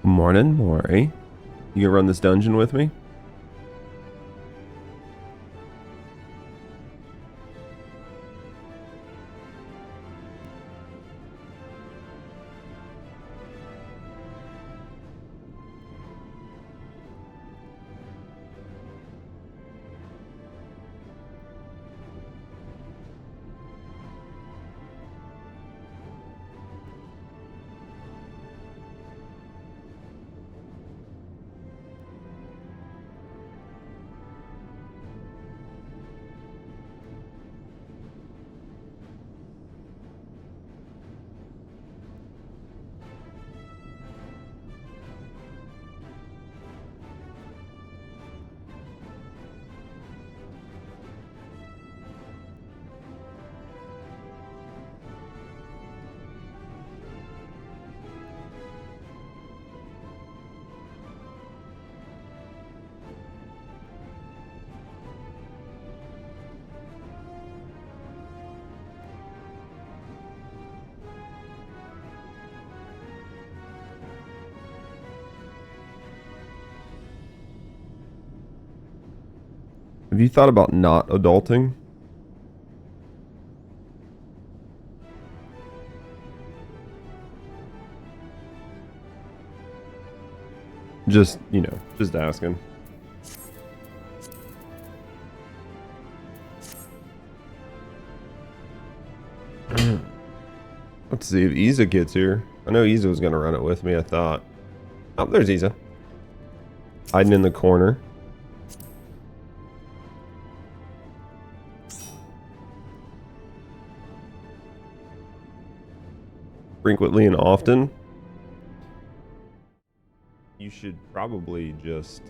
Morning, Maury. You gonna run this dungeon with me? Have you thought about not adulting? Just, just asking. Let's see if Iza gets here. I know Iza was gonna run it with me, I thought. Oh, there's Iza. Hiding in the corner. Frequently and often. You should probably just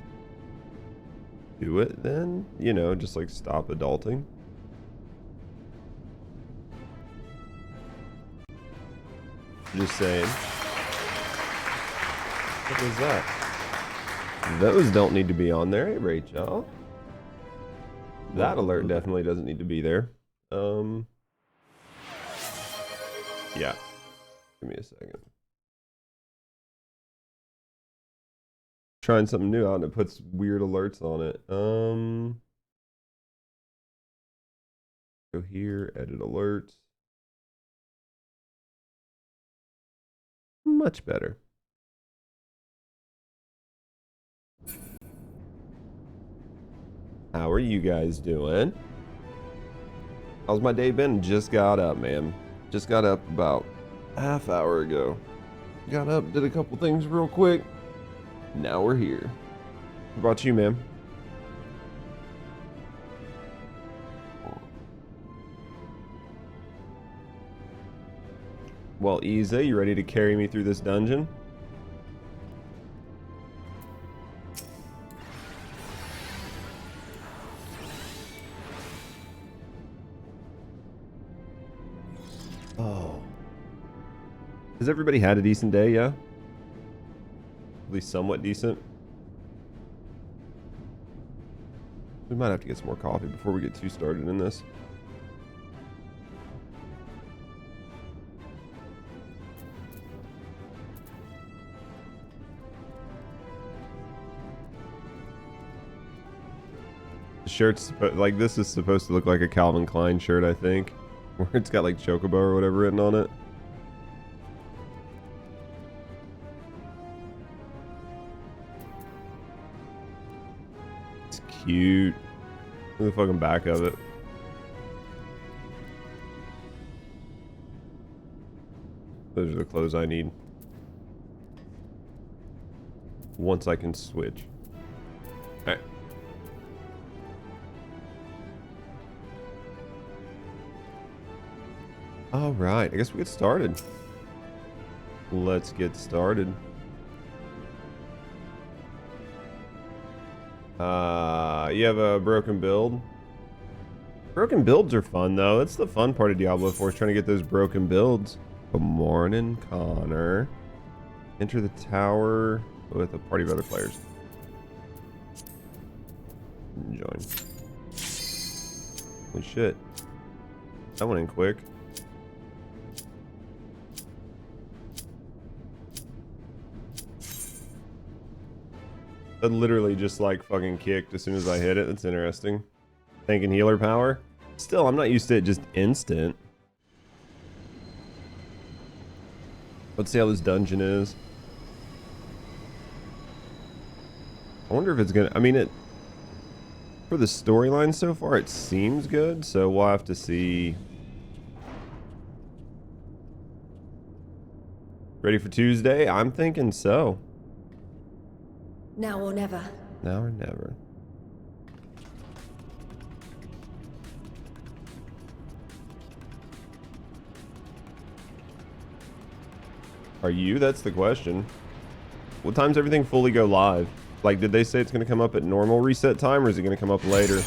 do it then. Just like stop adulting. Just saying. What was that? Those don't need to be on there, hey Rachel. That alert definitely doesn't need to be there. Yeah. Give me a second. Trying something new out and it puts weird alerts on it. Go here, edit alerts. Much better. How are you guys doing? How's my day been? Just got up, man. Just got up about a half hour ago. Got up, did a couple things real quick. Now we're here. What about you, man? Well, Iza, you ready to carry me through this dungeon? Oh. Has everybody had a decent day, yeah? At least somewhat decent. We might have to get some more coffee before we get too started in this. The shirt's like, this is supposed to look like a Calvin Klein shirt, I think. Where it's got like Chocobo or whatever written on it. Cute. Look at the fucking back of it. Those are the clothes I need. Once I can switch. Alright. Alright, I guess we get started. Let's get started. You have a broken build. Broken builds are fun though. That's the fun part of Diablo 4 is trying to get those broken builds. Good morning, Connor. Enter the tower with a party of other players. Join. Holy shit. That went in quick. That literally just like fucking kicked as soon as I hit it. That's interesting. Thinking healer power. Still, I'm not used to it just instant. Let's see how this dungeon is. I wonder if it's gonna, I mean, it, for the storyline so far, it seems good, so we'll have to see. Ready for Tuesday? I'm thinking so. Now or never. Now or never. Are you? That's the question. What time's everything fully go live? Like, did they say it's going to come up at normal reset time, or is it going to come up later?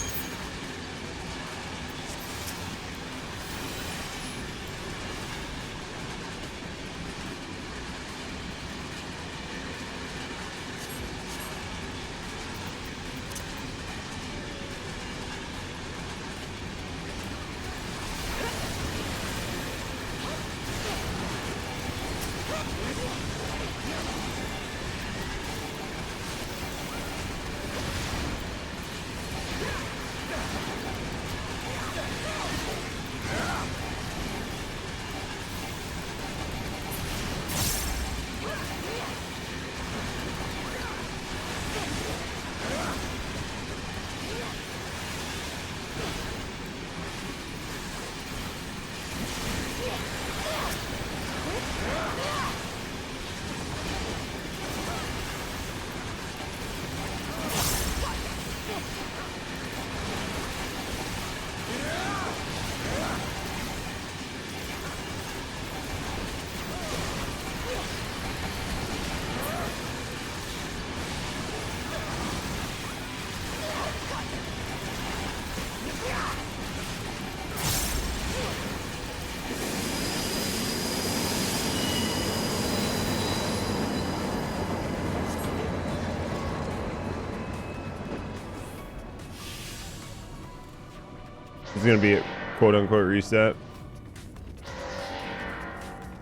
It's gonna be a quote-unquote reset.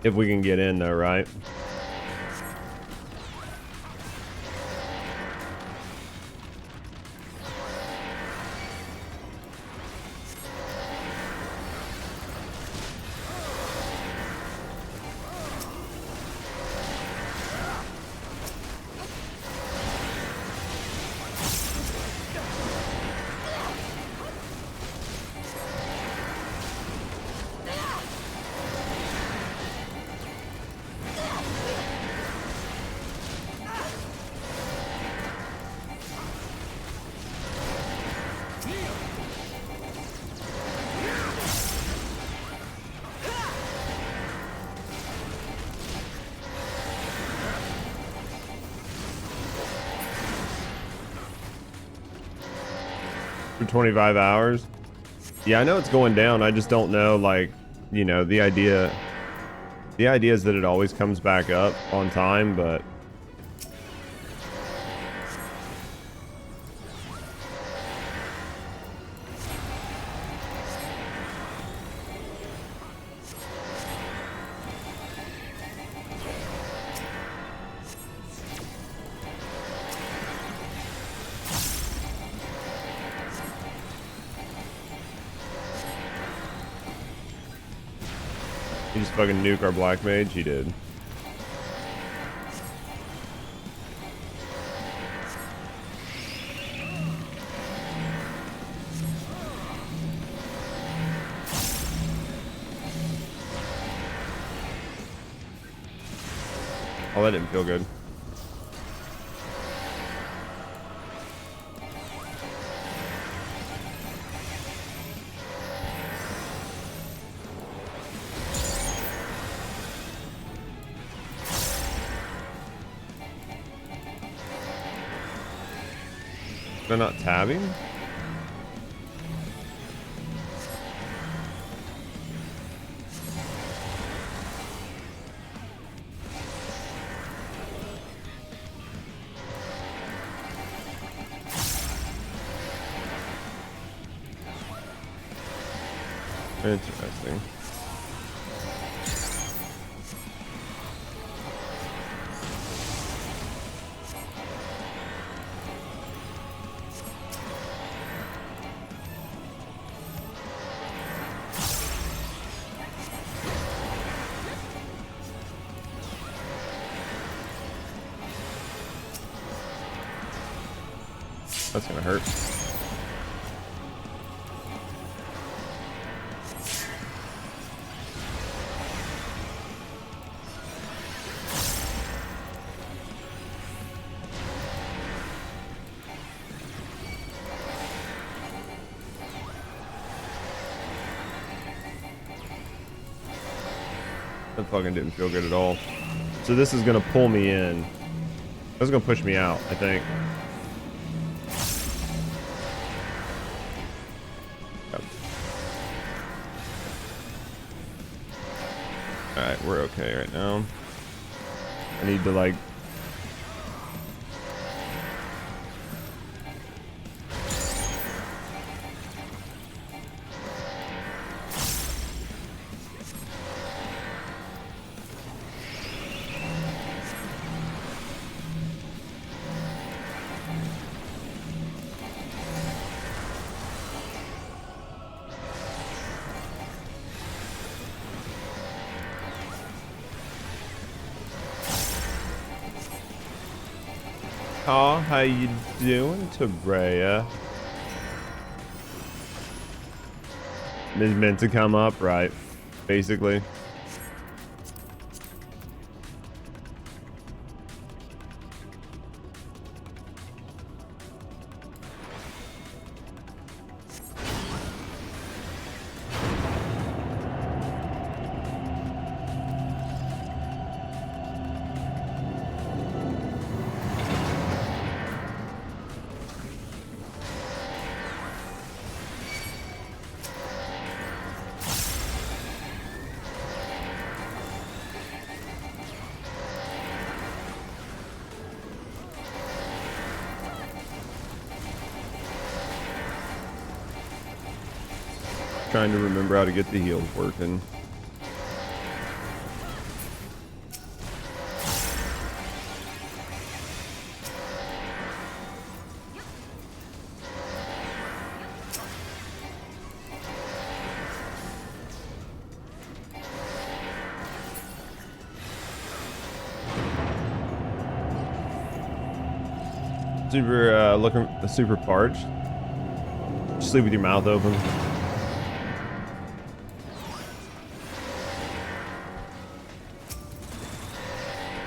If we can get in though, right? For 25 hours. Yeah, I know it's going down. I just don't know, like, you know, the idea is that it always comes back up on time, but he just fucking nuke our black mage. He did. Oh, that didn't feel good. They're not tabbing? Interesting. That's gonna hurt. That fucking didn't feel good at all. So this is gonna pull me in. That's gonna push me out, I think. Yep. Alright, we're okay right now. I need to like... Oh, how you doing, Tabrea? It's meant to come up, right? Basically. Trying to remember how to get the heals working. Super super parched. Just sleep with your mouth open.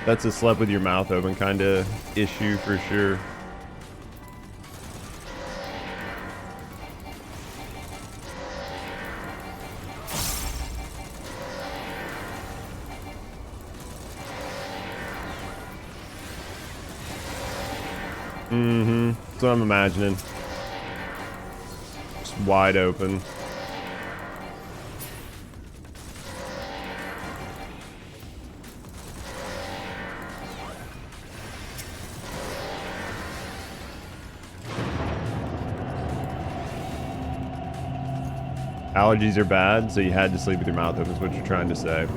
That's a slept with your mouth open kind of issue for sure. Mm-hmm. That's what I'm imagining. Just wide open. Allergies are bad, so you had to sleep with your mouth open is what you're trying to say.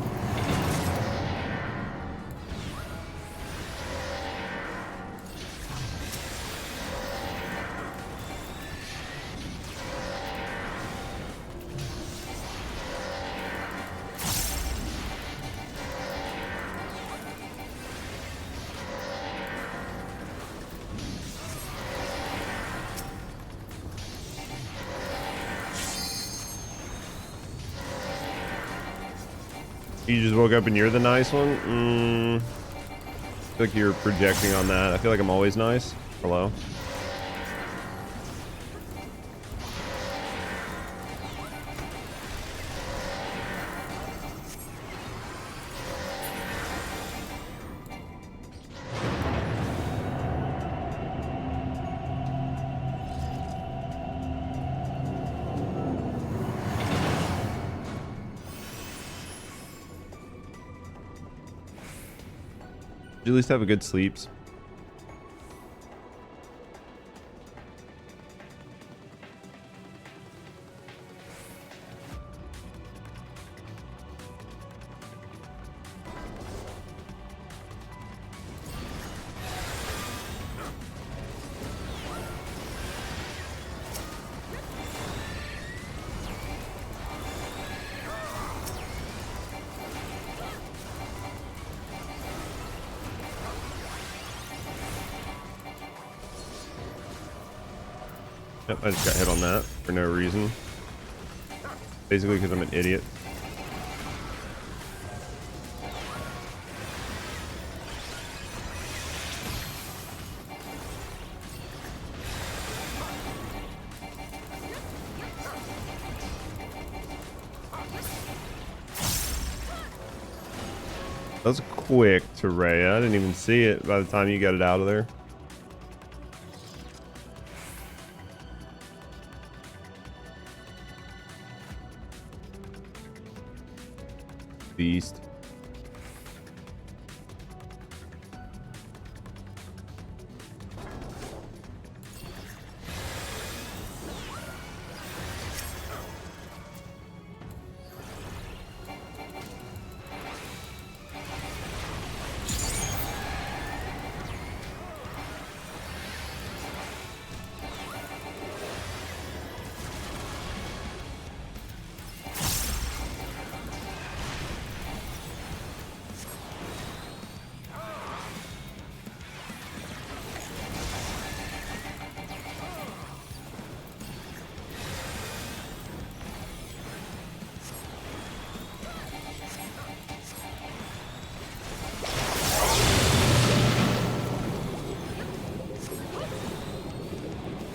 You just woke up and you're the nice one? I feel like you're projecting on that. I feel like I'm always nice. Hello? Did you at least have a good sleeps? Yep, I just got hit on that for no reason. Basically because I'm an idiot. That was quick, Eorzea. I didn't even see it by the time you got it out of there. Beast.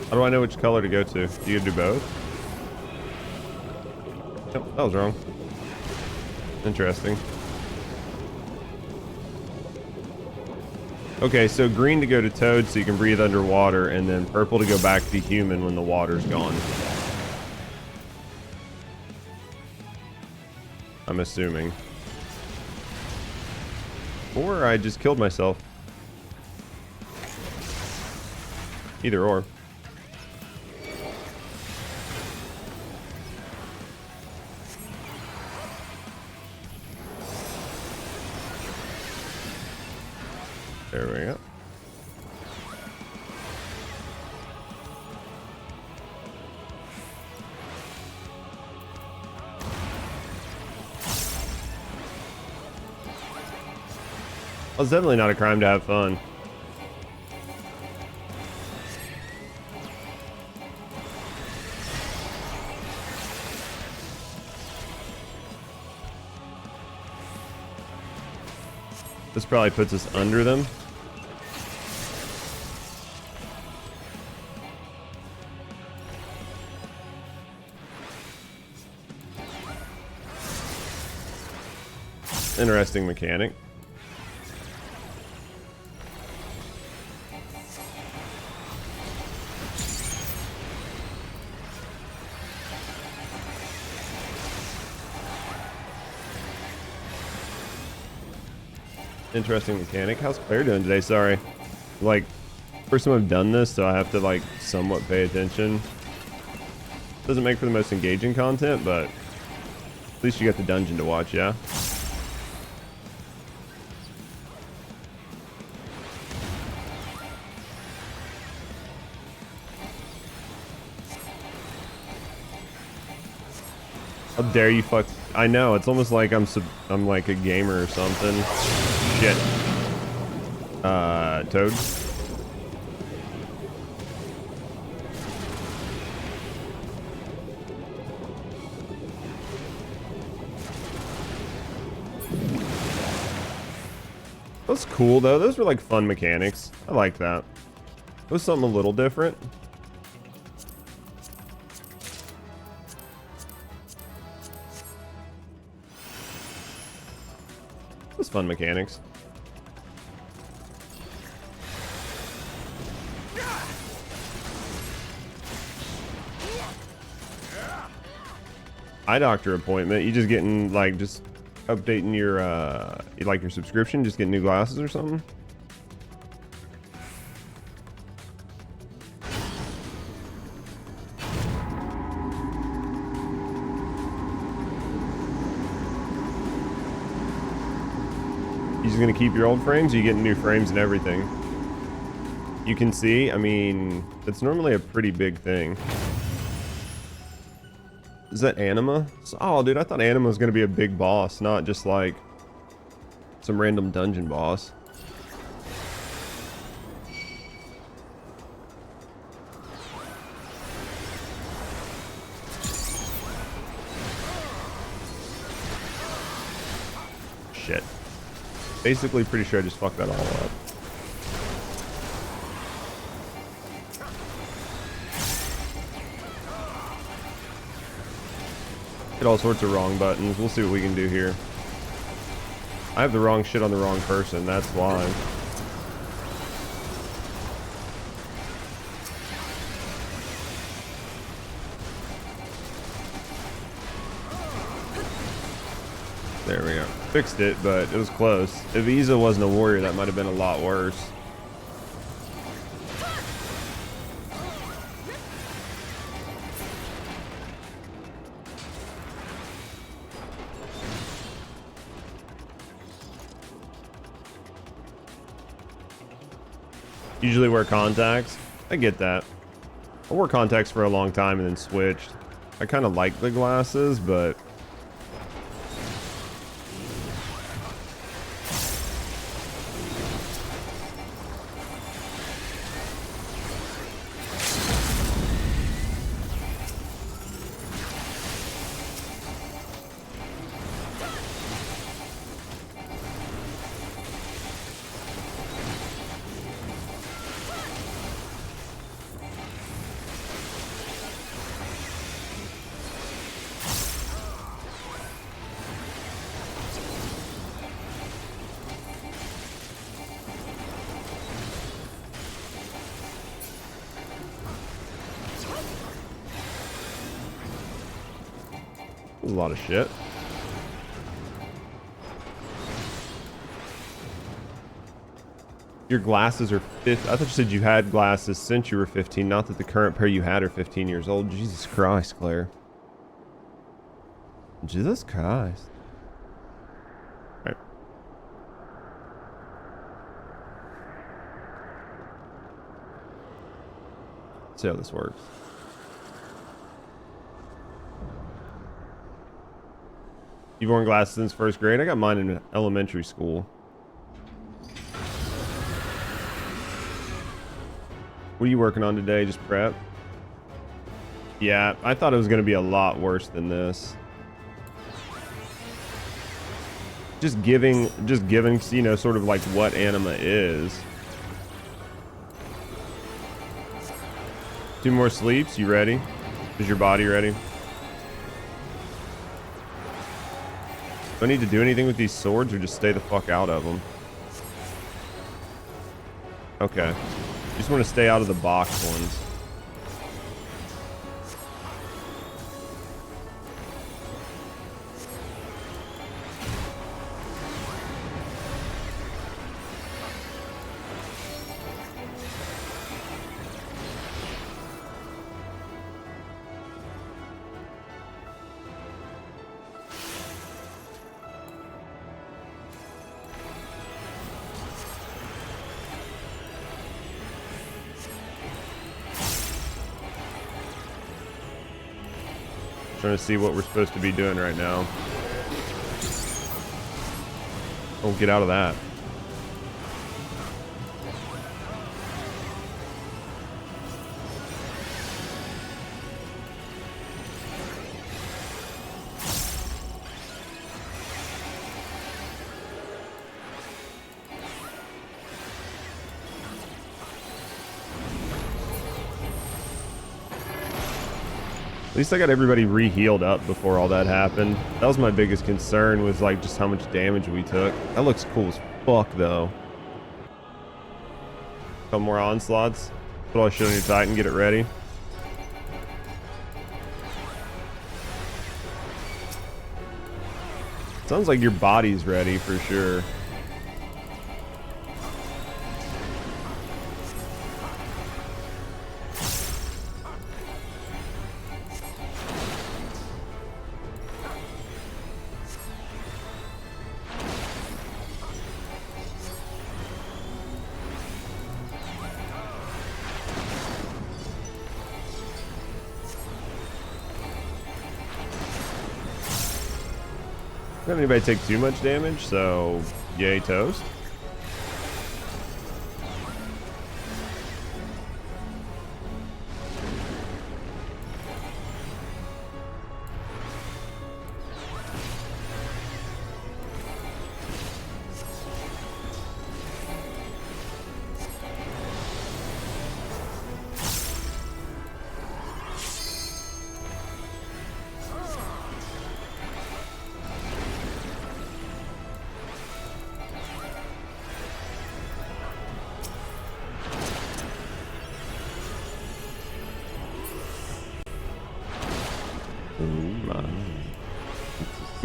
How do I know which color to go to? Do you do both? Yep, that was wrong. Interesting. Okay, so green to go to Toad so you can breathe underwater, and then purple to go back to human when the water's gone. I'm assuming. Or I just killed myself. Either or. There we go. Well, it's definitely not a crime to have fun. This probably puts us under them. Interesting mechanic. Interesting mechanic. How's Claire doing today? Sorry. Like, first time I've done this, so I have to, like, somewhat pay attention. Doesn't make for the most engaging content, but at least you got the dungeon to watch, yeah? How dare you fuck... I know, it's almost like I'm like a gamer or something. Shit. Toad. That's cool though. Those were like fun mechanics. I like that. It was something a little different. It was fun mechanics. Eye doctor appointment. You just getting like just updating your like your subscription, just getting new glasses or something? You just gonna keep your old frames? Or you getting new frames and everything? You can see, I mean, it's normally a pretty big thing. Is that Anima? Oh, dude, I thought Anima was going to be a big boss, not just like some random dungeon boss. Basically pretty sure I just fucked that all up. Hit all sorts of wrong buttons. We'll see what we can do here. I have the wrong shit on the wrong person, that's why. There we go. Fixed it, but it was close. If Eorzea wasn't a warrior, that might have been a lot worse. Usually wear contacts. I get that. I wore contacts for a long time and then switched. I kind of like the glasses, but a lot of shit. Your glasses are 15. I thought you said you had glasses since you were 15, not that the current pair you had are 15 years old. Jesus Christ, Claire. Jesus Christ. All right. Let's see how this works. You've worn glasses since first grade? I got mine in elementary school. What are you working on today? Just prep? Yeah, I thought it was going to be a lot worse than this. Just giving, you know, sort of like what anima is. 2 more sleeps. You ready? Is your body ready? Do I need to do anything with these swords or just stay the fuck out of them? Okay. Just want to stay out of the box ones. Trying to see what we're supposed to be doing right now. Oh, get out of that. At least I got everybody re-healed up before all that happened. That was my biggest concern, was like just how much damage we took. That looks cool as fuck though. Couple more onslaughts. Put all shit on your Titan, get it ready. Sounds like your body's ready for sure. Not anybody take too much damage, so yay toast.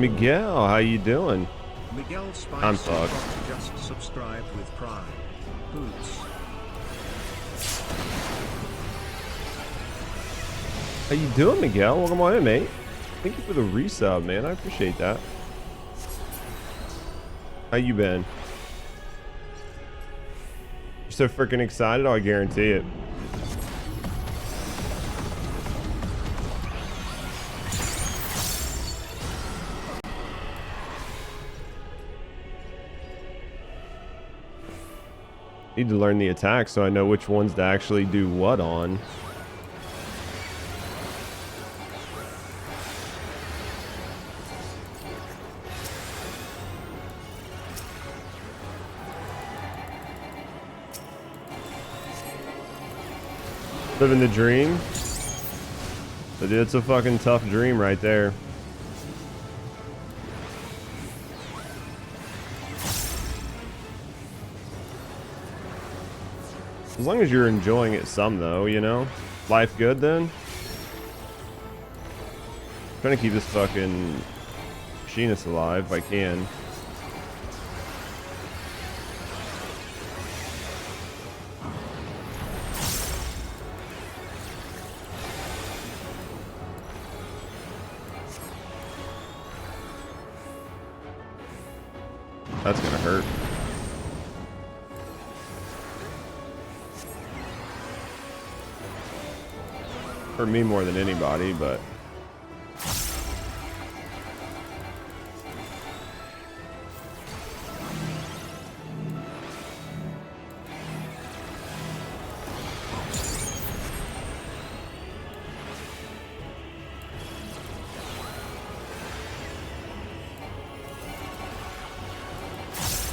Miguel, how you doing? Miguel Spice I'm fucked. just subscribed with Prime. Boots. How you doing, Miguel? Welcome on in, mate. Thank you for the resub, man. I appreciate that. How you been? You're so freaking excited, I guarantee it. Need to learn the attack so I know which ones to actually do what on. Living the dream. But it's a fucking tough dream right there. As long as you're enjoying it some though, you know? Life good then? Trying to keep this fucking machinist alive if I can. That's gonna hurt. For me more than anybody, but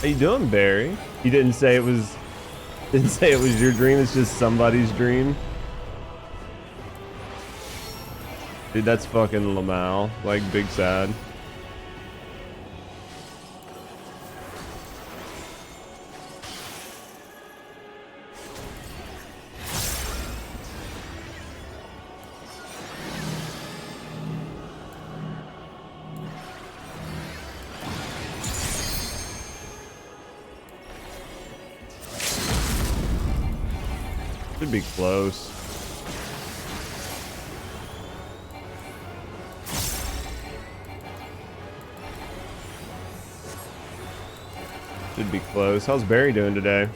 how you doing, Barry? You didn't say it was your dream, it's just somebody's dream. Dude, that's fucking Lamal. Like, big sad. Should be close. Should be close. How's Barry doing today?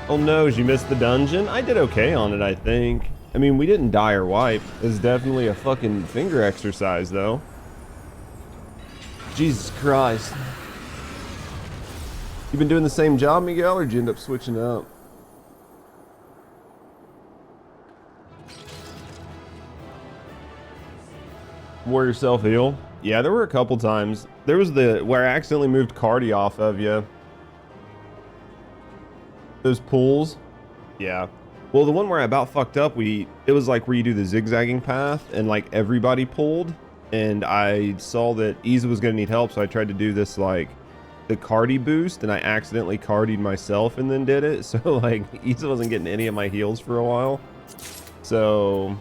Oh no, you missed the dungeon? I did okay on it, I think. I mean, we didn't die or wipe. It's definitely a fucking finger exercise, though. Jesus Christ. You been doing the same job, Miguel, or did you end up switching up? Wore yourself ill? Yeah, there were a couple times. There was the where I accidentally moved Cardi off of you. Those pools. Yeah. Well, the one where I about fucked up, it was like where you do the zigzagging path and like everybody pulled, and I saw that Eorzea was gonna need help, so I tried to do this like the Cardi boost, and I accidentally Cardied myself and then did it. So like Eorzea wasn't getting any of my heals for a while. So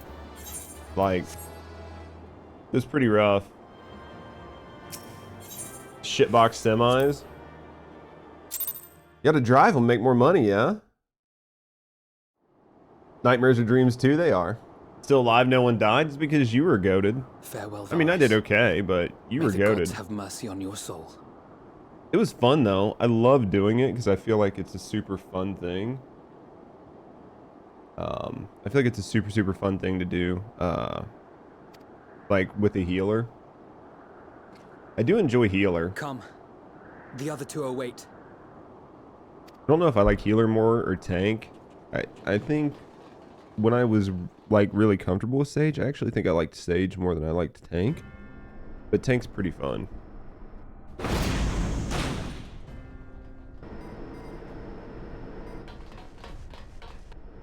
like it was pretty rough. Shitbox semis. You gotta drive them, make more money, yeah? Nightmares or dreams too, they are. Still alive, no one died? It's because you were goated. Farewell. I mean, I did okay, but you were goated. Have mercy on your soul. It was fun though. I love doing it because I feel like it's a super fun thing. I feel like it's a super fun thing to do. Like with a healer. I do enjoy healer. Come. The other two await. I don't know if I like healer more or tank. I think when I was like really comfortable with Sage, I actually think I liked Sage more than I liked tank. But tank's pretty fun.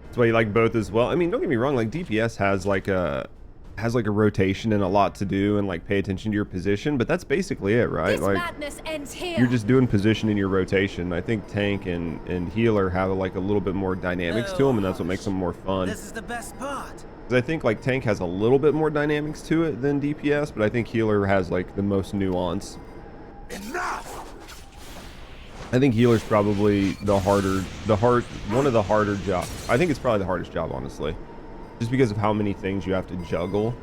That's why you like both as well. I mean, don't get me wrong, like DPS has like a has like a rotation and a lot to do and like pay attention to your position, but that's basically it, right? This Like madness ends here. you're just doing position in your rotation. I think tank and healer have like a little bit more dynamics to them, and that's what makes them more fun. This is the best part. Because I think like tank has a little bit more dynamics to it than DPS, but I think healer has like the most nuance. Enough! I think healer's probably one of the harder jobs. I think it's probably the hardest job, honestly. Just because of how many things you have to juggle.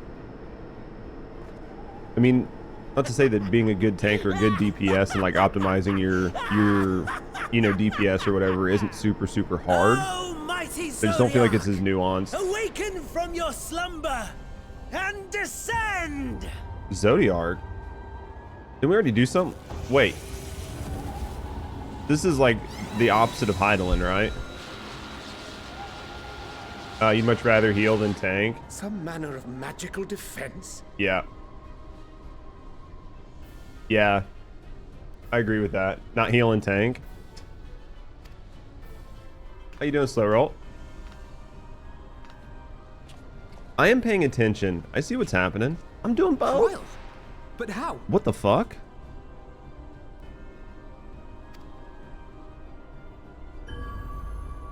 I mean, not to say that being a good tank or a good DPS and like optimizing your you know, DPS or whatever isn't super hard. Oh, mighty I just don't feel like it's Zodiac! as nuanced. Awaken from your slumber and descend! Zodiac? Didn't we already do something? Wait. This is like the opposite of Heidelin, right? You'd much rather heal than tank? Some manner of magical defense? Yeah. Yeah. I agree with that. Not heal and tank. How you doing, Slow Roll? I am paying attention. I see what's happening. I'm doing both. Trial? But how? What the fuck?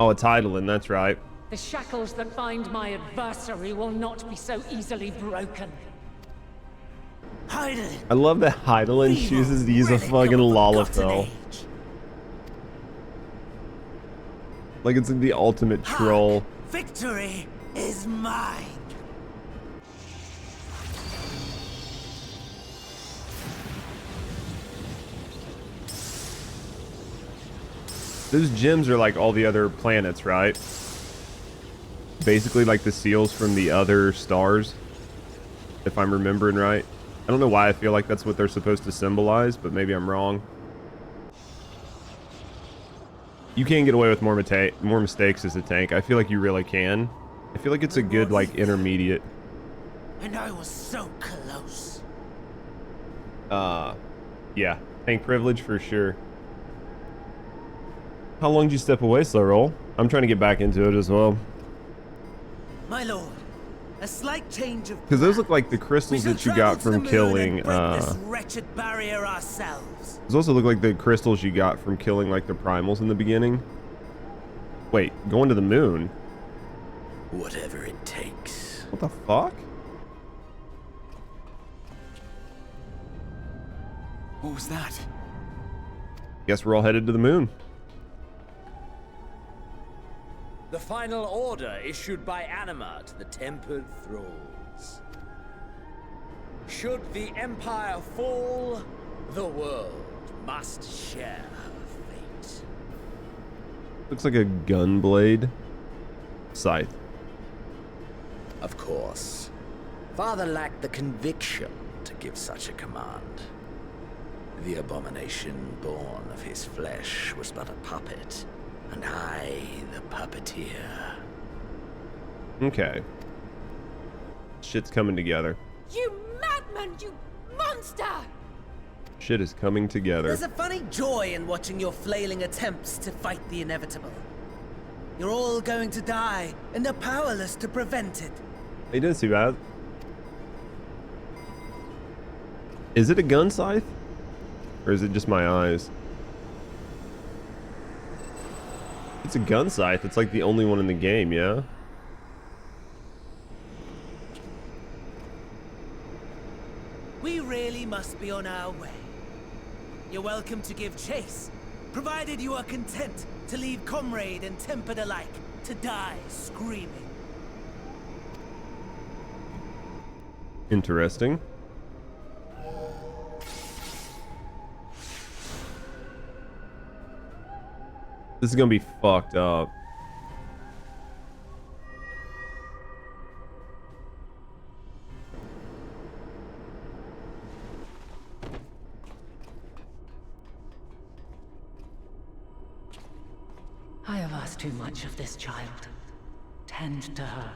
Oh, it's Heidelin, that's right. The shackles that bind my adversary will not be so easily broken. Heidelin! I love that Heidelin chooses to use a fucking Lalafell. Like it's the ultimate troll. Victory is mine! Those gems are like all the other planets, right? Basically like the seals from the other stars, if I'm remembering right. I don't know why I feel like that's what they're supposed to symbolize, but maybe I'm wrong. You can get away with more mistakes as a tank. I feel like you really can. I feel like it's a good like intermediate. And I was so close. Yeah, tank privilege for sure. How long did you step away, Slow Roll? I'm trying to get back into it as well. My lord, a slight change of Because those look like the crystals that you got from killing. this wretched barrier ourselves. Those also look like the crystals you got from killing like the primals in the beginning. Wait, going to the moon? Whatever it takes. What the fuck? What was that? Guess we're all headed to the moon. The final order issued by Anima to the Tempered Thralls. Should the Empire fall, the world must share her fate. Looks like a gunblade scythe. Of course, Father lacked the conviction to give such a command. The abomination born of his flesh was but a puppet, and I the puppeteer. Okay. Shit's coming together. You madman, you monster! Shit is coming together. There's a funny joy in watching your flailing attempts to fight the inevitable. You're all going to die, and they're powerless to prevent it. He didn't see that. Is it a gun scythe? Or is it just my eyes? It's a gun scythe. It's like the only one in the game, yeah? We really must be on our way. You're welcome to give chase, provided you are content to leave comrade and tempered alike to die screaming. Interesting. This is gonna be fucked up. I have asked too much of this child. Tend to her.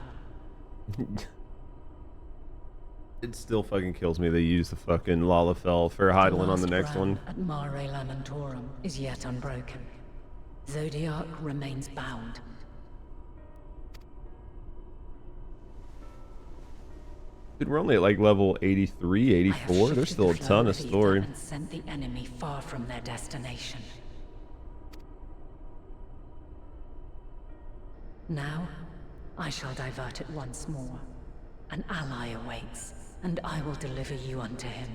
It still fucking kills me they use the fucking Lalafell for Heidelin on the next Last one. ram at Mare Lamentorum is yet unbroken. Zodiac remains bound. Dude, we're only at like level 83, I have 84. There's shifted still a the flow ton of ether story. and sent the enemy far from their destination. Now, I shall divert it once more. An ally awaits, and I will deliver you unto him.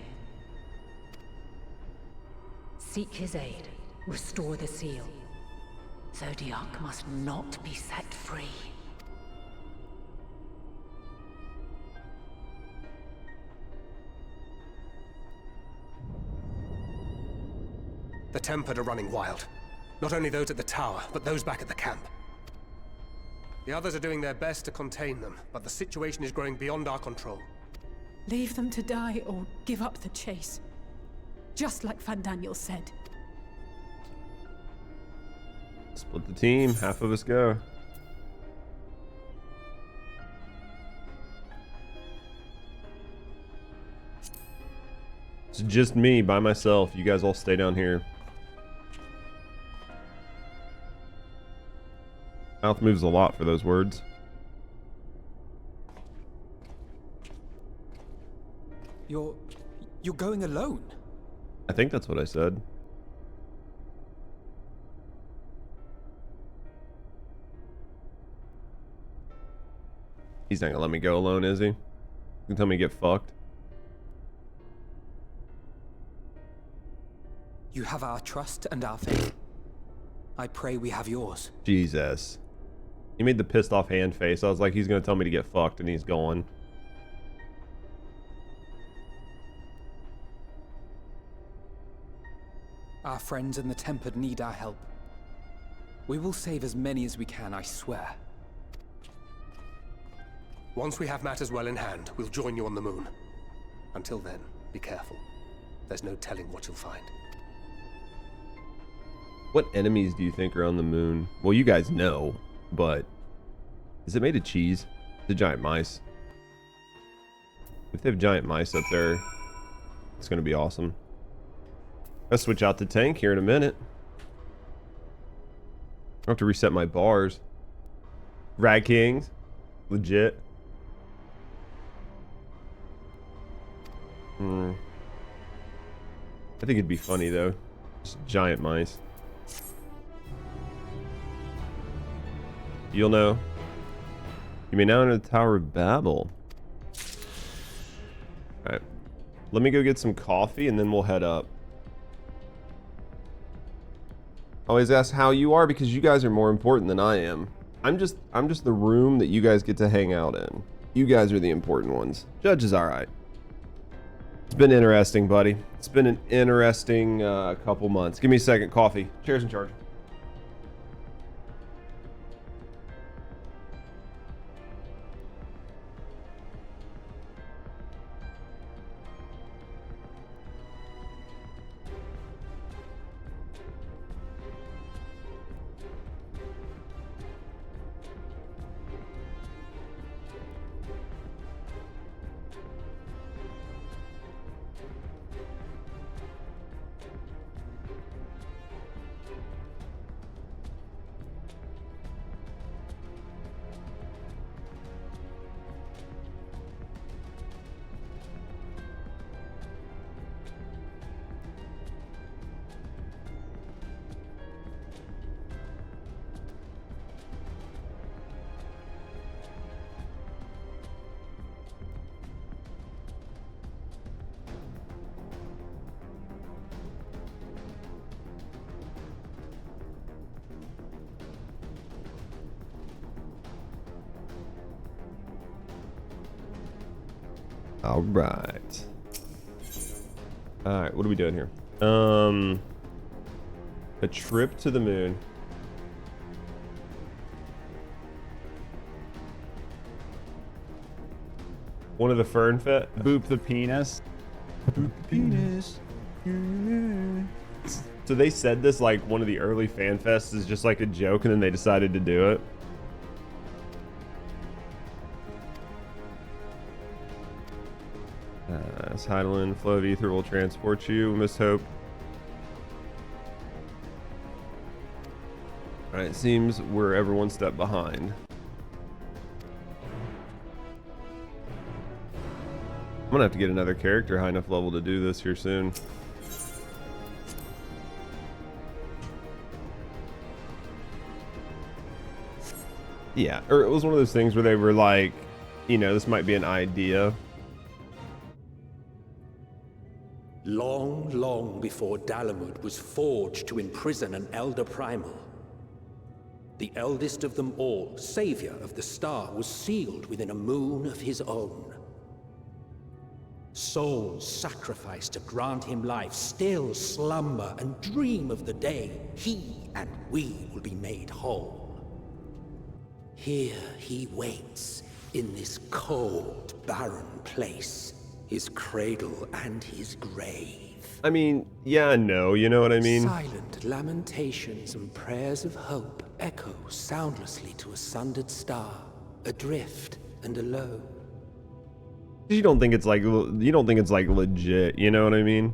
Seek his aid. Restore the seal. Zodiac must not be set free. The Tempered are running wild. Not only those at the tower, but those back at the camp. The others are doing their best to contain them, but the situation is growing beyond our control. Leave them to die or give up the chase. Just like Van Daniel said. Split the team. Half of us go. It's just me by myself. You guys all stay down here. Mouth moves a lot for those words. You're going alone? I think that's what I said. He's not gonna let me go alone, is he? You can tell me to get fucked. You have our trust and our faith. I pray we have yours. Jesus. He made the pissed off hand face. I was like, he's gonna tell me to get fucked, and he's going. Our friends in the Tempered need our help. We will save as many as we can, I swear. Once we have matters well in hand, we'll join you on the moon. Until then, be careful. There's no telling what you'll find. What enemies do you think are on the moon? Well, you guys know, but is it made of cheese? The giant mice. If they have giant mice up there, it's gonna be awesome. I'll switch out the tank here in a minute. I have to reset my bars. Rag Kings, legit. I think it'd be funny though. Just giant mice. You'll know. You may now enter the Tower of Babil. Alright. Let me go get some coffee and then we'll head up. Always ask how you are because you guys are more important than I am. I'm just the room that you guys get to hang out in. You guys are the important ones. Judge is alright. It's been interesting, buddy. It's been an interesting couple months. Give me a second. Coffee. Cheers and charge. All right. All right, what are we doing here? A trip to the moon. One of the fern fet. Boop the penis. Boop the penis. So they said this like one of the early fan fests is just like a joke, and then they decided to do it. Heidelin, flow of ether will transport you. Miss Hope. Alright, it seems we're ever one step behind. I'm gonna have to get another character high enough level to do this here soon. Yeah, or it was one of those things where they were like, you know, this might be an idea. Long, long before Garlemald was forged to imprison an Elder Primal, the eldest of them all, savior of the star, was sealed within a moon of his own. Souls sacrificed to grant him life still slumber and dream of the day he and we will be made whole. Here he waits, in this cold, barren place, his cradle and his grave. I mean, yeah, no, you know what I mean? Silent lamentations and prayers of hope echo soundlessly to a sundered star, adrift and alone. You don't think it's like legit, you know what I mean?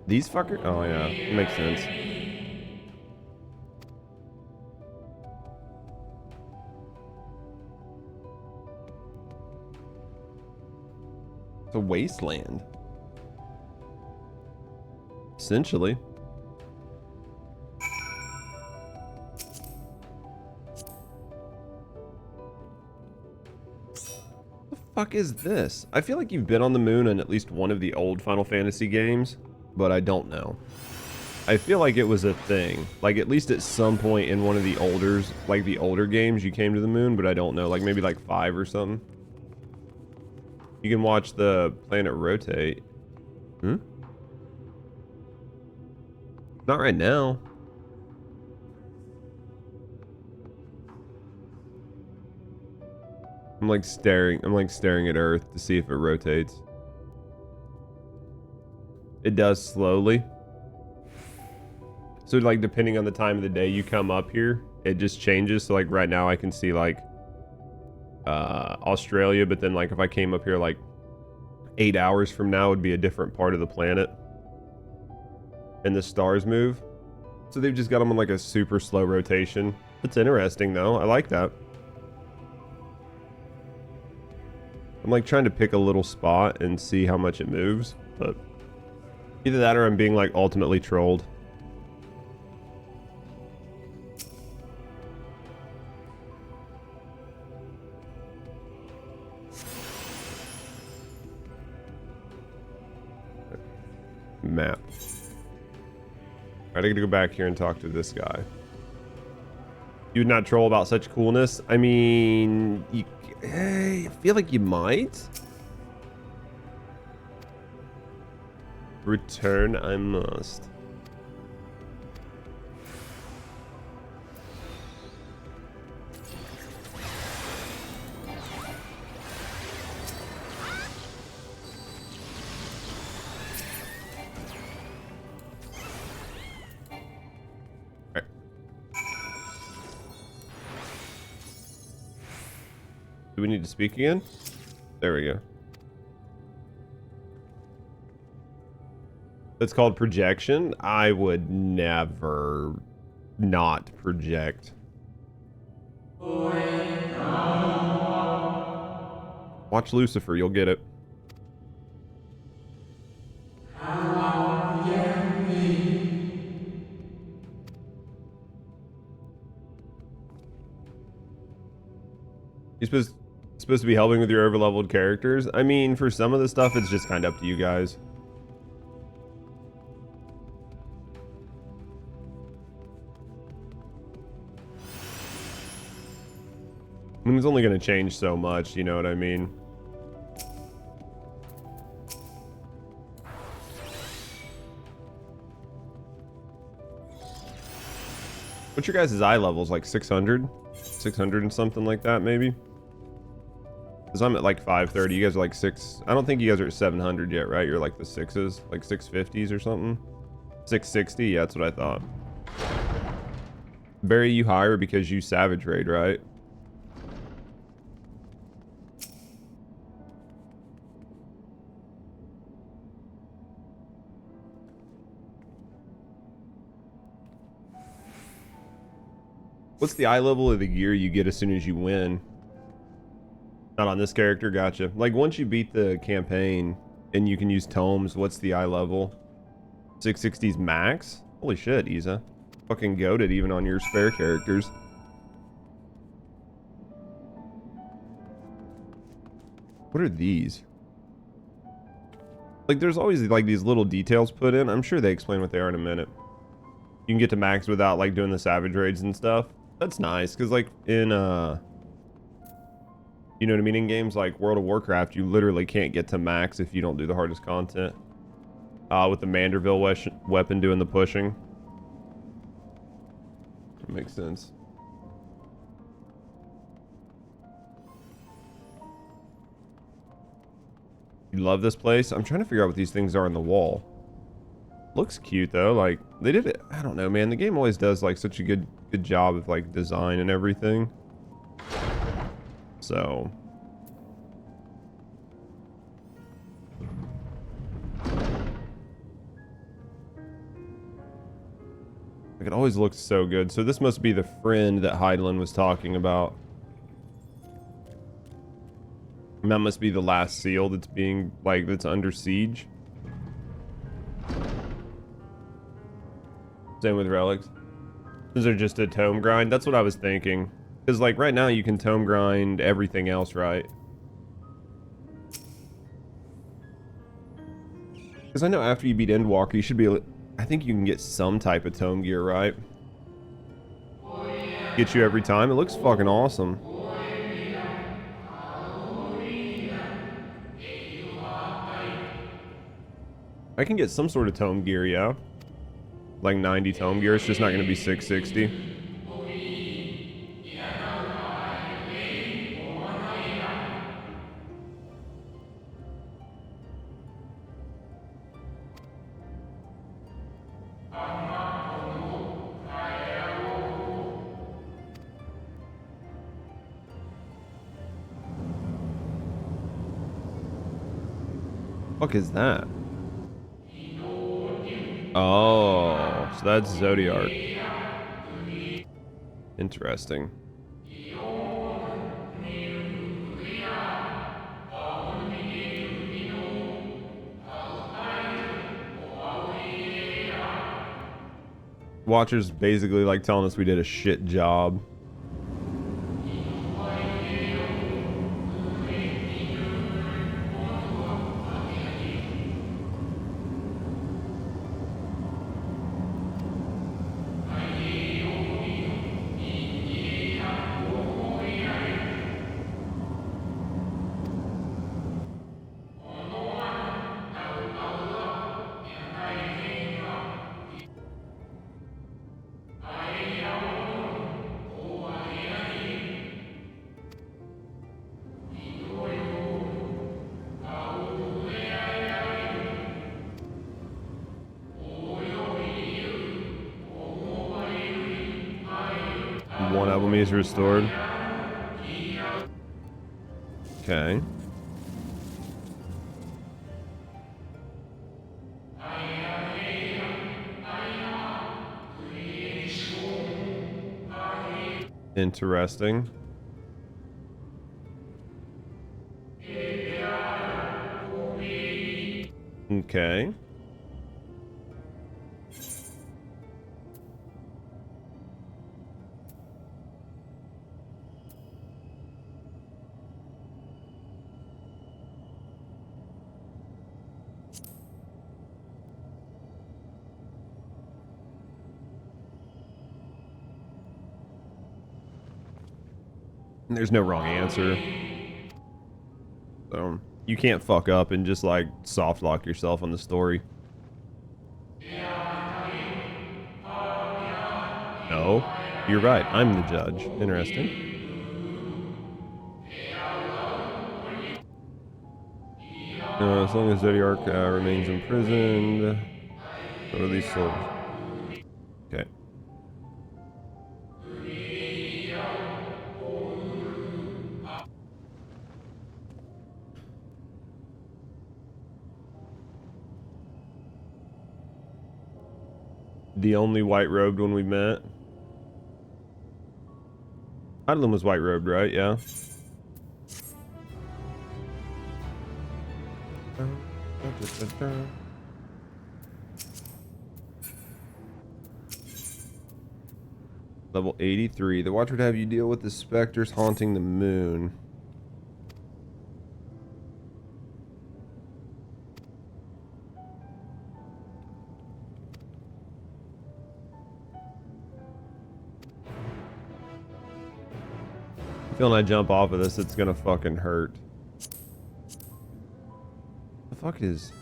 These fuckers? Oh yeah, it makes sense. It's a wasteland. Essentially. What the fuck is this? I feel like you've been on the moon in at least one of the old Final Fantasy games, but I don't know. I feel like it was a thing. Like at least at some point in one of the older games you came to the moon, but I don't know. Like maybe like 5 or something. You can watch the planet rotate. Hmm? Not right now. I'm like staring at Earth to see if it rotates. It does slowly. So like depending on the time of the day you come up here, it just changes. So like right now I can see like Australia, but then like if I came up here like 8 hours from now, it would be a different part of the planet. And the stars move. So they've just got them on like a super slow rotation. It's interesting though. I like that. I'm like trying to pick a little spot and see how much it moves, but either that or I'm being like ultimately trolled. Map. Alright, I gotta go back here and talk to this guy. You would not troll about such coolness? I mean, I feel like you might. Return I must. Do we need to speak again? There we go. That's called projection. I would never not project. Watch Lucifer, you'll get it. You're supposed to be helping with your overleveled characters. I mean, for some of the stuff, it's just kind of up to you guys. I mean, it's only going to change so much, you know what I mean? What's your guys' eye levels? Like 600? 600 and something like that, maybe? Because I'm at like 530. You guys are like 6... I don't think you guys are at 700 yet, right? You're like the 6s? Like 650s or something? 660? Yeah, that's what I thought. Barry, you higher because you Savage Raid, right? What's the eye level of the gear you get as soon as you win? Not on this character, gotcha. Like once you beat the campaign and you can use tomes, what's the eye level? 660's max? Holy shit, Isa. Fucking goated even on your spare characters. What are these? Like there's always like these little details put in. I'm sure they explain what they are in a minute. You can get to max without like doing the savage raids and stuff. That's nice, because like in you know what I mean, in games like World of Warcraft, you literally can't get to max if you don't do the hardest content. With the Manderville weapon doing the pushing. That makes sense. You love this place? I'm trying to figure out what these things are on the wall. Looks cute though, like they did it. I don't know, man. The game always does like such a good job of like design and everything. So like it always looks so good. So this must be the friend that Heidelin was talking about. And that must be the last seal that's being like that's under siege. Same with relics. These are just a tome grind. That's what I was thinking. Because like right now you can tome grind everything else, right? Because I know after you beat Endwalker, you should be able. I think you can get some type of tome gear, right? Get you every time. It looks fucking awesome. I can get some sort of tome gear, yeah. Like 90 tome gear, it's just not going to be 660. Fuck is that? Oh, so that's Zodiark. Interesting. Watcher's basically like telling us we did a shit job. One album is restored. Okay. Interesting. Okay. There's no wrong answer. So you can't fuck up and just like soft lock yourself on the story. No, you're right. I'm the judge. Interesting. As long as Zodiark remains imprisoned, release souls. Okay. The only white robed one we met. Hydaelyn was white robed, right? Yeah. Level 83. The watch would have you deal with the specters haunting the moon. I feel when I jump off of this, it's gonna fucking hurt. The fuck is...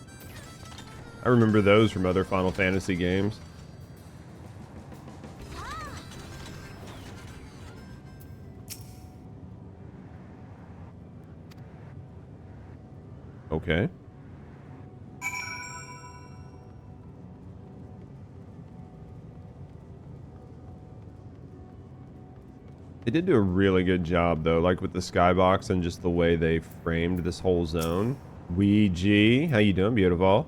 I remember those from other Final Fantasy games. Okay. They did do a really good job though, like with the skybox and just the way they framed this whole zone. Ouija, how you doing, beautiful?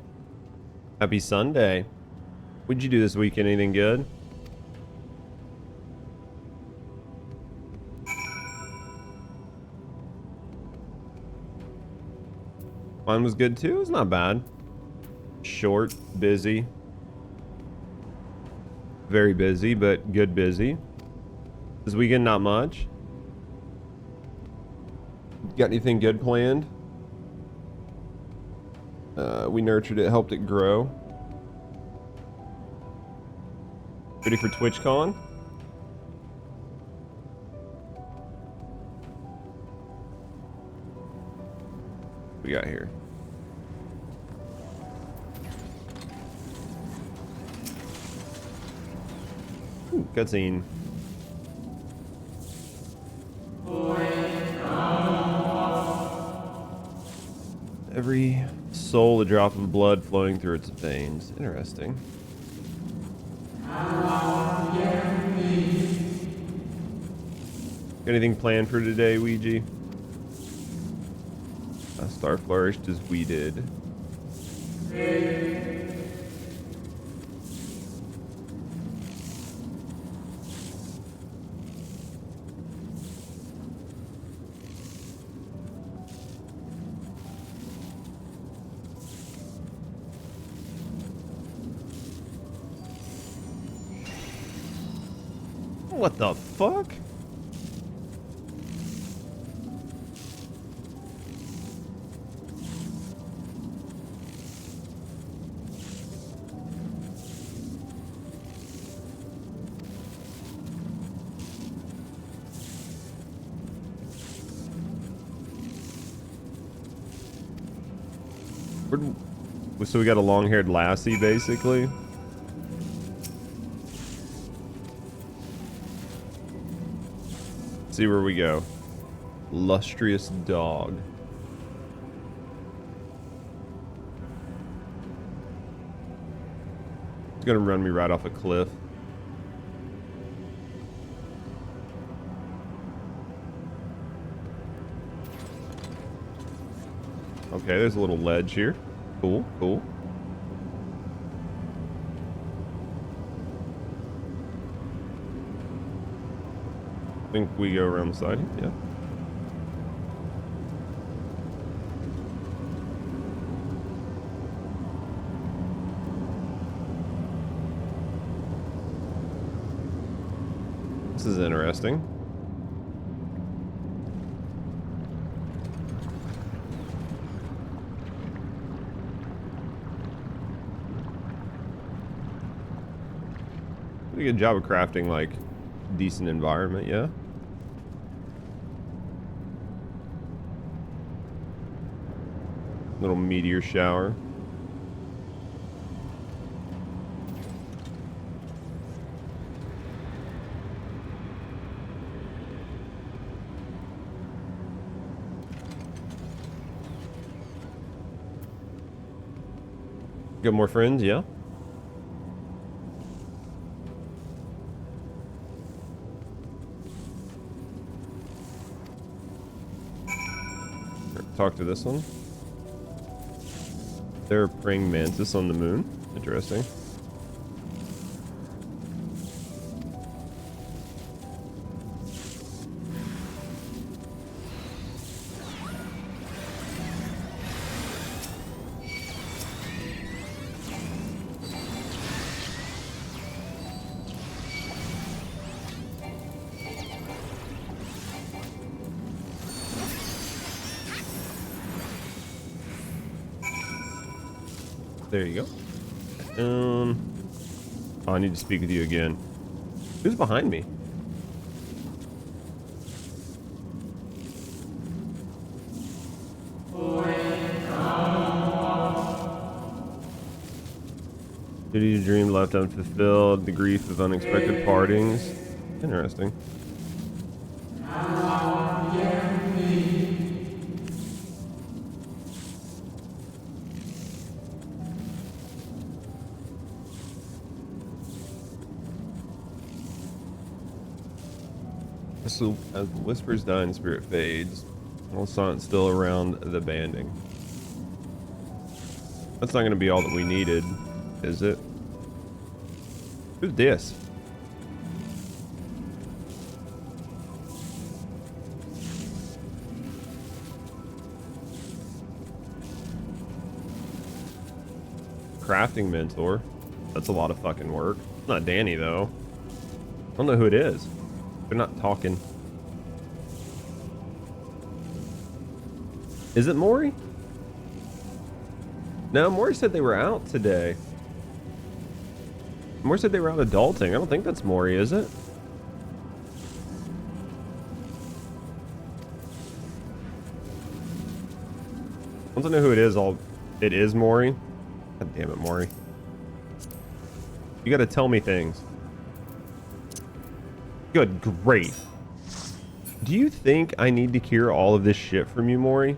Happy Sunday. What'd you do this weekend? Anything good? Mine was good too. It's not bad. Short, busy. Very busy, but good busy. This weekend, not much. Got anything good planned? We nurtured it, helped it grow. Ready for TwitchCon? What we got here? Ooh, cutscene. Every soul, a drop of blood flowing through its veins. Interesting. Got anything planned for today, Ouija? Star flourished as we did. What the fuck? So we got a long-haired lassie, basically. See where we go. Lustrous dog. It's gonna run me right off a cliff. Okay, there's a little ledge here. Cool, cool. I think we go around the side. Yeah. This is interesting. Pretty good job of crafting like decent environment, yeah. Little meteor shower. Got more friends, yeah. Talk to this one. They're a praying mantis on the moon. Interesting. There you go. Oh, I need to speak with you again. Who's behind me? Duty to dream left unfulfilled. The grief of unexpected partings. Interesting. So as the whispers die and spirit fades, all silence still around the banding. That's not going to be all that we needed, is it? Who's this? Crafting mentor. That's a lot of fucking work. It's not Danny though. I don't know who it is. They're not talking. Is it Maury? No, Maury said they were out today. Maury said they were out adulting. I don't think that's Maury, is it? Once I know who it is, it is Maury. God damn it, Maury. You gotta tell me things. Good, great. Do you think I need to hear all of this shit from you, Maury?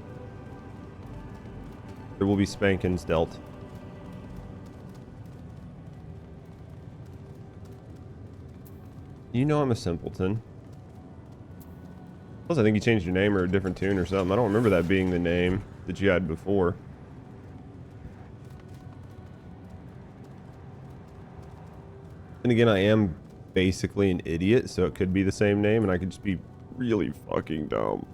There will be spankings dealt. You know I'm a simpleton. Plus, I think you changed your name or a different tune or something. I don't remember that being the name that you had before. And again, I am basically an idiot, so it could be the same name, and I could just be really fucking dumb.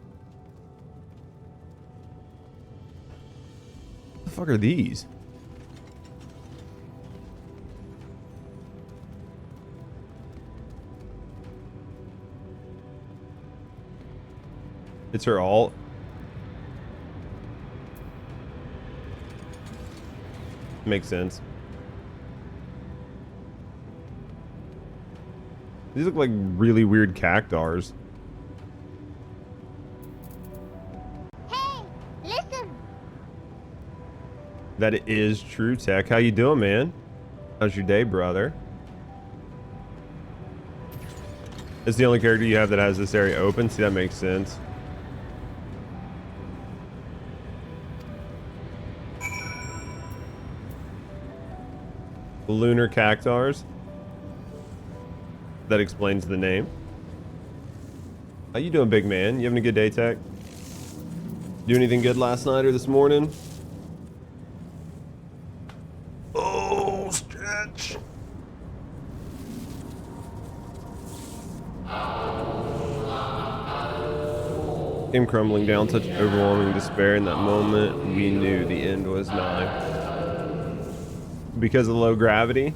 What the fuck are these? It's her alt. Makes sense. These look like really weird cactars. Hey, listen. That is true, Tech. How you doing, man? How's your day, brother? It's the only character you have that has this area open. See, that makes sense. Lunar cactars. That explains the name. How you doing, big man? You having a good day, Tech? Do anything good last night or this morning? Oh, stretch. Came crumbling down, such overwhelming despair. In that moment, we knew the end was nigh. Because of the low gravity?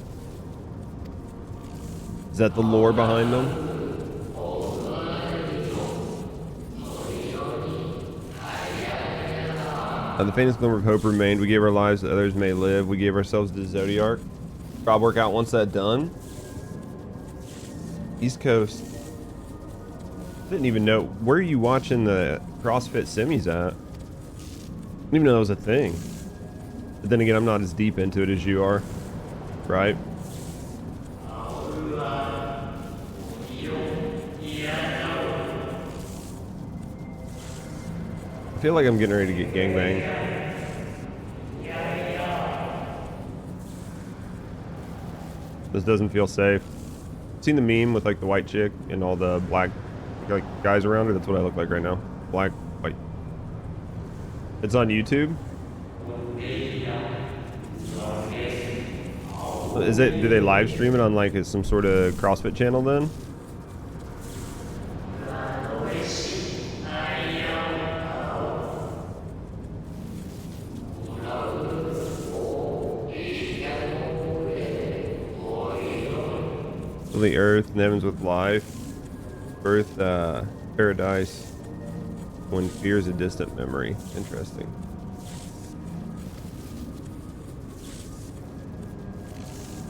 Is that the lore behind them? The faintest glimmer of hope remained. We gave our lives that others may live. We gave ourselves to Zodiac. Job workout once that done. East Coast. Didn't even know. Where are you watching the CrossFit semis at? Didn't even know that was a thing. But then again, I'm not as deep into it as you are, right? I feel like I'm getting ready to get gangbanged. This doesn't feel safe. Seen the meme with like the white chick and all the black like guys around her? That's what I look like right now. Black, white. It's on YouTube. Is it? Do they live stream it on like some sort of CrossFit channel then? The earth and heavens with life. Earth, paradise. When fear is a distant memory. Interesting.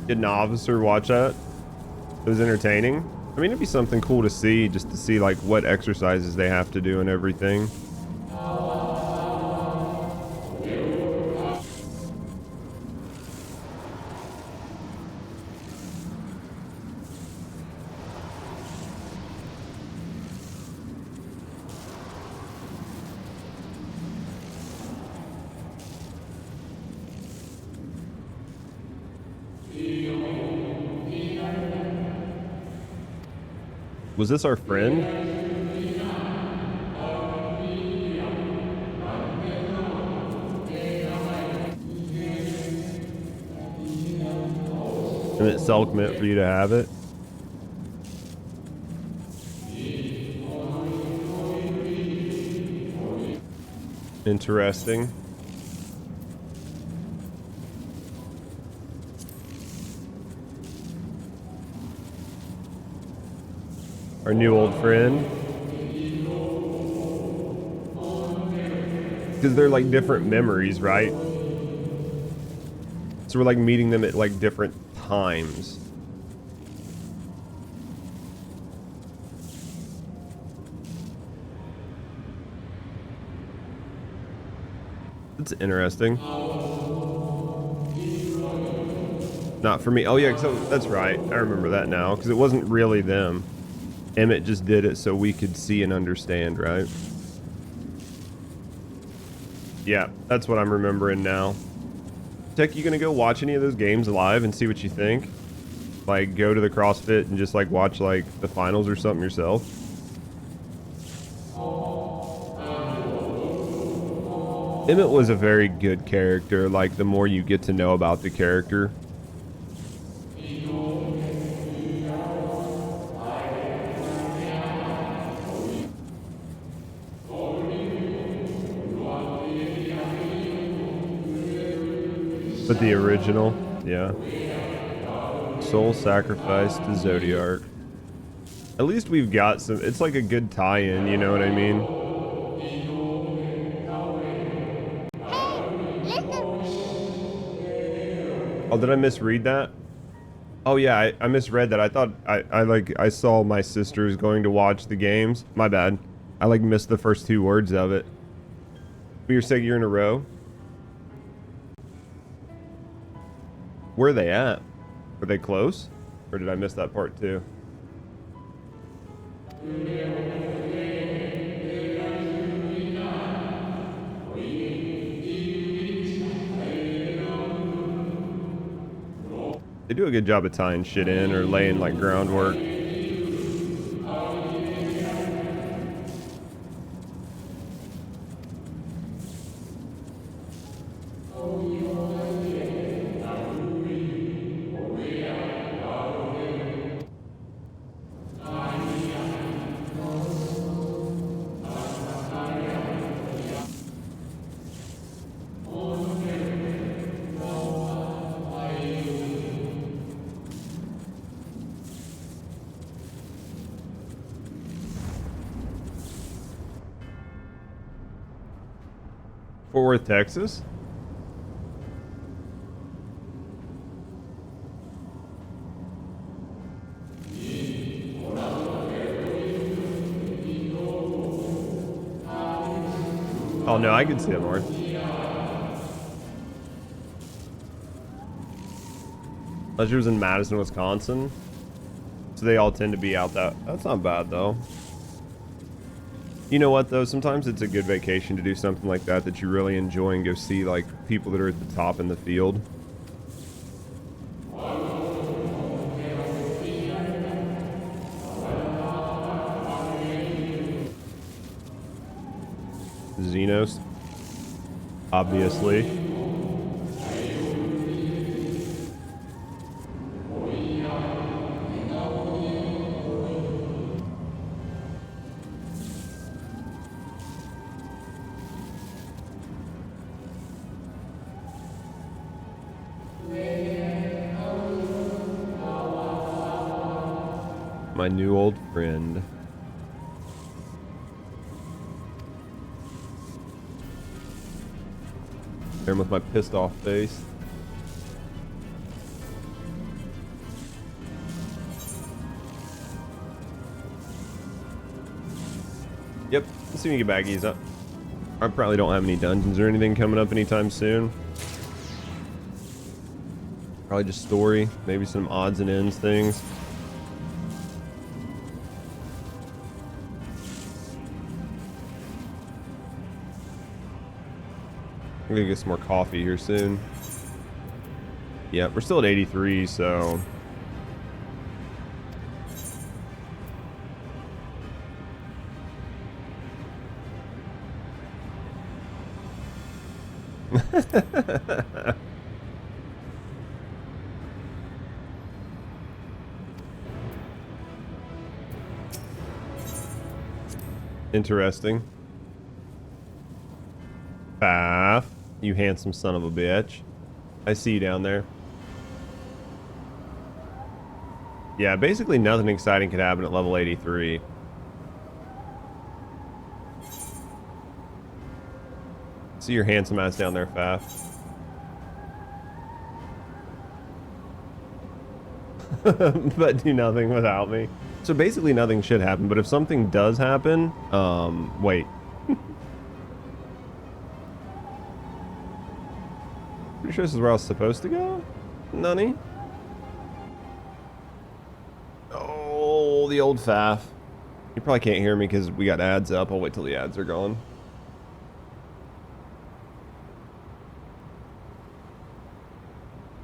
Did an officer watch that? It was entertaining. I mean, it'd be something cool to see, just to see like what exercises they have to do and everything. Was this our friend? And it Selk meant for you to have it? Interesting. Our new old friend. Because they're like different memories, right? So we're like meeting them at like different times. It's interesting. Not for me. Oh yeah, so that's right. I remember that now, because it wasn't really them. Emmett just did it so we could see and understand, right? Yeah, that's what I'm remembering now. Tech, you gonna go watch any of those games live and see what you think? Like, go to the CrossFit and just like watch like the finals or something yourself? Emmett was a very good character, like the more you get to know about the character. But the original, yeah. Soul sacrifice to Zodiark. At least we've got some, it's like a good tie-in, you know what I mean? Oh, did I misread that? Oh yeah, I misread that. I thought I saw my sisters going to watch the games. My bad. I like missed the first 2 words of it. But you're saying you're in a row? Where are they at? Were they close? Or did I miss that part too? They do a good job of tying shit in or laying like groundwork. Fort Worth, Texas? Oh no, I can see it north. Pleasure was in Madison, Wisconsin. So they all tend to be out that. That's not bad though. You know what though? Sometimes it's a good vacation to do something like that that you really enjoy and go see like people that are at the top in the field. Xenos, obviously. My new old friend. There with my pissed off face. Yep, let's see if we can get baggies up. I probably don't have any dungeons or anything coming up anytime soon. Probably just story, maybe some odds and ends things. I'm gonna get some more coffee here soon. Yeah, we're still at 83, so. Interesting. Paf, you handsome son of a bitch. I see you down there. Yeah, basically nothing exciting could happen at level 83. See your handsome ass down there, Faf. But do nothing without me. So basically nothing should happen, but if something does happen, wait. Pretty sure this is where I was supposed to go? Nunny? Oh, the old Faf. You probably can't hear me because we got ads up. I'll wait till the ads are gone.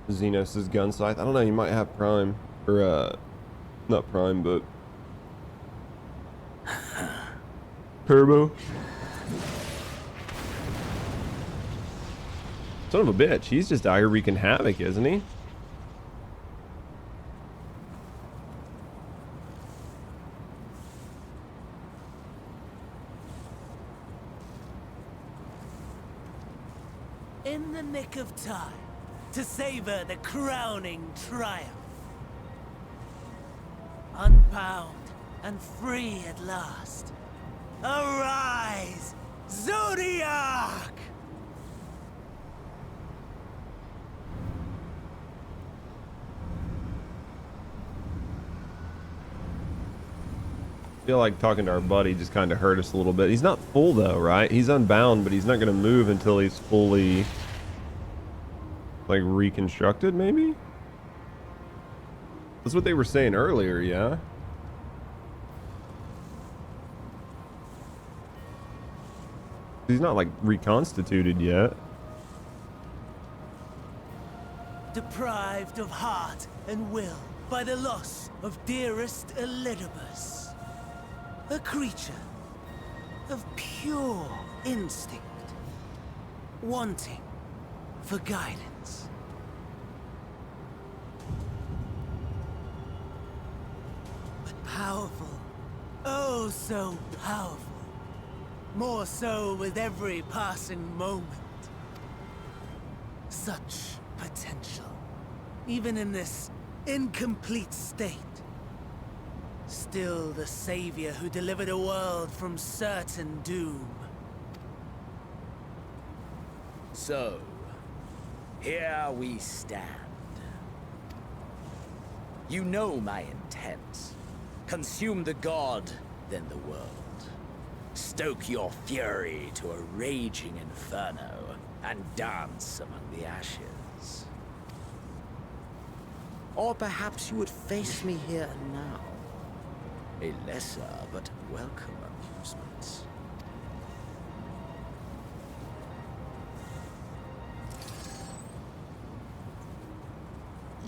Xenos' gun scythe. I don't know, you might have Prime. Or, not Prime, but... Turbo. Son of a bitch, he's just out here wreaking havoc, isn't he? In the nick of time to savor the crowning triumph. Unbound and free at last. Arise, Zodiac! I feel like talking to our buddy just kind of hurt us a little bit. He's not full though, right? He's unbound, but he's not going to move until he's fully like reconstructed, maybe? That's what they were saying earlier, yeah? He's not like reconstituted yet. Deprived of heart and will by the loss of dearest Elidibus. A creature of pure instinct, wanting for guidance. But powerful, oh so powerful. More so with every passing moment. Such potential, even in this incomplete state. Still the savior who delivered a world from certain doom. So, here we stand. You know my intent. Consume the god, then the world. Stoke your fury to a raging inferno, and dance among the ashes. Or perhaps you would face me here and now. A lesser but welcome amusement.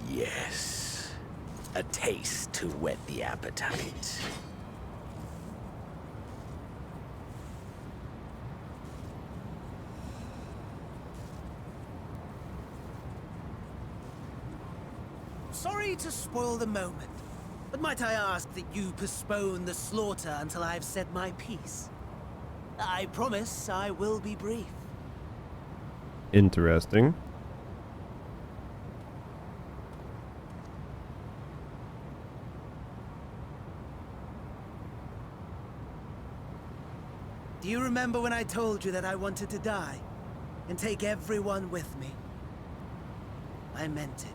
Yes, a taste to whet the appetite. Sorry to spoil the moment, but might I ask that you postpone the slaughter until I've said my piece? I promise I will be brief. Interesting. Do you remember when I told you that I wanted to die and take everyone with me? I meant it.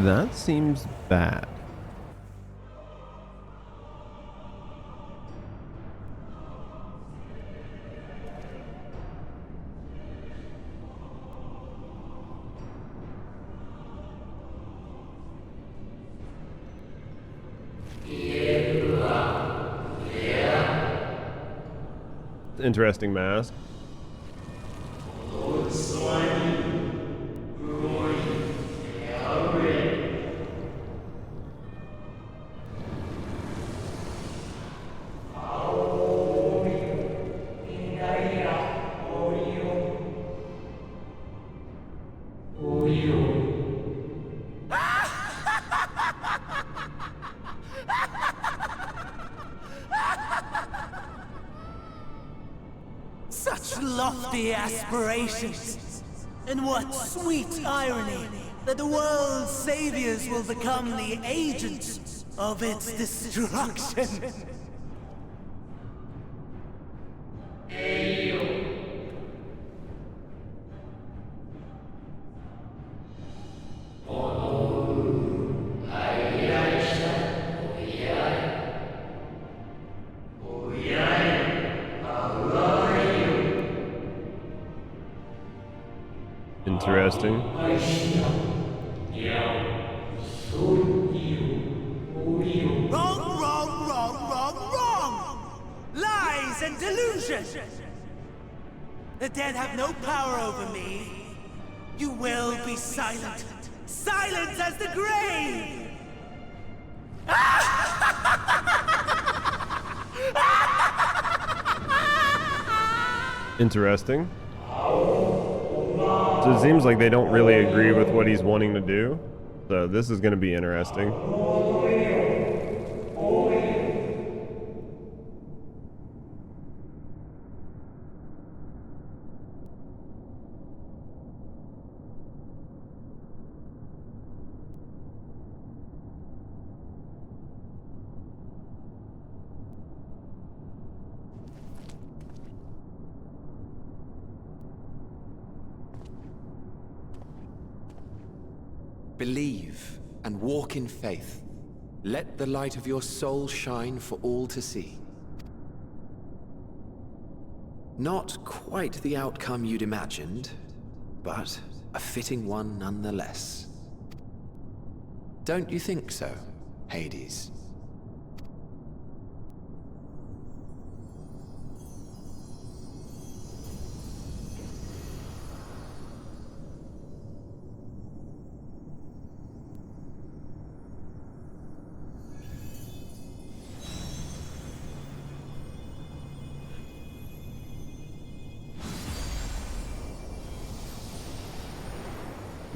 That seems bad. Interesting mask. Such lofty aspirations! And what sweet irony that the world's saviors will become the agents of its destruction! Interesting. Wrong! Lies and delusion! The dead have no power over me. You will be silent. Silent as the grave! Interesting. So it seems like they don't really agree with what he's wanting to do. So this is going to be interesting. Believe and walk in faith. Let the light of your soul shine for all to see. Not quite the outcome you'd imagined, but a fitting one nonetheless. Don't you think so, Hades?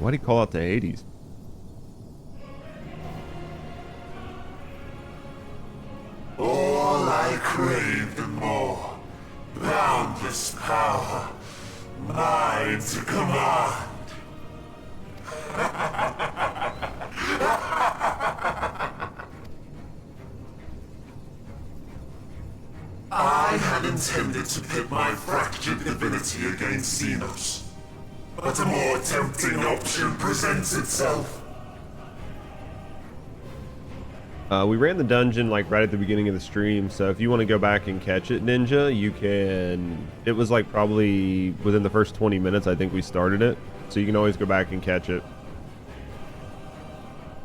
Why'd he call out the 80s? All I craved and more. Boundless power. Mine to command. I had intended to pit my fractured divinity against Xenos. But a more tempting option presents itself. We ran the dungeon like right at the beginning of the stream, so if you want to go back and catch it, Ninja, you can. It was like probably within the first 20 minutes I think we started it, so you can always go back and catch it.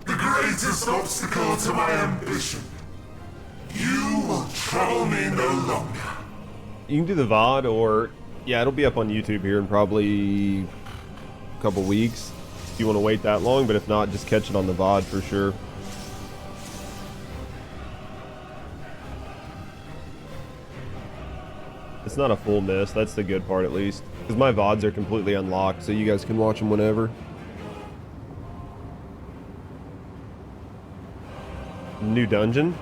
The greatest obstacle to my ambition. You will trouble me no longer. You can do the VOD, or yeah, it'll be up on YouTube here in probably a couple weeks if you want to wait that long, but if not, just catch it on the VOD for sure. It's not a full miss, that's the good part at least, because my VODs are completely unlocked, so you guys can watch them whenever. New dungeon.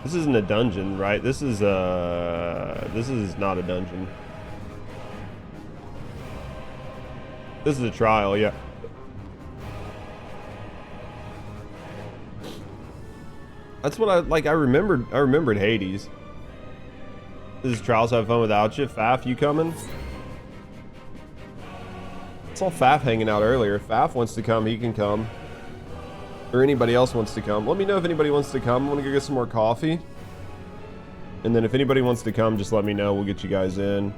This isn't a dungeon, right? This is not a dungeon. This is a trial, yeah. That's what I like. I remembered Hades. This is Trials Have Fun Without You. Faf, you coming? I saw Faf hanging out earlier. If Faf wants to come, he can come. Or anybody else wants to come. Let me know if anybody wants to come. I want to go get some more coffee. And then if anybody wants to come, just let me know. We'll get you guys in.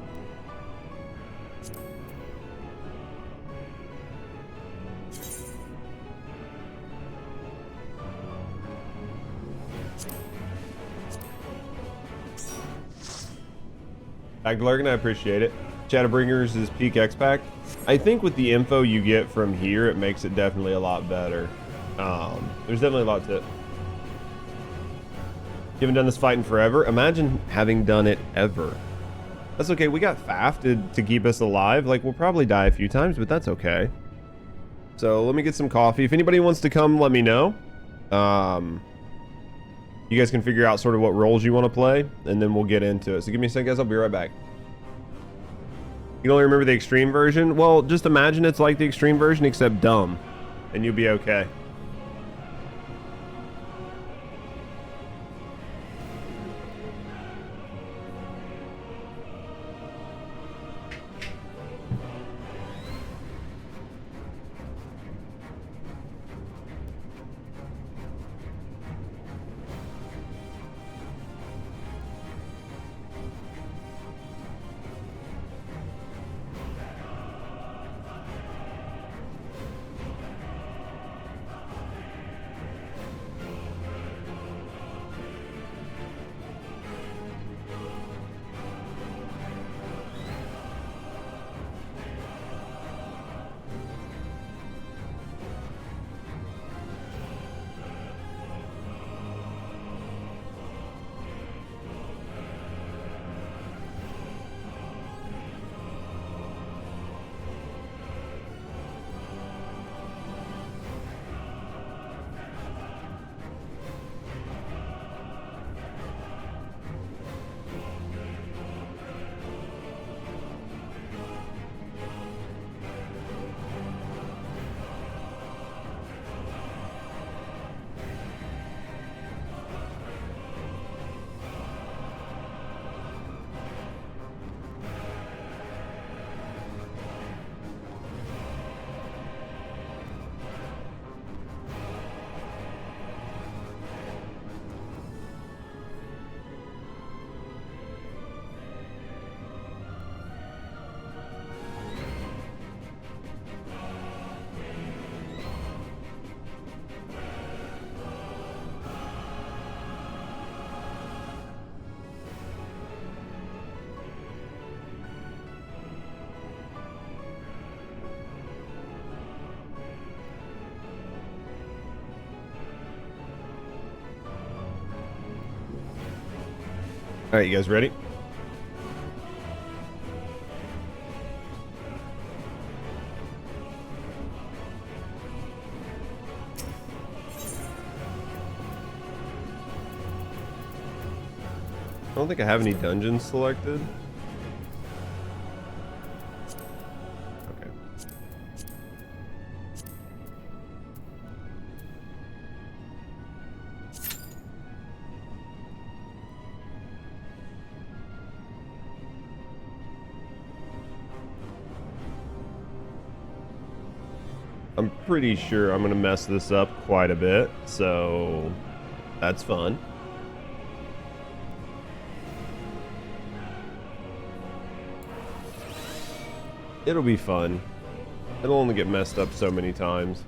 Lurgan, I appreciate it. Shadowbringers is peak X-Pack. I think with the info you get from here, it makes it definitely a lot better. There's definitely a lot to it. You haven't done this fight in forever? Imagine having done it ever. That's okay. We got Faf to keep us alive. Like, we'll probably die a few times, but that's okay. So let me get some coffee. If anybody wants to come, let me know. You guys can figure out sort of what roles you want to play, and then we'll get into it. So give me a second, guys. I'll be right back. You can only remember the extreme version? Well, just imagine it's like the extreme version, except dumb, and you'll be okay. All right, you guys ready? I don't think I have any dungeons selected. Okay. I'm pretty sure I'm gonna mess this up quite a bit, so that's fun. It'll be fun. It'll only get messed up so many times.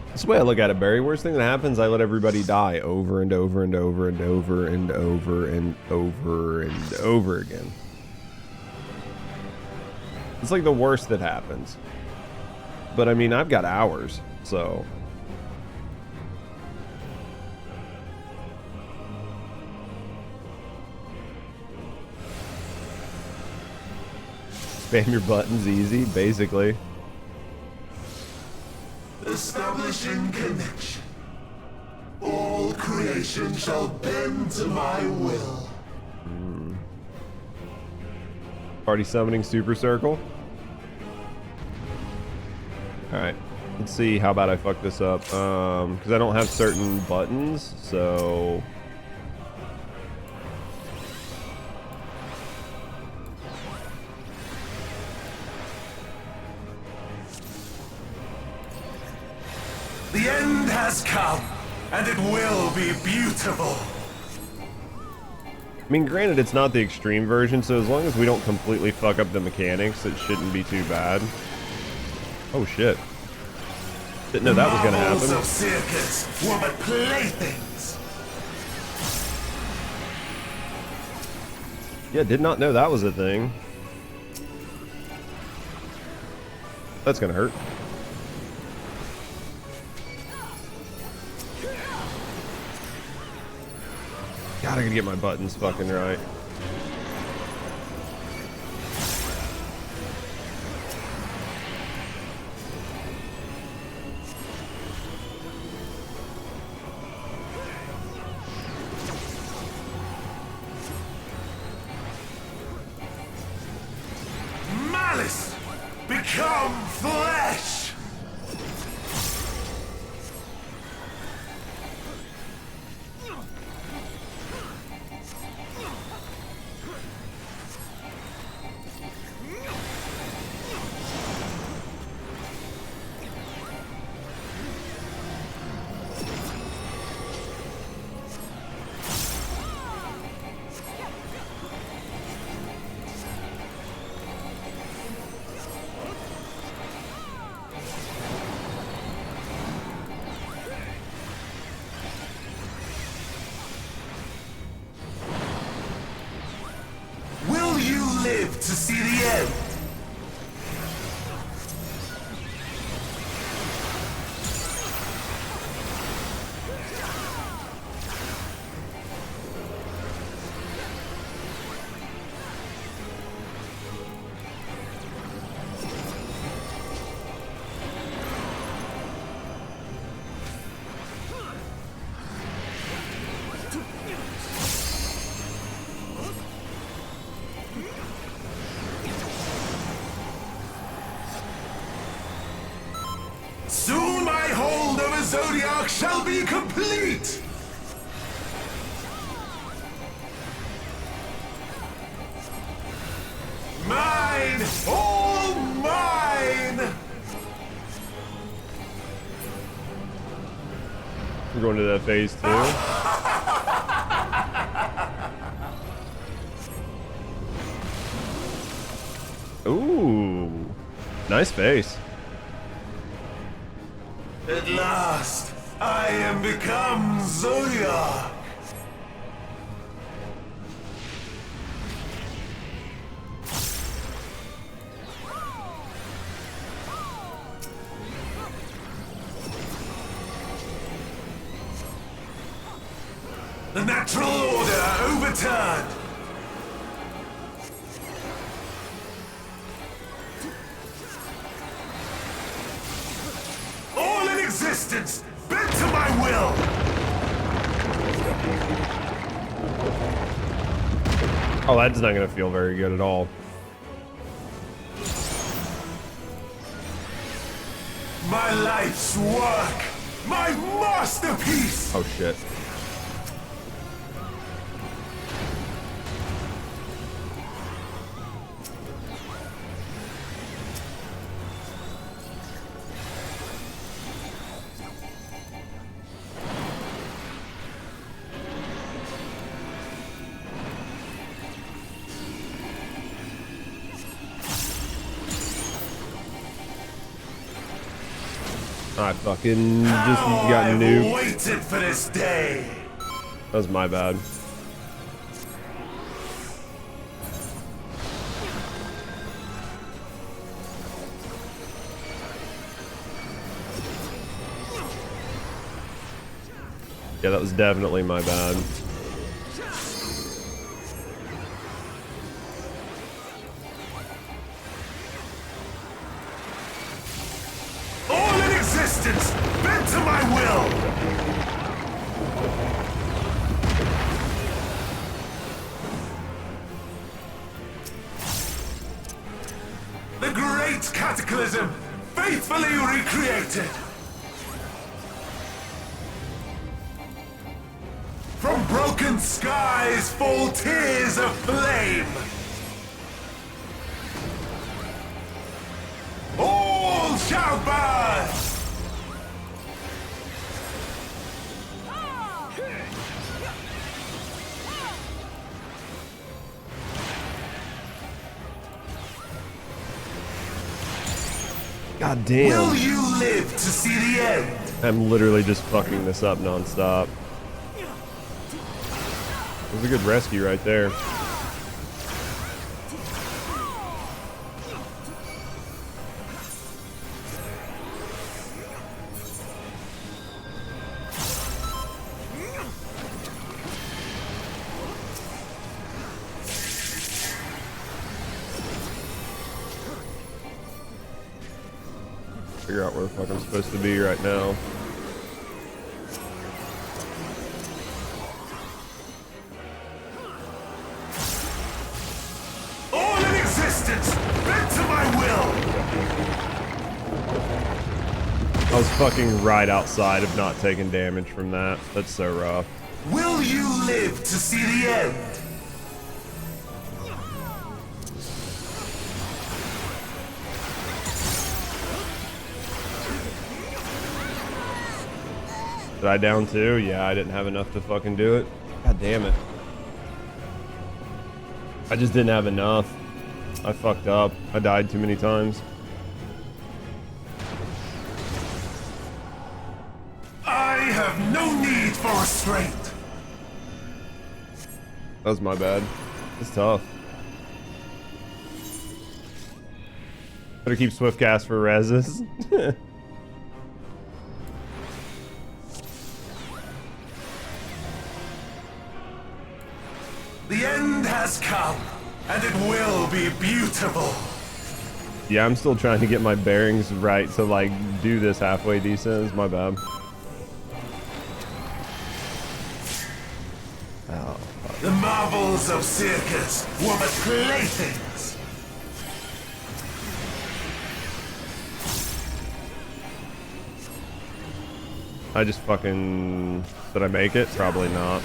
That's the way I look at it, Barry. Worst thing that happens, I let everybody die over and over and over and over and over and over and over again. It's like the worst that happens. But I mean, I've got hours, so. Spam your buttons easy, basically. Establishing connection. All creation shall bend to my will. Party summoning Super Circle. Alright, let's see how bad I fuck this up. Because I don't have certain buttons, so... The end has come, and it will be beautiful. I mean, granted, it's not the extreme version, so as long as we don't completely fuck up the mechanics, it shouldn't be too bad. Oh, shit. Didn't know that was gonna happen. Marvels of circus were but playthings. Yeah, did not know that was a thing. That's gonna hurt. God, I gotta get my buttons fucking right. Malice, become flesh. Will you live to see the end? Soon my hold of a Zodiac shall be complete! Mine! All mine! We're going to that phase 2. Ooh. Nice face. At last, I am become Zodiac! The natural order overturned! All in existence, bent to my will! Oh, that's not gonna feel very good at all. My life's work! My masterpiece! Oh shit. I fucking just got I've nuked. waited for this day. That was my bad. Yeah, that was definitely my bad. All in existence, bent to my will! The great cataclysm, fate gracefully recreated. From broken skies fall tears of flame. All shall burn. God damn. Will you live to see the end? I'm literally just fucking this up nonstop. It was a good rescue right there. Figure out where the fuck I'm supposed to be right now. All in existence, bent to my will. I was fucking right outside of not taking damage from that. That's so rough. Will you live to see the end? Did I down too? Yeah, I didn't have enough to fucking do it. God damn it. I just didn't have enough. I fucked up. I died too many times. I have no need for restraint. That was my bad. It's tough. Better keep Swiftcast for reses. The end has come, and it will be beautiful. Yeah, I'm still trying to get my bearings right to like do this halfway decent. It's my bad. Oh, fuck. The marvels of circus were but playthings. I just fucking... Did I make it? Probably not.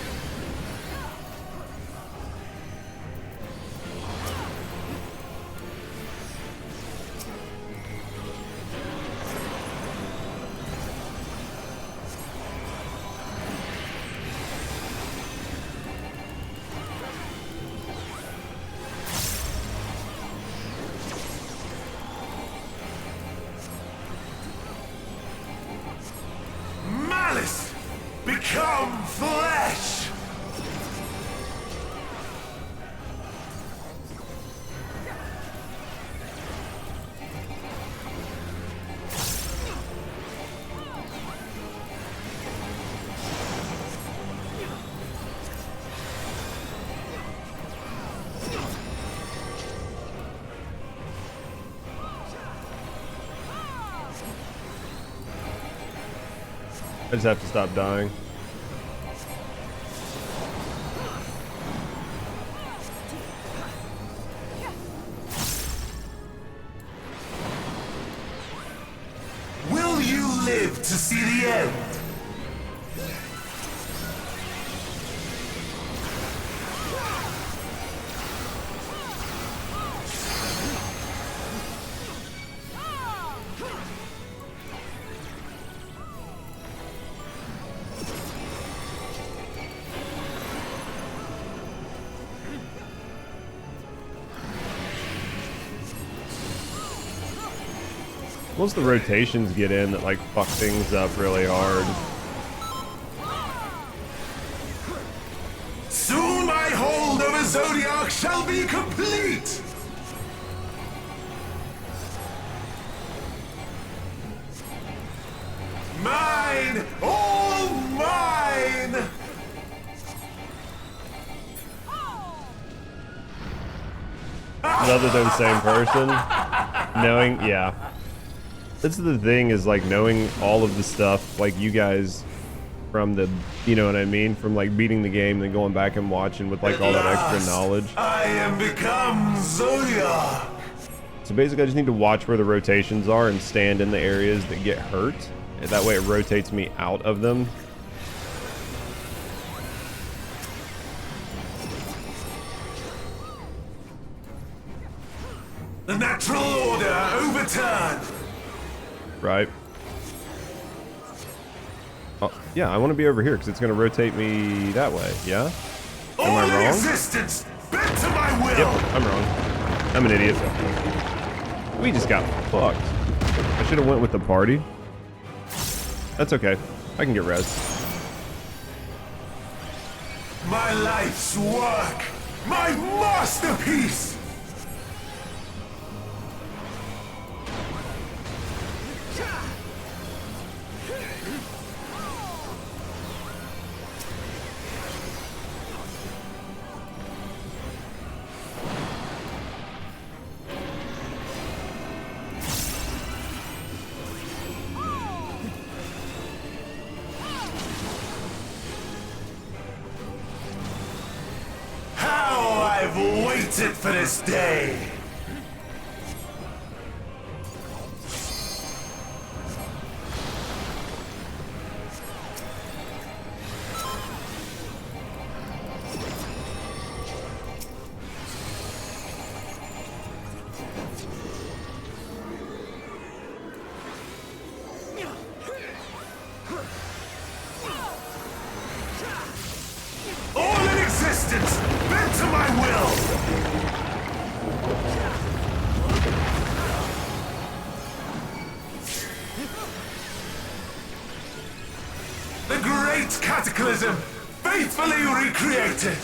Malice, become flesh. I just have to stop dying. Will you live to see the end? Once the rotations get in that like fuck things up really hard. Soon my hold over Zodiac shall be complete! Mine! All mine! Other than same person. Knowing, yeah. That's the thing, is like knowing all of the stuff, like you guys from the, you know what I mean? From like beating the game, then going back and watching with like all that extra knowledge. I am become Zodiac. It's so basically I just need to watch where the rotations are and stand in the areas that get hurt. And that way it rotates me out of them. The natural order overturned. Right. Oh, yeah, I want to be over here because it's going to rotate me that way. Yeah? Am I wrong? Resistance bent to my will. Yep, I'm wrong. I'm an idiot. We just got fucked. I should have went with the party. That's okay. I can get res. My life's work. My masterpiece. I've waited for this day. All in existence, bent to my will. The great cataclysm, faithfully recreated.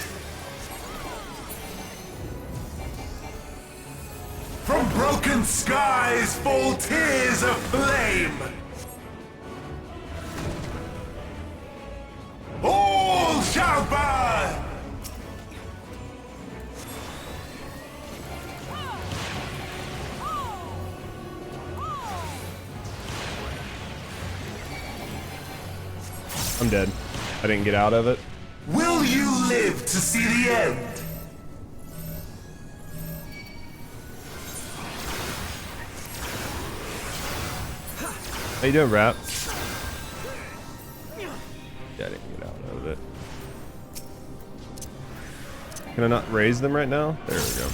From broken skies fall tears of flame. All shall burn. I'm dead. I didn't get out of it. Will you live to see the end? How you doing, Rap? Yeah, I didn't get out of it. Can I not raise them right now? There we go.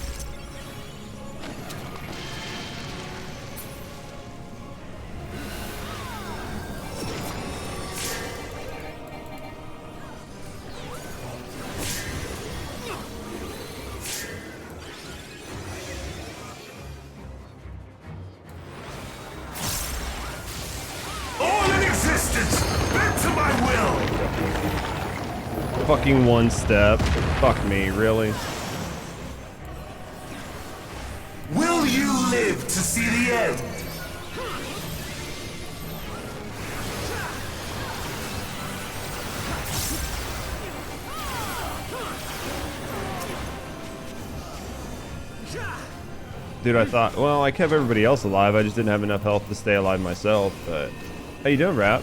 Fucking one step. Fuck me, really? Will you live to see the end? Dude, I thought, well, I kept everybody else alive. I just didn't have enough health to stay alive myself, but... How you doing, Rap?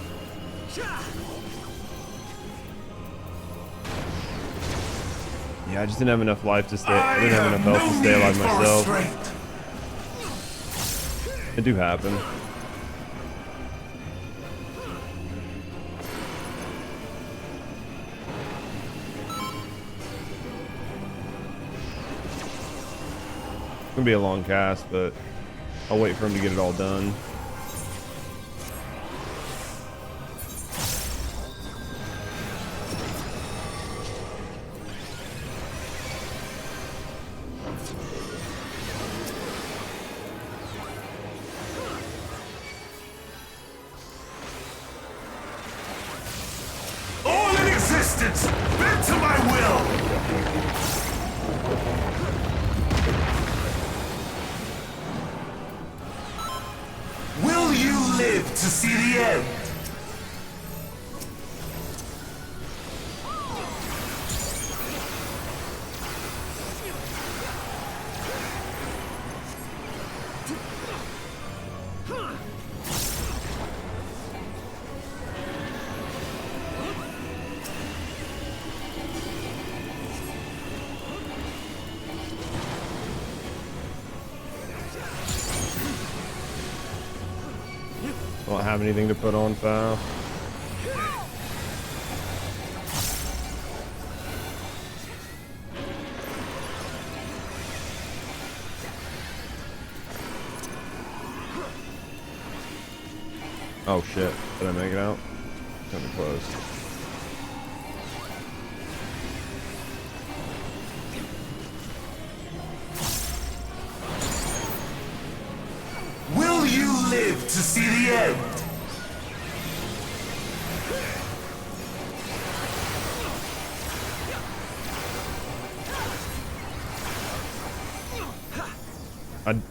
Yeah, I just didn't have enough life to stay. I didn't have enough health to stay alive myself. It do happen. It's gonna be a long cast, but I'll wait for him to get it all done. Bent to my will! Will you live to see the end? have anything to put on foul. Oh shit, did I make it out? Kind of close. Will you live to see the end?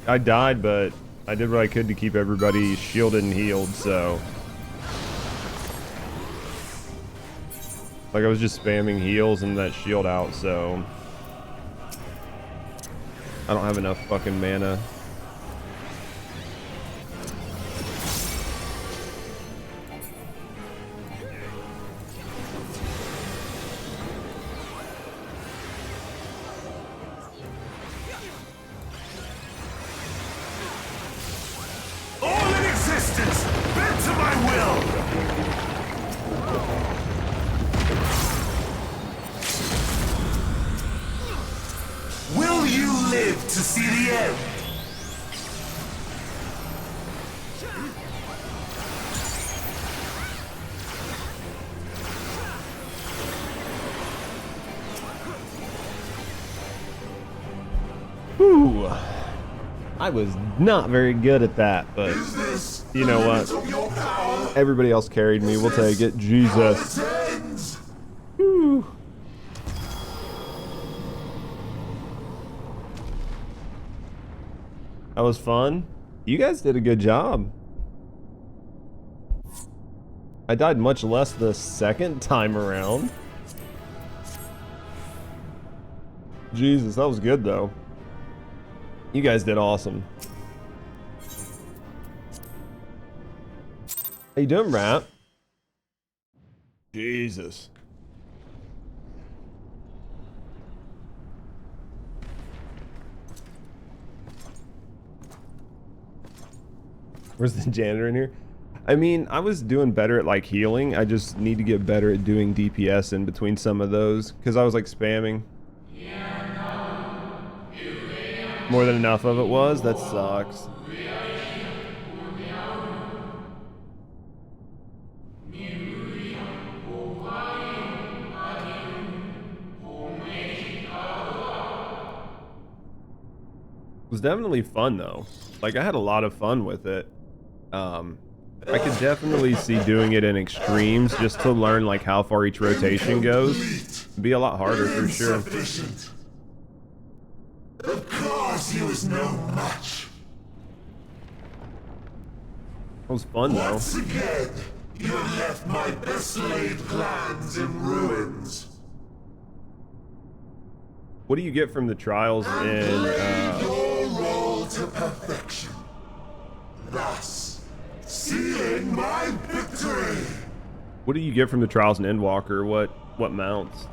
I died, but I did what I could to keep everybody shielded and healed, so... Like, I was just spamming heals and that shield out, so... I don't have enough fucking mana. Whew. I was not very good at that, but you know what? Everybody else carried me. We'll take it. Jesus. Whew. That was fun. You guys did a good job. I died much less the second time around. Jesus, that was good though. You guys did awesome. How you doing, Rap? Jesus. Where's the janitor in here? I mean, I was doing better at like healing. I just need to get better at doing DPS in between some of those because I was like spamming. More than enough of it was? That sucks. It was definitely fun though. Like I had a lot of fun with it. I could definitely see doing it in extremes just to learn like how far each rotation goes. It'd be a lot harder for sure. Of course he was no match. It was fun though. Once again, you have left my best laid plans in ruins. What do you get from the trials in your role to perfection, thus sealing my victory? What do you get from the trials in Endwalker? What mounts?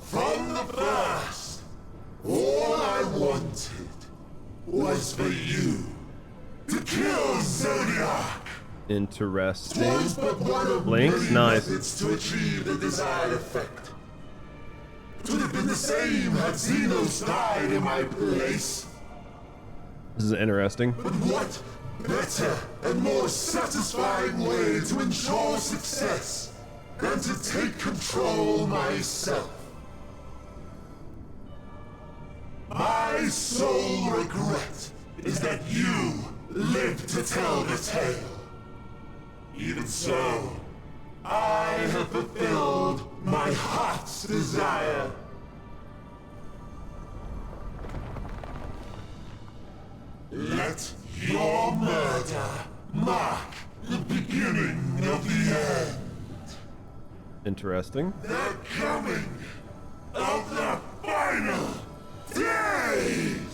From the first, all I wanted was for you to kill Zodiac. Interesting. Was but one of Links, many nice. methods to achieve the desired effect. It would have been the same had Xenos died in my place. This is interesting. But what better and more satisfying way to ensure success than to take control myself? My sole regret is that you live to tell the tale. Even so, I have fulfilled my heart's desire. Let your murder mark the beginning of the end. Interesting. The coming of the final days!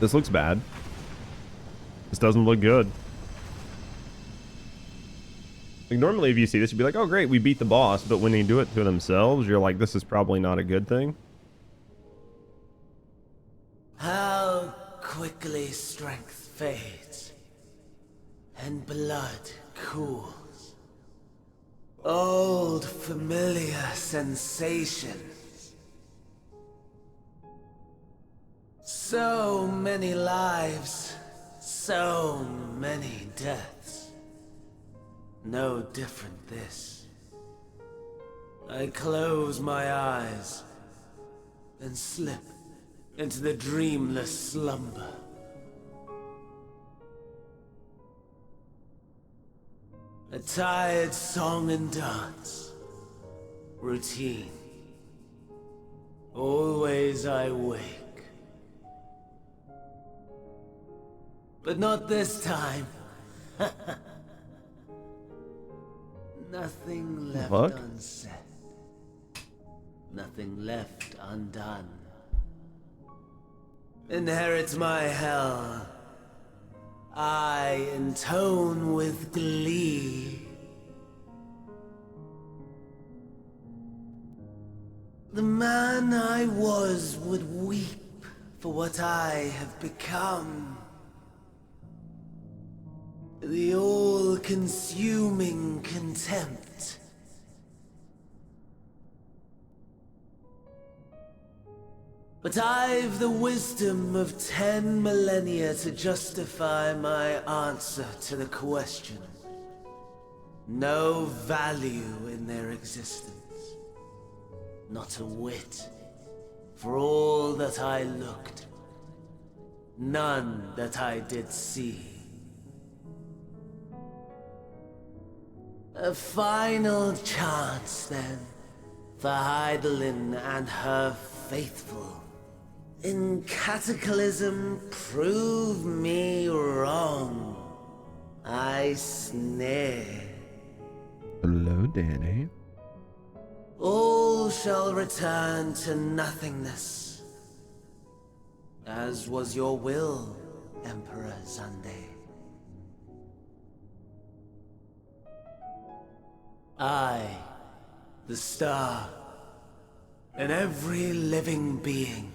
This looks bad. This doesn't look good. Like, normally if you see this, you'd be like, oh great, we beat the boss, but when they do it to themselves, you're like, this is probably not a good thing. How quickly strength fades and blood cools. Old familiar sensations. So many lives, so many deaths. No different this. I close my eyes and slip into the dreamless slumber. A tired song and dance. Routine. Always I wake. But not this time. Nothing left unsaid. Nothing left undone. Inherit my hell. I intone with glee. The man I was would weep for what I have become. The all-consuming contempt. But I've the wisdom of 10 millennia to justify my answer to the question. No value in their existence. Not a whit. For all that I looked. None that I did see. A final chance, then, for Heidelin and her faithful. In Cataclysm, prove me wrong. I snare. Hello, Danny. All shall return to nothingness. As was your will, Emperor Zande. I, the star, and every living being,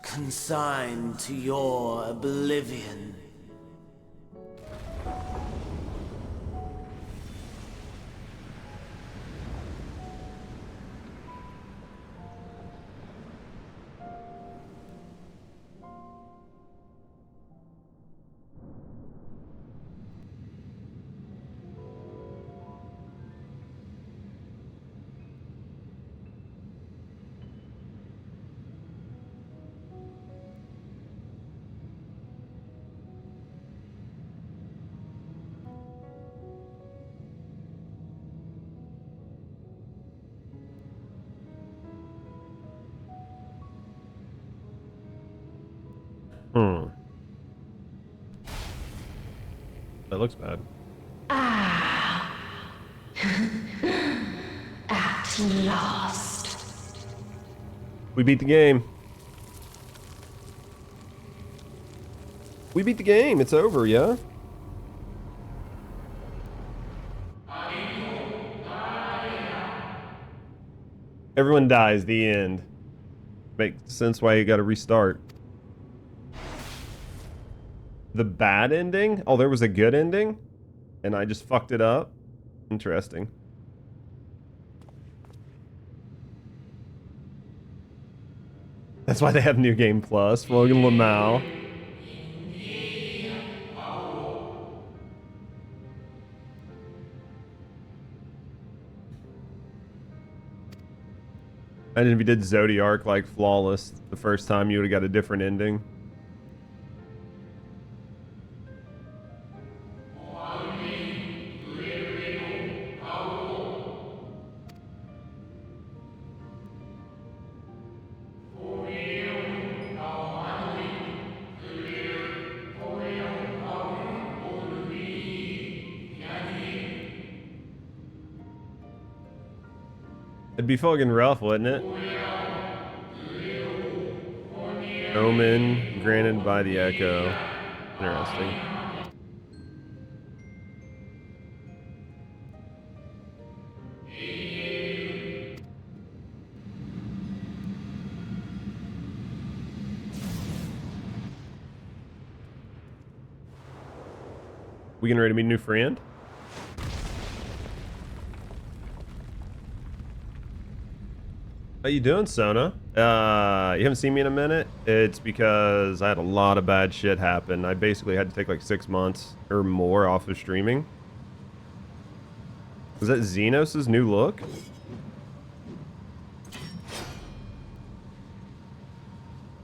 consigned to your oblivion. That looks bad. Ah. At last. We beat the game. We beat the game. It's over, yeah? Everyone dies. The end. Makes sense why you gotta restart. The bad ending? Oh, there was a good ending? And I just fucked it up? Interesting. That's why they have New Game Plus. Logan Lamau. Imagine if you did Zodiac like flawless the first time, you would have got a different ending. It'd be fucking rough, wouldn't it? Omen, granted by the Echo. Interesting. We getting ready to meet a new friend? How you doing, Sona? You haven't seen me in a minute? It's because I had a lot of bad shit happen. I basically had to take like 6 months or more off of streaming. Was that Xenos' new look?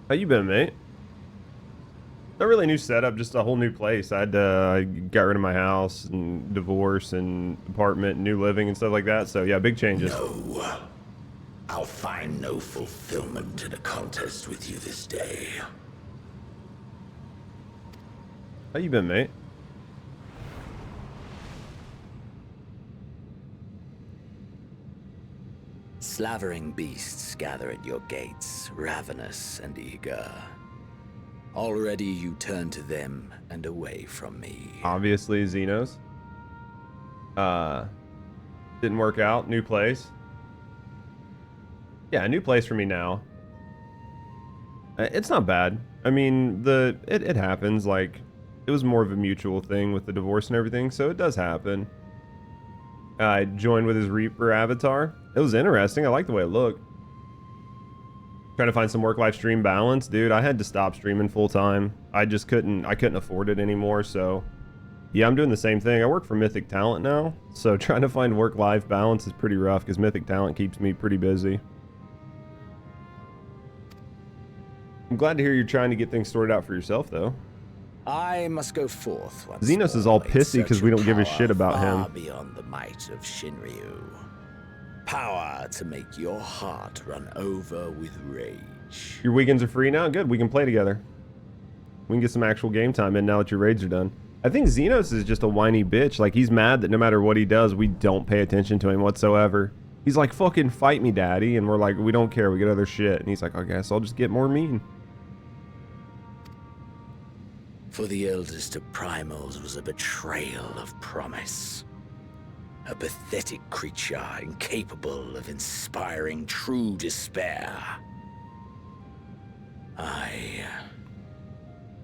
How you been, mate? Not really a new setup, just a whole new place. I got rid of my house and divorce and apartment, and new living and stuff like that. So yeah, big changes. No. I'll find no fulfillment in a contest with you this day. How you been, mate? Slavering beasts gather at your gates, ravenous and eager. Already you turn to them and away from me. Obviously, Xenos. Didn't work out. New place. Yeah, a new place for me now. It's not bad. I mean, it happens. Like, it was more of a mutual thing with the divorce and everything, so it does happen. I joined with his Reaper avatar. It was interesting. I like the way it looked. Trying to find some work-life stream balance, dude. I had to stop streaming full time. I couldn't afford it anymore. So, yeah, I'm doing the same thing. I work for Mythic Talent now, so trying to find work-life balance is pretty rough because Mythic Talent keeps me pretty busy. I'm glad to hear you're trying to get things sorted out for yourself, though. I must go forth once Xenos is all pissy because we don't give a shit about him. Far beyond the might of Shinryu. Power to make your heart run over with rage. Your weekends are free now? Good, we can play together. We can get some actual game time in now that your raids are done. I think Xenos is just a whiny bitch. Like, he's mad that no matter what he does, we don't pay attention to him whatsoever. He's like, fucking fight me, daddy. And we're like, we don't care, we get other shit. And he's like, I guess I'll just get more mean. For the eldest of primals was a betrayal of promise. A pathetic creature incapable of inspiring true despair.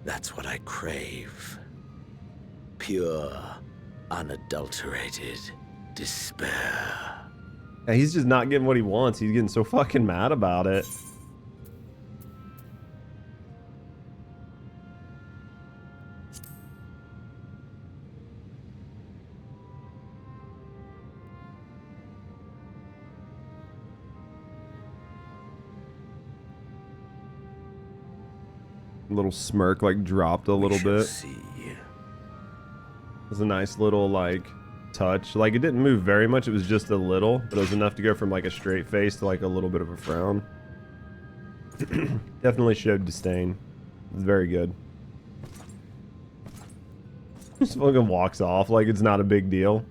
That's what I crave. Pure, unadulterated despair. Yeah, he's just not getting what he wants. He's getting so fucking mad about it. Little smirk like dropped a little bit. It was a nice little like touch. Like, it didn't move very much, it was just a little, but it was enough to go from like a straight face to like a little bit of a frown. Definitely showed disdain. It's very good. Just fucking walks off like it's not a big deal.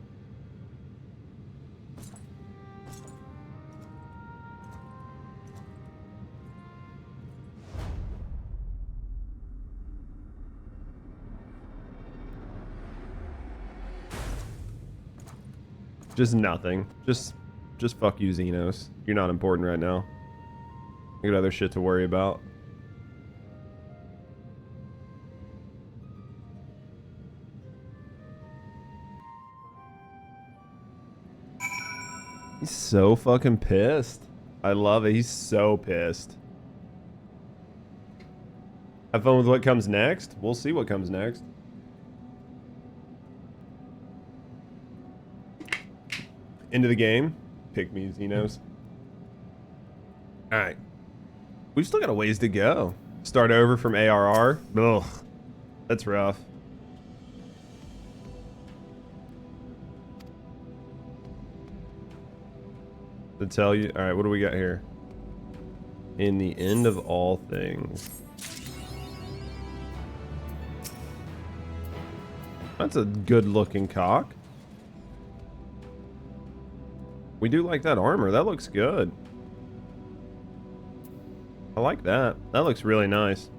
Just nothing. Just fuck you, Xenos. You're not important right now. I got other shit to worry about. He's so fucking pissed. I love it. He's so pissed. Have fun with what comes next. We'll see what comes next. Into the game. Pick me, Xenos. Alright. We've still got a ways to go. Start over from ARR. Ugh. That's rough. To tell you. Alright, what do we got here? In the end of all things. That's a good looking cock. We do like that armor. That looks good. I like that. That looks really nice.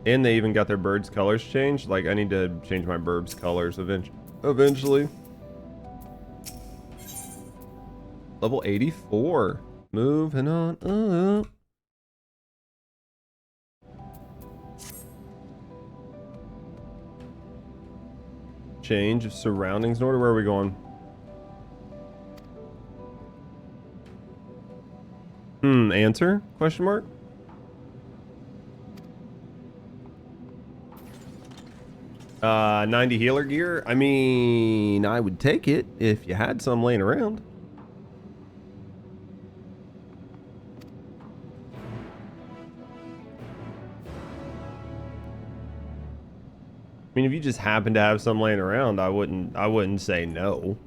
And they even got their birds' colors changed. Like, I need to change my birds' colors eventually. Level 84. Moving on up. Change of surroundings in order. Where are we going? Answer? Question mark? Uh, 90 healer gear? I mean, I would take it if you had some laying around. I mean, if you just happen to have some laying around, I wouldn't say no.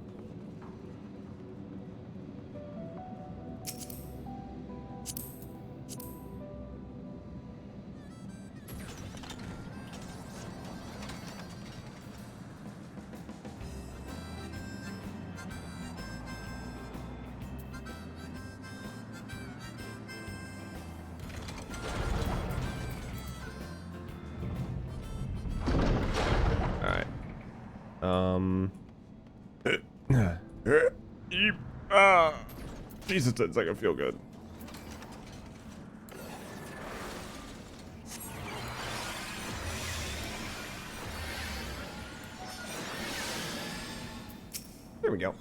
Jesus, it's like I feel good. There we go.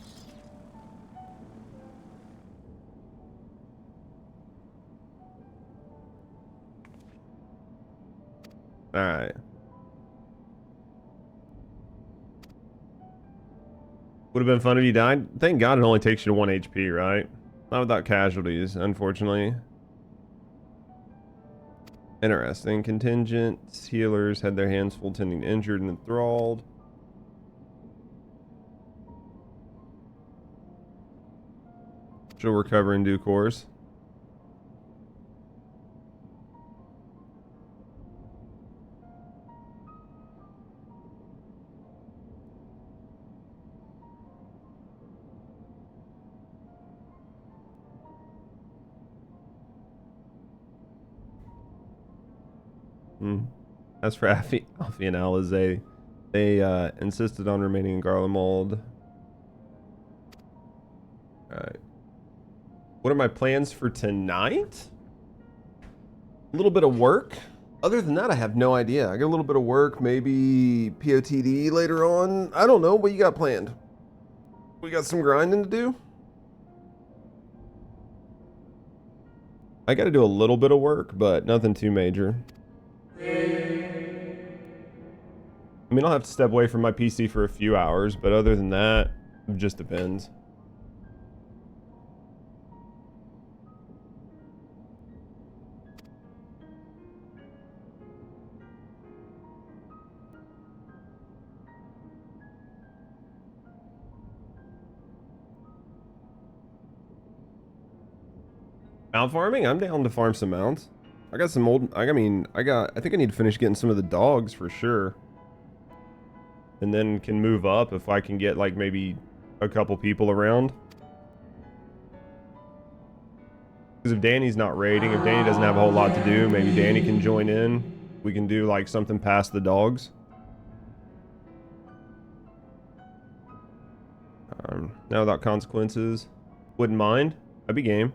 All right. Would have been fun if you died. Thank God it only takes you to 1 HP, right? Not without casualties, unfortunately. Interesting. Contingent healers had their hands full tending injured and enthralled. She'll recover in due course. As for Alfie and Alizé, they insisted on remaining in Garlemald. Alright. What are my plans for tonight? A little bit of work. Other than that, I have no idea. I got a little bit of work, maybe POTD later on. I don't know. What you got planned? We got some grinding to do? I got to do a little bit of work, but nothing too major. I mean, I'll have to step away from my PC for a few hours, but other than that, it just depends. Mount farming? I'm down to farm some mounts. I got some old, I think I need to finish getting some of the dogs for sure. And then can move up if I can get like maybe a couple people around. Because if Danny's not raiding, if Danny doesn't have a whole lot to do, maybe Danny can join in. We can do like something past the dogs. Now without consequences. Wouldn't mind. I'd be game.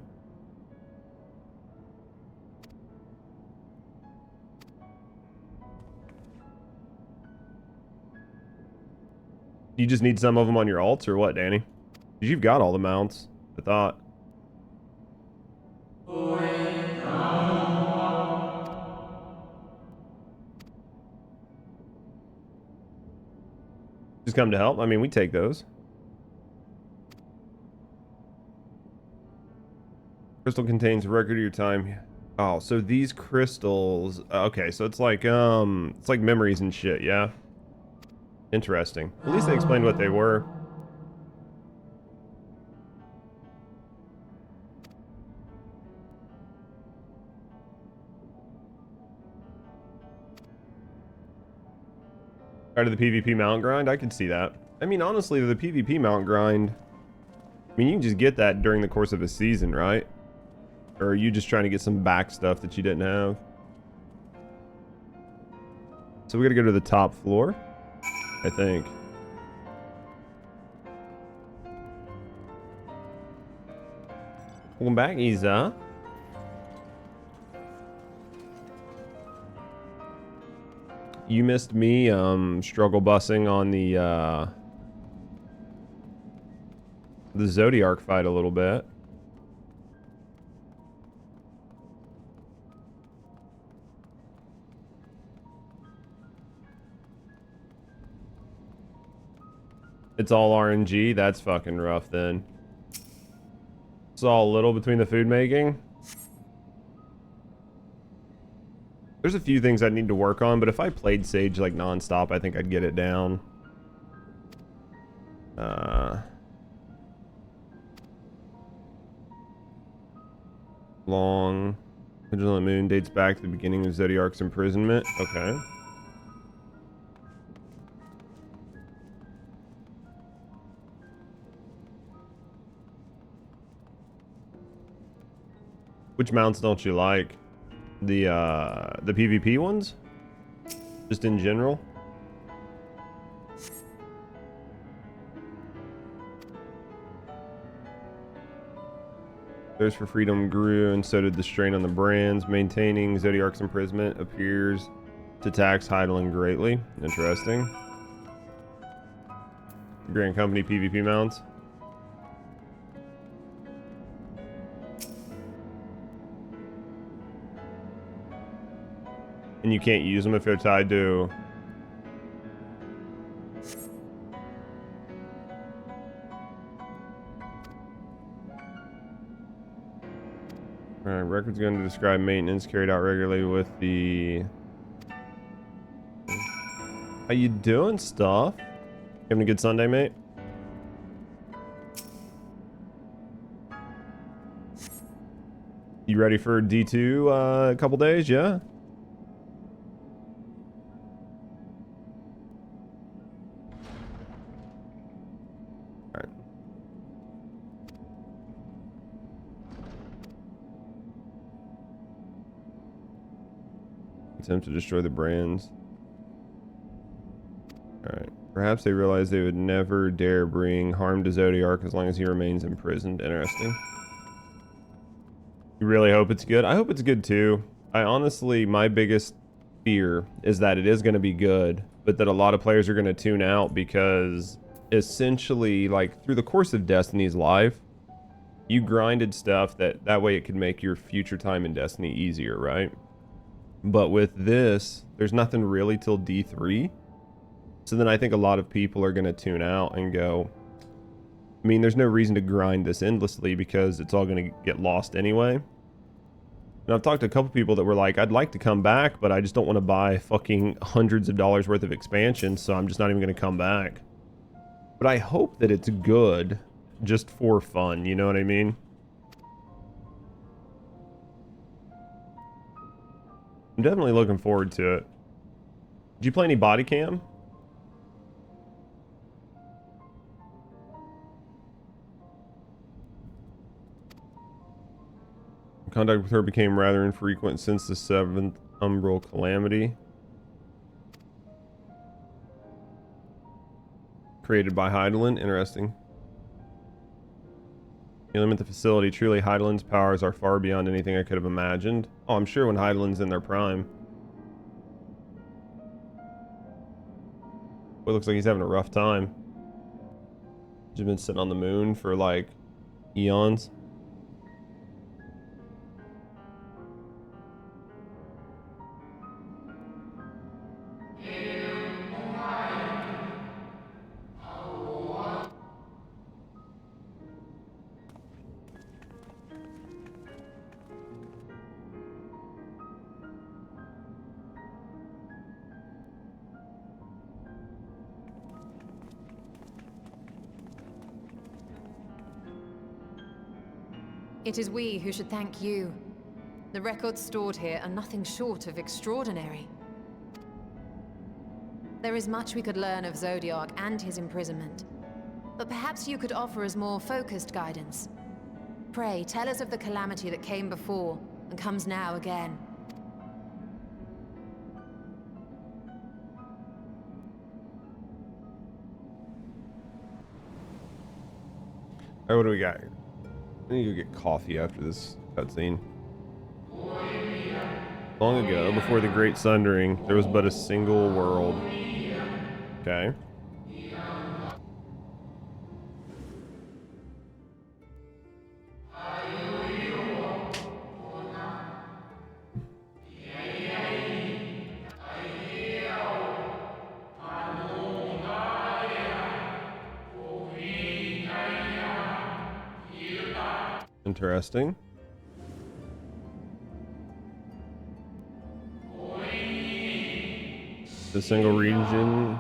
You just need some of them on your alts or what, Danny? Because you've got all the mounts, I thought. Just come to help? I mean, we take those. Crystal contains a record of your time. Oh, so these crystals... Okay, so it's like memories and shit, yeah? Interesting. At least they explained what they were. Part of the PvP mount grind? I could see that. I mean, honestly, the PvP mount grind... I mean, you can just get that during the course of a season, right? Or are you just trying to get some back stuff that you didn't have? So we gotta go to the top floor, I think. Welcome back, Isa. You missed me struggle bussing on the Zodiac fight a little bit. It's all RNG. That's fucking rough then. It's all a little between the food making. There's a few things I need to work on, but if I played Sage like non-stop, I think I'd get it down. Long Vigilant Moon dates back to the beginning of Zodiac's imprisonment. Okay. Which mounts don't you like? The PvP ones? Just in general? Thirst for freedom grew, and so did the strain on the brands. Maintaining Zodiac's imprisonment appears to tax Hydaelyn greatly. Interesting. Grand Company PvP mounts. And you can't use them if they're tied to... Alright, record's going to describe maintenance carried out regularly with the... How you doing, Stuff? Having a good Sunday, mate? You ready for D2 a couple days, yeah? Attempt to destroy the brands. Alright. Perhaps they realized they would never dare bring harm to Zodiac as long as he remains imprisoned. Interesting. You really hope it's good? I hope it's good too. I honestly, my biggest fear is that it is going to be good, but that a lot of players are going to tune out because essentially, like, through the course of Destiny's life, you grinded stuff that way it could make your future time in Destiny easier, right? But with this, there's nothing really till D3. So then I think a lot of people are going to tune out and go, I mean, there's no reason to grind this endlessly because it's all going to get lost anyway. And I've talked to a couple people that were like, I'd like to come back, but I just don't want to buy fucking hundreds of dollars worth of expansion, so I'm just not even going to come back. But I hope that it's good just for fun, you know what I mean? I'm definitely looking forward to it. Did you play any body cam? Contact with her became rather infrequent since the 7th Umbral Calamity. Created by Hydaelyn. Interesting. You limit the facility. Truly, Hydaelyn's powers are far beyond anything I could have imagined. Oh, I'm sure when Hydaelyn's in their prime. Boy, looks like he's having a rough time. He's been sitting on the moon for like eons. It is we who should thank you. The records stored here are nothing short of extraordinary. There is much we could learn of Zodiac and his imprisonment, but perhaps you could offer us more focused guidance. Pray, tell us of the calamity that came before and comes now again. Alright, what do we got here? I need to go get coffee after this cutscene. Long ago, before the Great Sundering, there was but a single world. Okay. Interesting. The single region,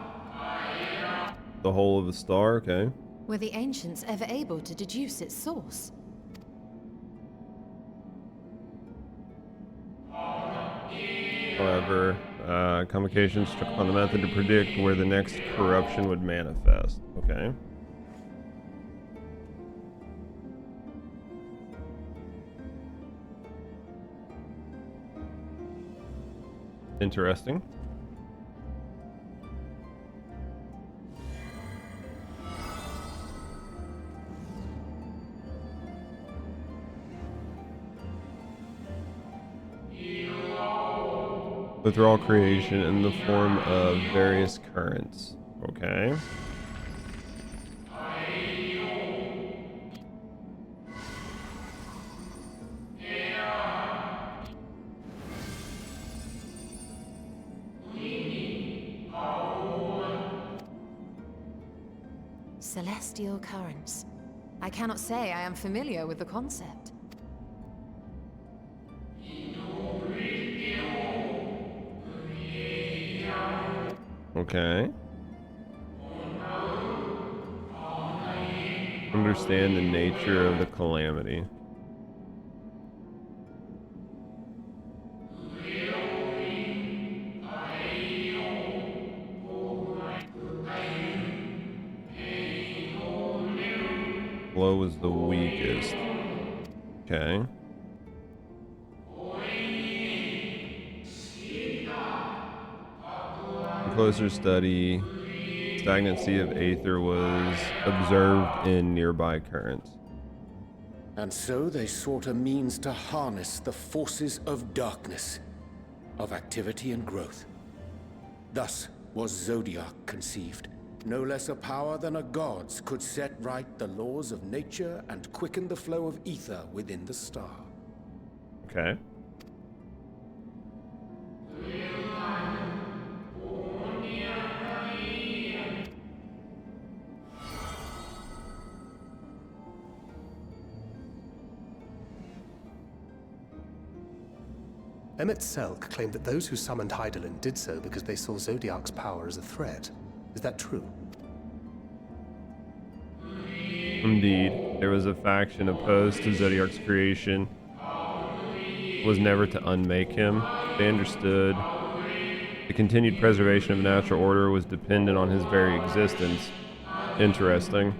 the whole of the star, okay. Were the ancients ever able to deduce its source? However, complications struck upon the method to predict where the next corruption would manifest. Okay. Interesting. Withdrawal creation in the form of various currents. Okay. Celestial currents. I cannot say I am familiar with the concept. Okay. Understand the nature of the calamity. Blow was the weakest. Okay. Closer study, stagnancy of aether was observed in nearby currents. And so they sought a means to harness the forces of darkness, of activity and growth. Thus was Zodiac conceived. No less a power than a god's could set right the laws of nature and quicken the flow of ether within the star. Okay. Emmett Selk claimed that those who summoned Hydaelyn did so because they saw Zodiac's power as a threat. Is that true? Indeed, there was a faction opposed to Zodiac's creation. Was never to unmake him. They understood the continued preservation of natural order was dependent on his very existence. Interesting.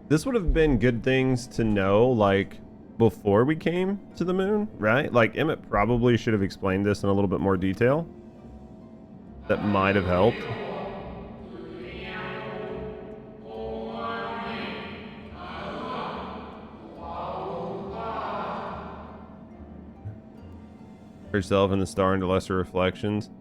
This would have been good things to know, like, before we came to the moon, right? Like, Emmett probably should have explained this in a little bit more detail. That might have helped. Yourself and the star into lesser reflections.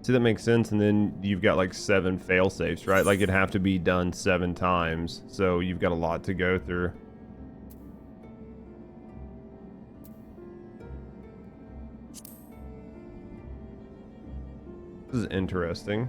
See, that makes sense, and then you've got like 7 fail-safes, right? Like, it'd have to be done 7 times, so you've got a lot to go through. This is interesting.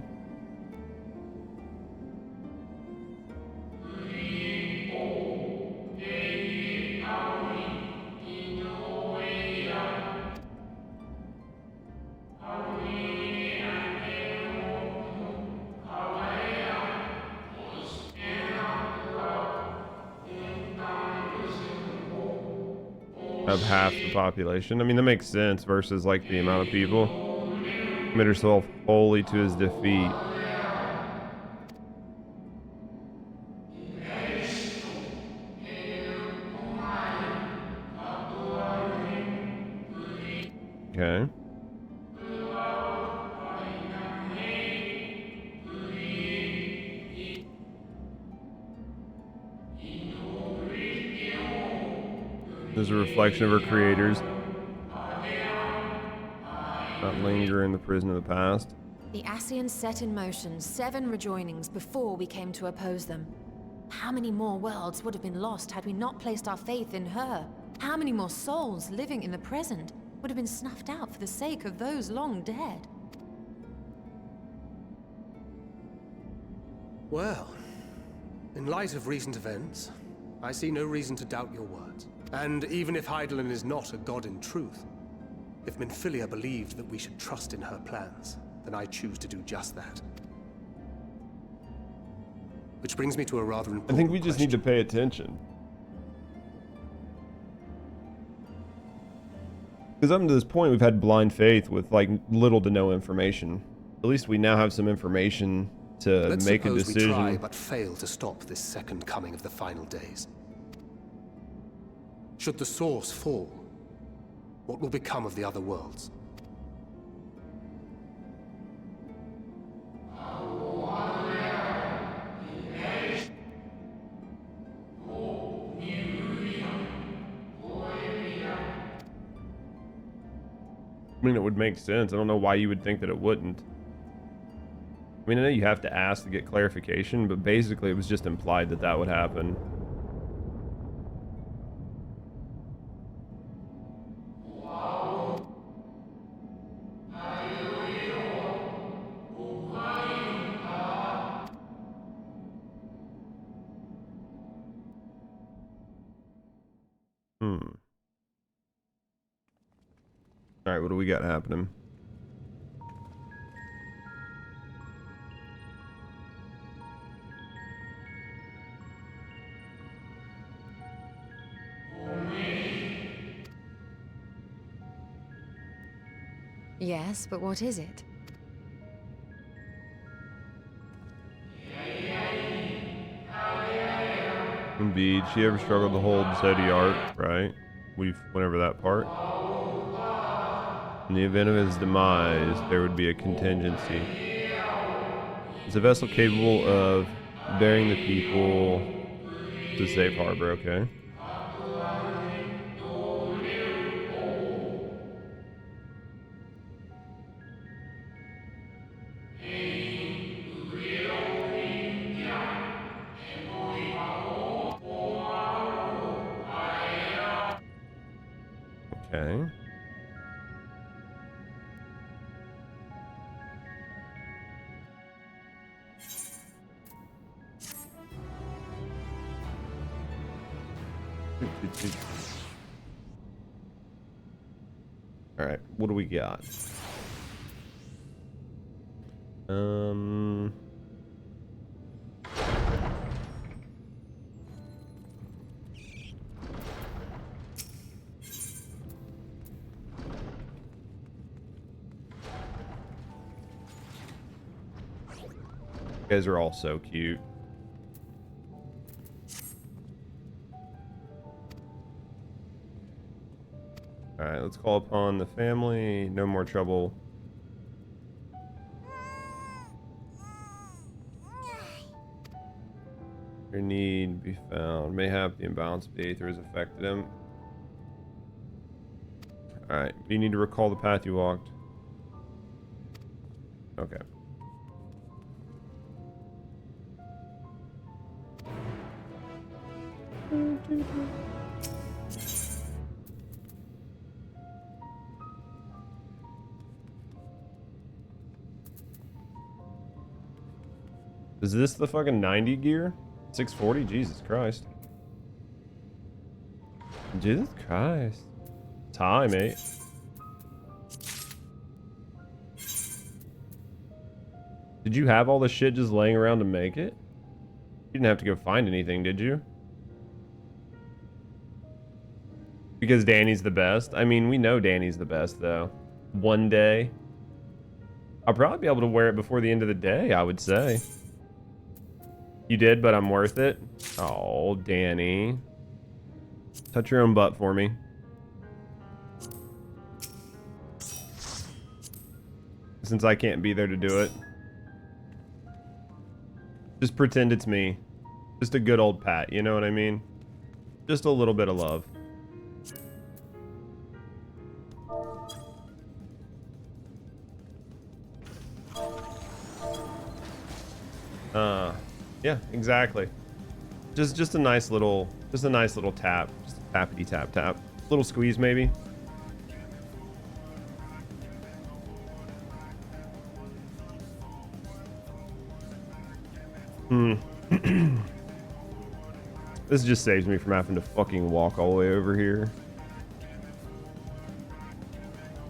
Of half the population. I mean, that makes sense versus like the amount of people. Commit herself wholly to his defeat. Okay. There's a reflection of her creators. Not linger in the prison of the past. The Ascians set in motion 7 rejoinings before we came to oppose them. How many more worlds would have been lost had we not placed our faith in her? How many more souls living in the present would have been snuffed out for the sake of those long dead? Well, in light of recent events, I see no reason to doubt your words. And even if Hydaelyn is not a god in truth, if Minfilia believed that we should trust in her plans, then I choose to do just that. Which brings me to a rather important I think we just need to pay attention. Because up to this point, we've had blind faith with like little to no information. At least we now have some information to make a decision. We try but fail to stop this second coming of the final days. Should the source fall, what will become of the other worlds? I mean, it would make sense. I don't know why you would think that it wouldn't. I mean, I know you have to ask to get clarification, but basically it was just implied that that would happen. Alright, what do we got happening? Yes, but what is it? Indeed, she ever struggled to hold Zodiark, right? Whenever that part. In the event of his demise, there would be a contingency. Is a vessel capable of bearing the people to safe harbor, okay? Okay. All right, what do we got? You guys are all so cute. Alright, let's call upon the family. No more trouble. Your need be found. Mayhap the imbalance of the Aether has affected him. Alright, you need to recall the path you walked. Okay. Is this the fucking 90 gear? 640? Jesus Christ. Jesus Christ. It's high, mate. Did you have all this shit just laying around to make it? You didn't have to go find anything, did you? Because Danny's the best? I mean, we know Danny's the best, though. One day. I'll probably be able to wear it before the end of the day, I would say. You did, but I'm worth it. Oh, Danny. Touch your own butt for me. Since I can't be there to do it. Just pretend it's me. Just a good old pat, you know what I mean? Just a little bit of love. Yeah, exactly. Just a nice little tap. Just a tappity tap tap. Little squeeze maybe. This just saves me from having to fucking walk all the way over here.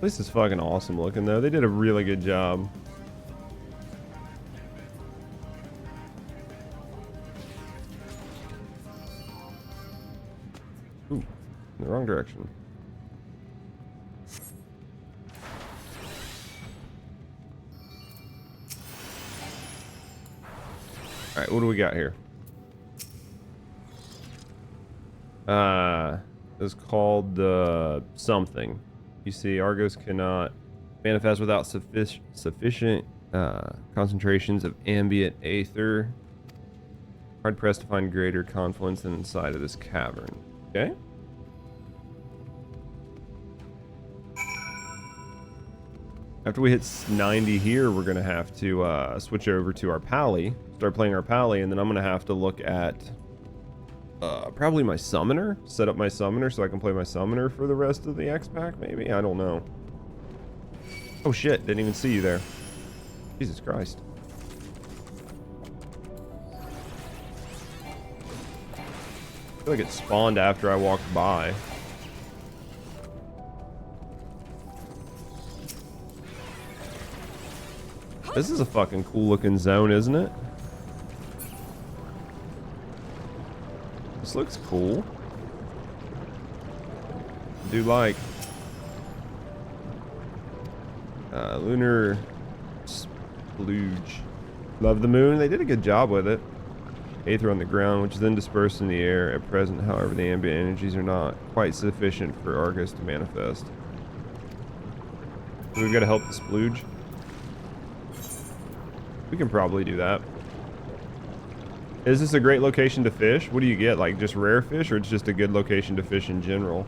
This is fucking awesome looking though. They did a really good job. Ooh, in the wrong direction. All right, what do we got here? It's called the something. You see, Argos cannot manifest without sufficient concentrations of ambient aether. Hard pressed to find greater confluence than inside of this cavern. Okay. After we hit 90 here, we're gonna have to switch over to our pally, start playing our pally, and then I'm gonna have to look at probably my summoner, set up my summoner so I can play my summoner for the rest of the X-Pack, maybe? I don't know. Oh shit, didn't even see you there. Jesus Christ. I feel like it spawned after I walked by. This is a fucking cool looking zone, isn't it? This looks cool. I do like lunar splooge. Love the moon. They did a good job with it. Aether on the ground, which is then dispersed in the air. At present, however, the ambient energies are not quite sufficient for Argus to manifest. So we've got to help the splooge. We can probably do that. Is this a great location to fish? What do you get? Like just rare fish, or it's just a good location to fish in general?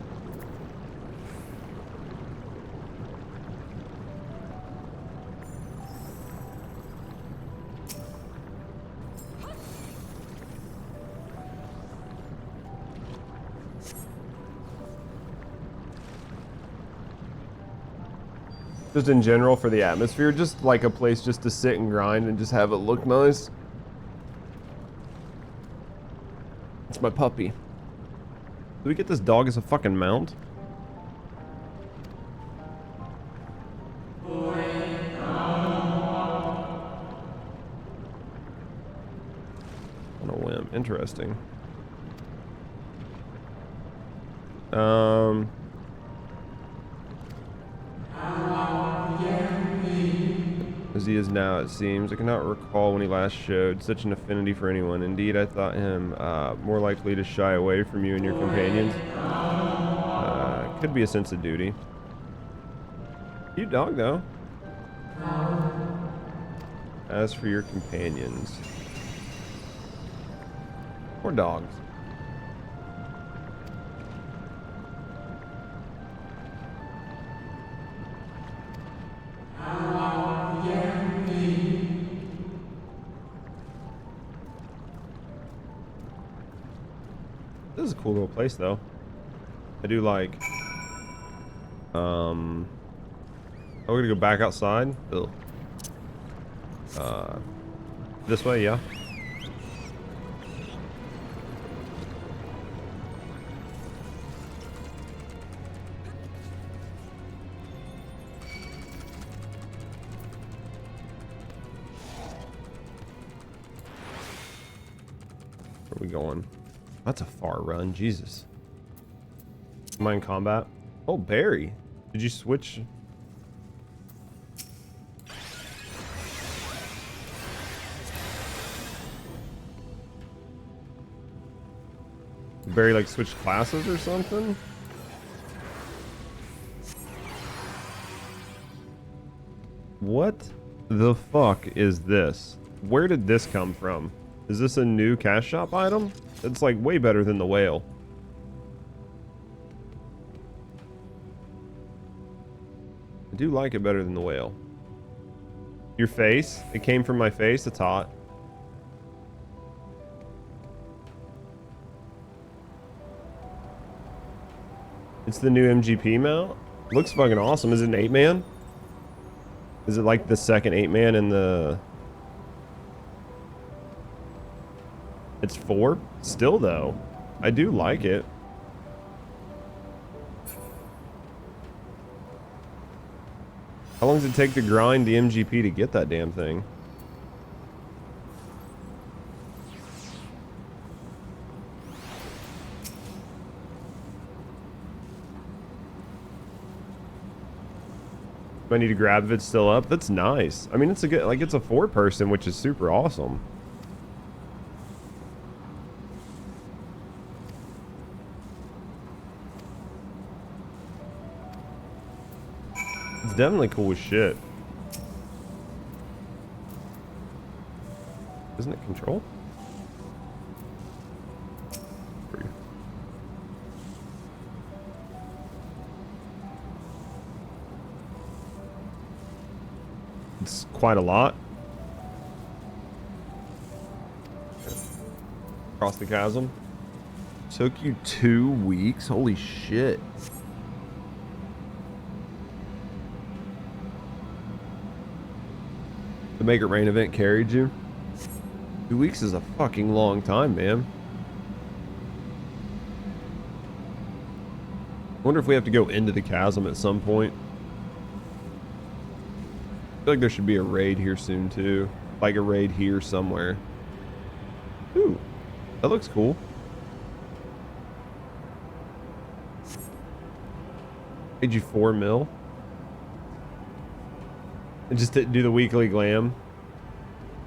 Just in general for the atmosphere, just like a place just to sit and grind and just have it look nice. It's my puppy. Do we get this dog as a fucking mount? On a whim. Interesting. As he is now, it seems. I cannot recall when he last showed such an affinity for anyone. Indeed, I thought him more likely to shy away from you and your companions. Could be a sense of duty. Cute dog, though. As for your companions. Poor dogs. This is a cool little place, though. I do like. Oh, we're gonna go back outside. Ugh. This way, yeah. Where are we going? That's a far run, Jesus. Am I in combat? Oh, Barry. Did you switch? Barry like switched classes or something? What the fuck is this? Where did this come from? Is this a new cash shop item? It's like way better than the whale. do like it better than the whale. Your face? It came from my face? It's hot. It's the new MGP mount? Looks fucking awesome. Is it an 8-man? Is it like the second 8-man in the... It's 4? Still though. I do like it. How long does it take to grind the MGP to get that damn thing? Do I need to grab if it's still up? That's nice. I mean, it's a good, like, it's a 4-person, which is super awesome. It's definitely cool as shit. Isn't it control? It's quite a lot. Across the chasm. Took you 2 weeks? Holy shit. The Make It Rain event carried you? 2 weeks is a fucking long time, man. I wonder if we have to go into the chasm at some point. I feel like there should be a raid here soon too. Like a raid here somewhere. Ooh, that looks cool. Paid you 4 mil. And just to do the weekly glam.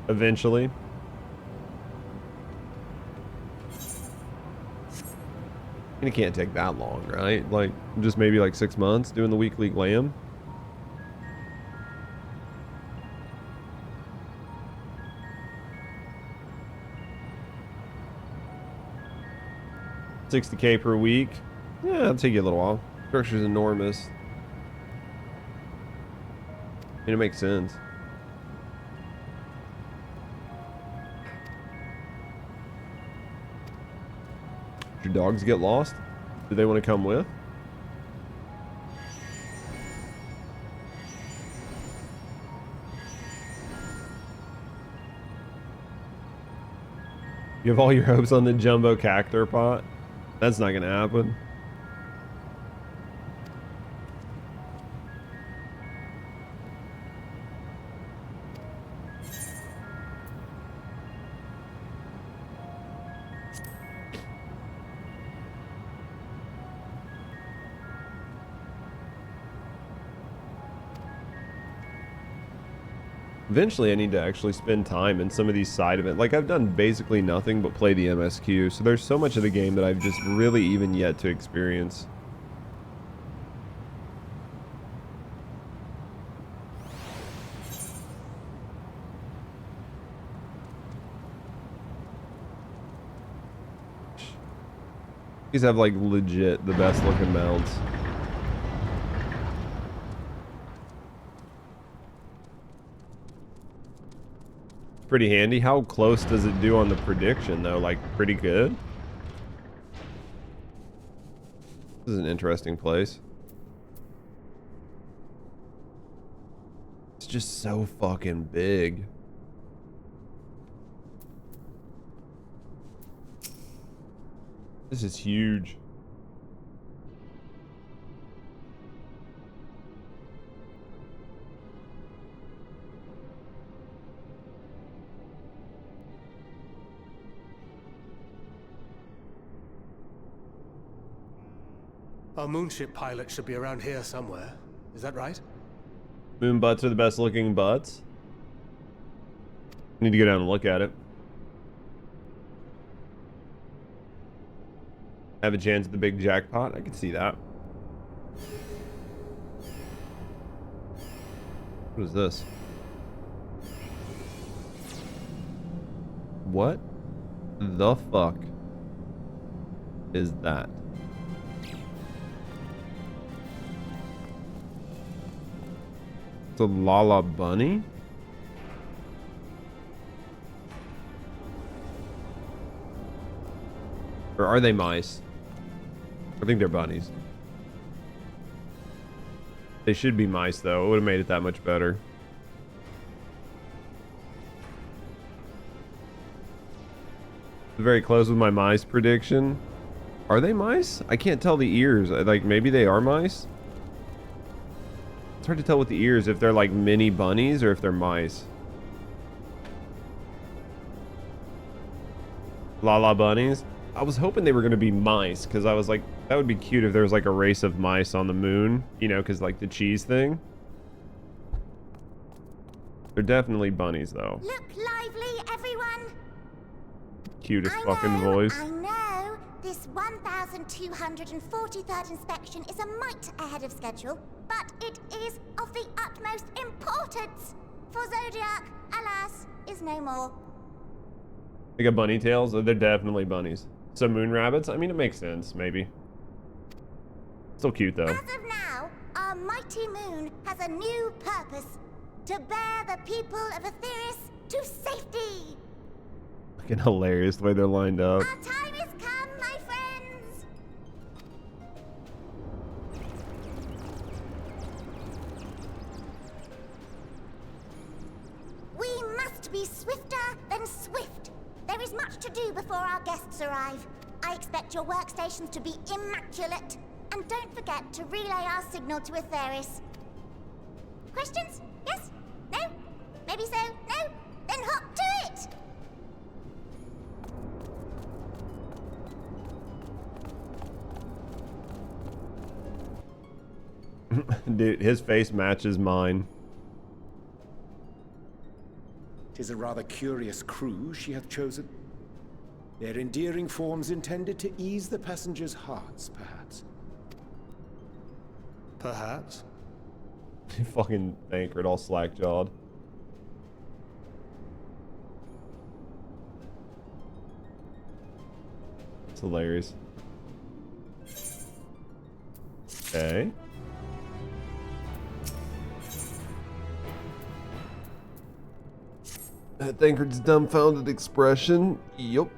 Eventually. And it can't take that long, right? Like, just maybe like 6 months doing the weekly glam. $60K per week. Yeah, it'll take you a little while. Structure's enormous. And it makes sense. Did your dogs get lost? Do they want to come with? You have all your hopes on the jumbo cactus pot? That's not gonna happen. Eventually I need to actually spend time in some of these side events. Like, I've done basically nothing but play the MSQ, so there's so much of the game that I've just really even yet to experience. These have like legit the best looking mounts. Pretty handy. How close does it do on the prediction though? Like pretty good? This is an interesting place. It's just so fucking big. This is huge. Our moonship pilot should be around here somewhere. Is that right? Moon butts are the best looking butts. I need to go down and look at it. Have a chance at the big jackpot. I can see that. What is this? What the fuck is that? It's a Lala bunny? Or are they mice? I think they're bunnies. They should be mice, though. It would have made it that much better. Very close with my mice prediction. Are they mice? I can't tell the ears. Like, maybe they are mice? It's hard to tell with the ears if they're like mini bunnies or if they're mice. Lala bunnies? I was hoping they were going to be mice, because I was like, that would be cute if there was like a race of mice on the moon, you know, because like the cheese thing. They're definitely bunnies, though. Look lively, everyone. Cutest fucking voice. I know. This 1243rd inspection is a mite ahead of schedule, but it is of the utmost importance. For Zodiac, alas, is no more. They got bunny tails? They're definitely bunnies. So moon rabbits? I mean, it makes sense, maybe. Still cute, though. As of now, our mighty moon has a new purpose. To bear the people of Etheris to safety. Fucking hilarious the way they're lined up. Our time has come, my friends. We must be swifter than swift. There is much to do before our guests arrive. I expect your workstations to be immaculate. And don't forget to relay our signal to Etheris. Questions? Yes? No? Maybe so? No? Then hop to it! Dude, his face matches mine. 'Tis a rather curious crew she hath chosen. Their endearing forms intended to ease the passengers' hearts, perhaps. Perhaps. Fucking Bankert all slack-jawed. It's hilarious. Okay. Bankert's dumbfounded expression. Yup.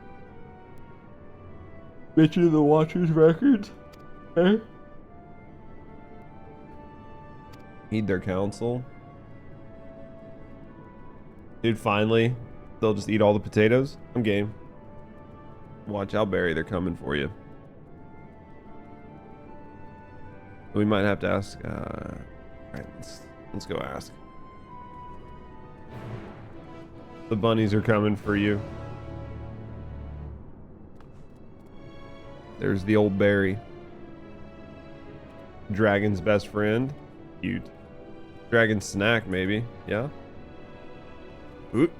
Mention of the Watcher's records. Eh? Heed their counsel. Dude, finally, they'll just eat all the potatoes. I'm game. Watch out, Barry. They're coming for you. We might have to ask. Alright, let's go ask. The bunnies are coming for you. There's the old Barry. Dragon's best friend. Cute. Dragon snack, maybe. Yeah? Oop.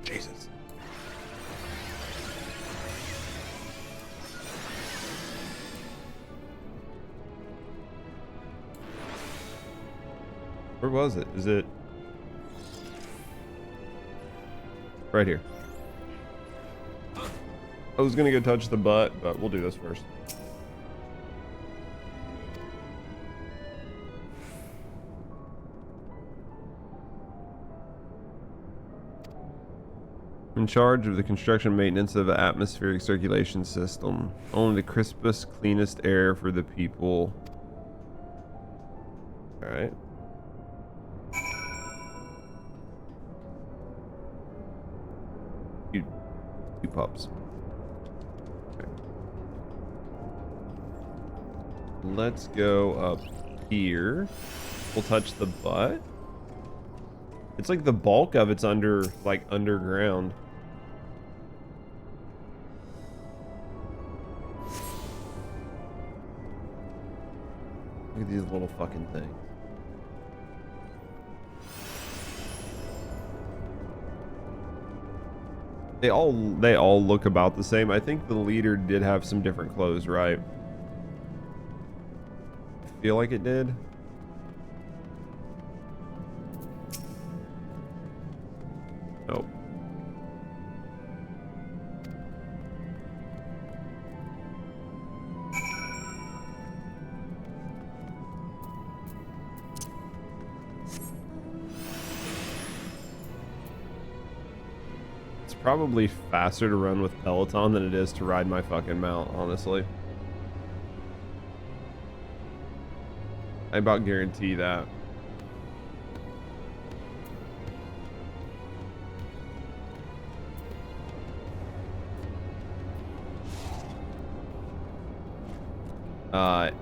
Jesus. Where was it? Is it... right here. I was gonna go touch the butt, but we'll do this first. In charge of the construction and maintenance of the atmospheric circulation system. Only the crispest, cleanest air for the people. Alright. You pups. Okay. Let's go up here. We'll touch the butt. It's like the bulk of it's under, like, underground. Look at these little fucking things. They all look about the same. I think the leader did have some different clothes, right? I feel like it did. Nope. probably faster to run with Peloton than it is to ride my fucking mount, honestly. I about guarantee that.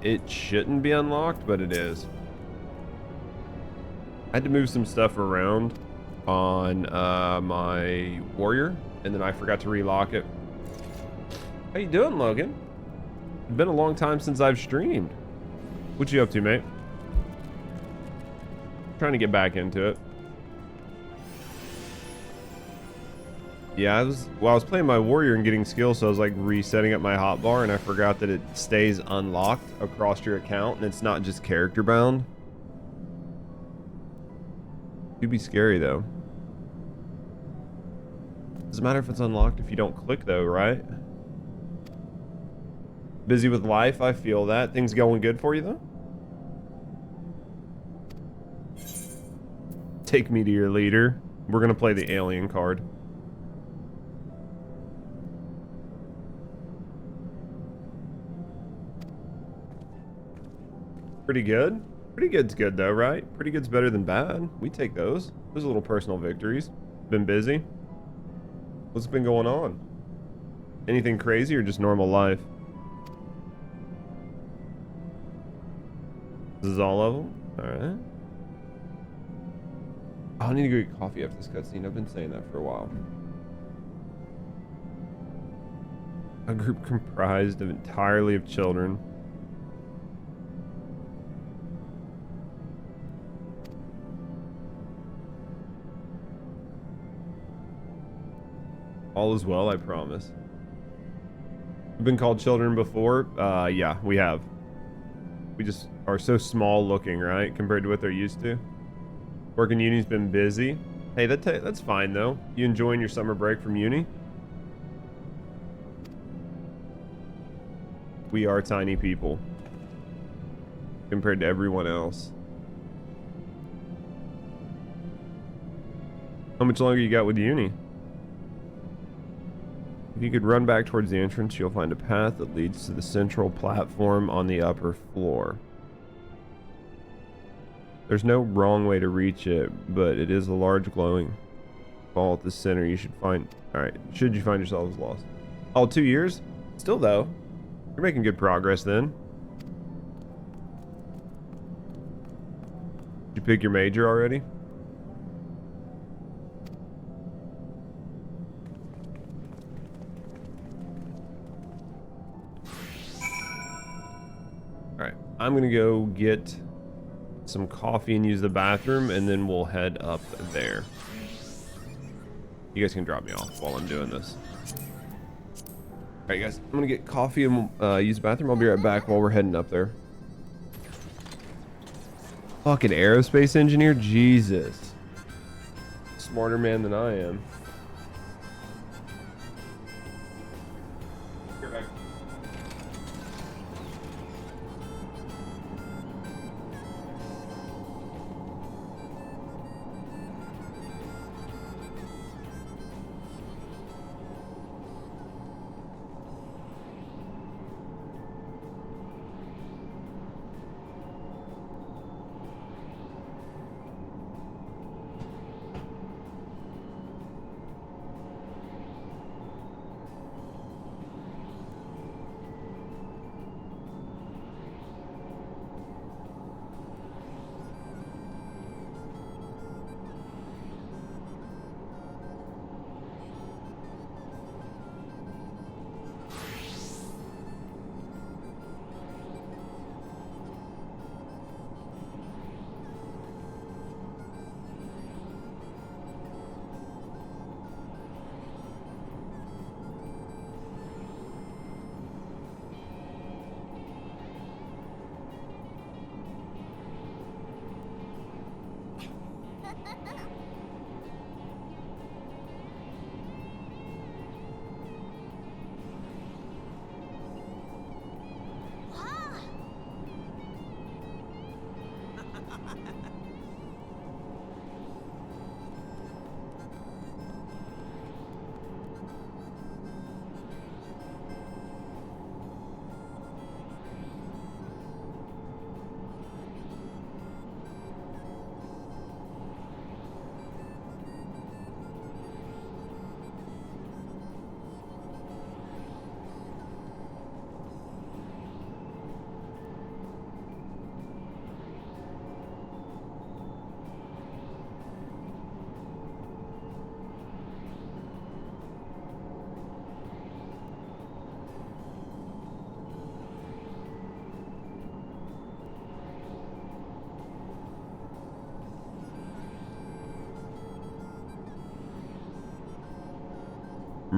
It shouldn't be unlocked, but it is. I had to move some stuff around on my warrior, and then I forgot to relock it. How you doing, Logan? It's been a long time since I've streamed. What you up to, mate? Trying to get back into it. Yeah, I was playing my warrior and getting skills, so I was like resetting up my hotbar, and I forgot that it stays unlocked across your account, and it's not just character bound. It'd be scary though. Doesn't matter if it's unlocked if you don't click though, right? Busy with life, I feel that. Things going good for you though? Take me to your leader. We're gonna play the alien card. Pretty good? Pretty good's good though, right? Pretty good's better than bad. We take those. Those are little personal victories. Been busy? What's been going on? Anything crazy or just normal life? This is all of them? Alright. Oh, I need to go get coffee after this cutscene. I've been saying that for a while. A group comprised of entirely of children. All is well, I promise. We've been called children before. Yeah, we have. We just are so small looking, right? Compared to what they're used to. Working uni's been busy. Hey, that's fine though. You enjoying your summer break from uni? We are tiny people. Compared to everyone else. How much longer you got with uni? If you could run back towards the entrance, you'll find a path that leads to the central platform on the upper floor. There's no wrong way to reach it, but it is a large glowing ball at the center. You should find... Alright, should you find yourselves lost? Oh, 2 years? Still though. You're making good progress then. Did you pick your major already? Alright, I'm gonna go get some coffee and use the bathroom, and then we'll head up there. You guys can drop me off while I'm doing this. Alright guys, I'm gonna get coffee and use the bathroom. I'll be right back while we're heading up there. Fucking aerospace engineer? Jesus. Smarter man than I am.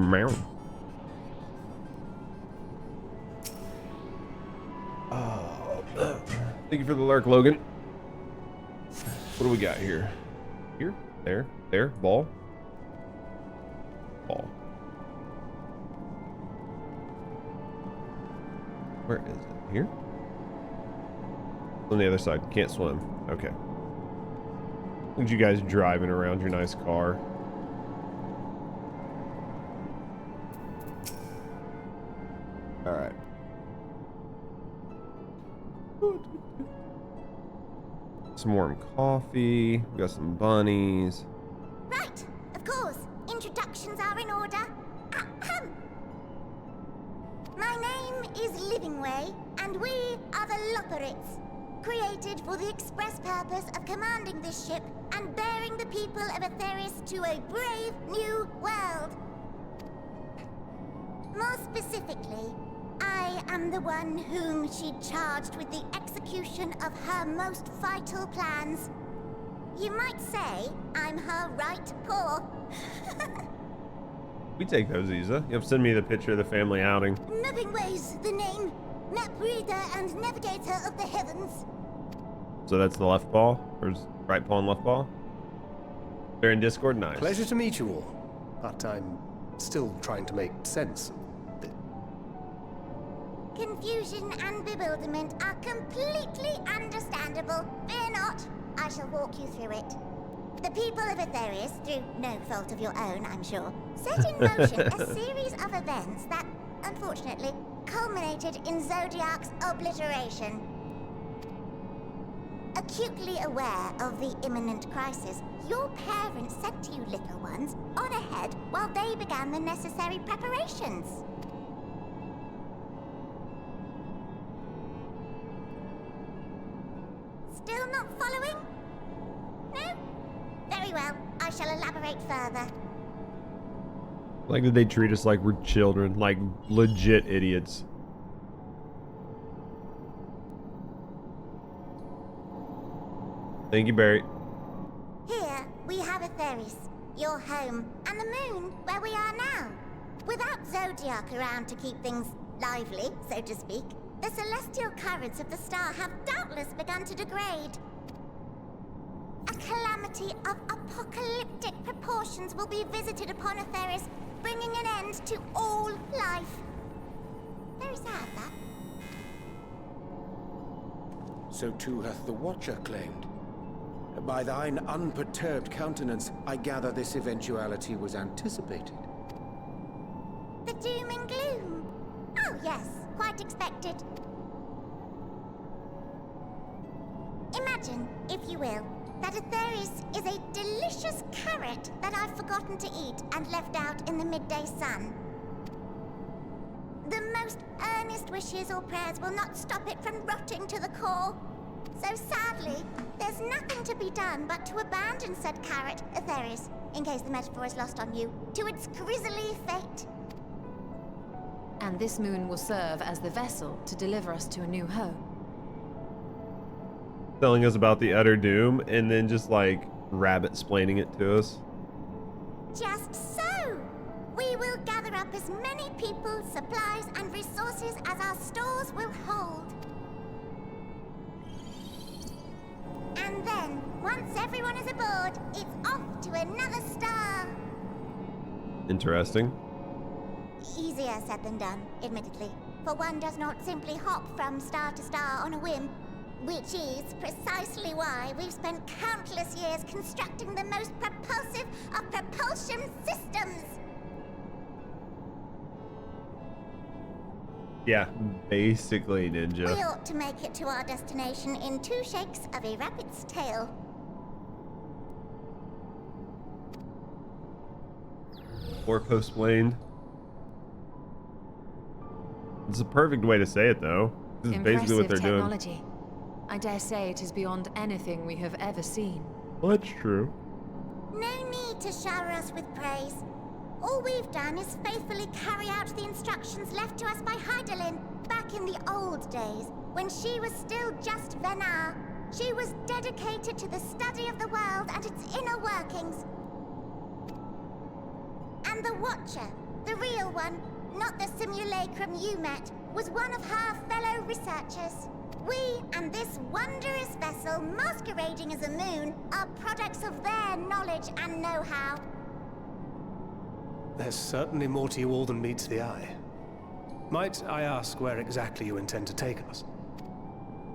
Meow. Thank you for the lurk, Logan. What do we got here? Here, there, ball. Ball. Where is it? Here? On the other side. Can't swim. Okay. Look at you guys driving around your nice car. Alright. Some warm coffee. We got some bunnies. Right, of course. Introductions are in order. Ahem. My name is Livingway, and we are the Lotharites, created for the express purpose of commanding this ship and bearing the people of Etheris to a brave new world. More specifically, I am the one whom she charged with the execution of her most vital plans. You might say I'm her right paw. We take those, Isa. You have to send me the picture of the family outing. Livingway's the name. Map reader and navigator of the heavens. So that's the left paw? Or is right paw and left paw? They're in Discord? Nice. Pleasure to meet you all. But I'm still trying to make sense. Confusion and bewilderment are completely understandable. Fear not, I shall walk you through it. The people of Etheris, through no fault of your own, I'm sure, set in motion a series of events that, unfortunately, culminated in Zodiac's obliteration. Acutely aware of the imminent crisis, your parents sent you little ones on ahead while they began the necessary preparations. Still not following? No? Very well. I shall elaborate further. Like that they treat us like we're children, like legit idiots. Thank you, Barry. Here, we have Etheris, your home, and the moon, where we are now. Without Zodiac around to keep things lively, so to speak, the celestial currents of the star have doubtless begun to degrade. A calamity of apocalyptic proportions will be visited upon Etheris, bringing an end to all life. Very sad, that. So too hath the Watcher claimed. By thine unperturbed countenance, I gather this eventuality was anticipated. The doom and gloom. Oh yes, quite expected. Imagine, if you will, that Etheris is a delicious carrot that I've forgotten to eat and left out in the midday sun. The most earnest wishes or prayers will not stop it from rotting to the core. So sadly, there's nothing to be done but to abandon said carrot, Etheris, in case the metaphor is lost on you, to its grisly fate. And this moon will serve as the vessel to deliver us to a new home. Telling us about the utter doom and then just like rabbit-splaining it to us. Just so! We will gather up as many people, supplies, and resources as our stores will hold. And then, once everyone is aboard, it's off to another star. Interesting. Easier said than done, admittedly. For one does not simply hop from star to star on a whim, which is precisely why we've spent countless years constructing the most propulsive of propulsion systems. Yeah, basically, Ninja. We ought to make it to our destination in 2 shakes of a rabbit's tail. Or post-planed. It's a perfect way to say it, though. This is basically what they're technology. doing. I dare say it is beyond anything we have ever seen. Well, that's true. No need to shower us with praise. All we've done is faithfully carry out the instructions left to us by Hydaelyn back in the old days, when she was still just Venar. She was dedicated to the study of the world and its inner workings. And the Watcher, The real one, not the simulacrum you met, was one of her fellow researchers. We and this wondrous vessel masquerading as a moon are products of their knowledge and know-how. There's certainly more to you all than meets the eye. Might I ask where exactly you intend to take us?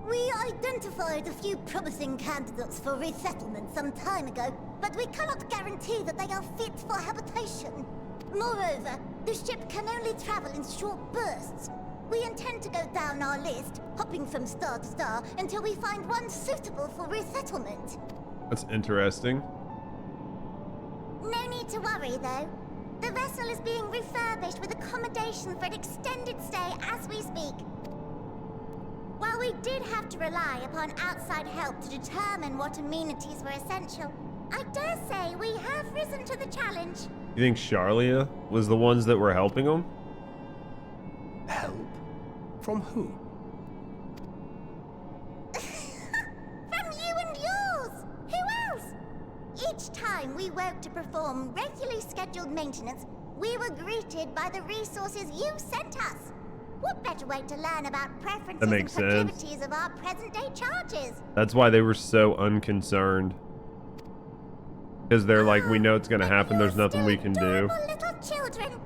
We identified a few promising candidates for resettlement some time ago, but we cannot guarantee that they are fit for habitation. Moreover, the ship can only travel in short bursts. We intend to go down our list, hopping from star to star, until we find one suitable for resettlement. That's interesting. No need to worry, though. The vessel is being refurbished with accommodation for an extended stay as we speak. While we did have to rely upon outside help to determine what amenities were essential, I dare say we have risen to the challenge. You think Charlia was the ones that were helping them? Help? From who? From you and yours! Who else? Each time we woke to perform regularly scheduled maintenance, we were greeted by the resources you sent us. What better way to learn about preferences and proclivities of our present-day charges? That's why they were so unconcerned. Because they're like, we know it's going to happen, there's nothing we can do. Little children.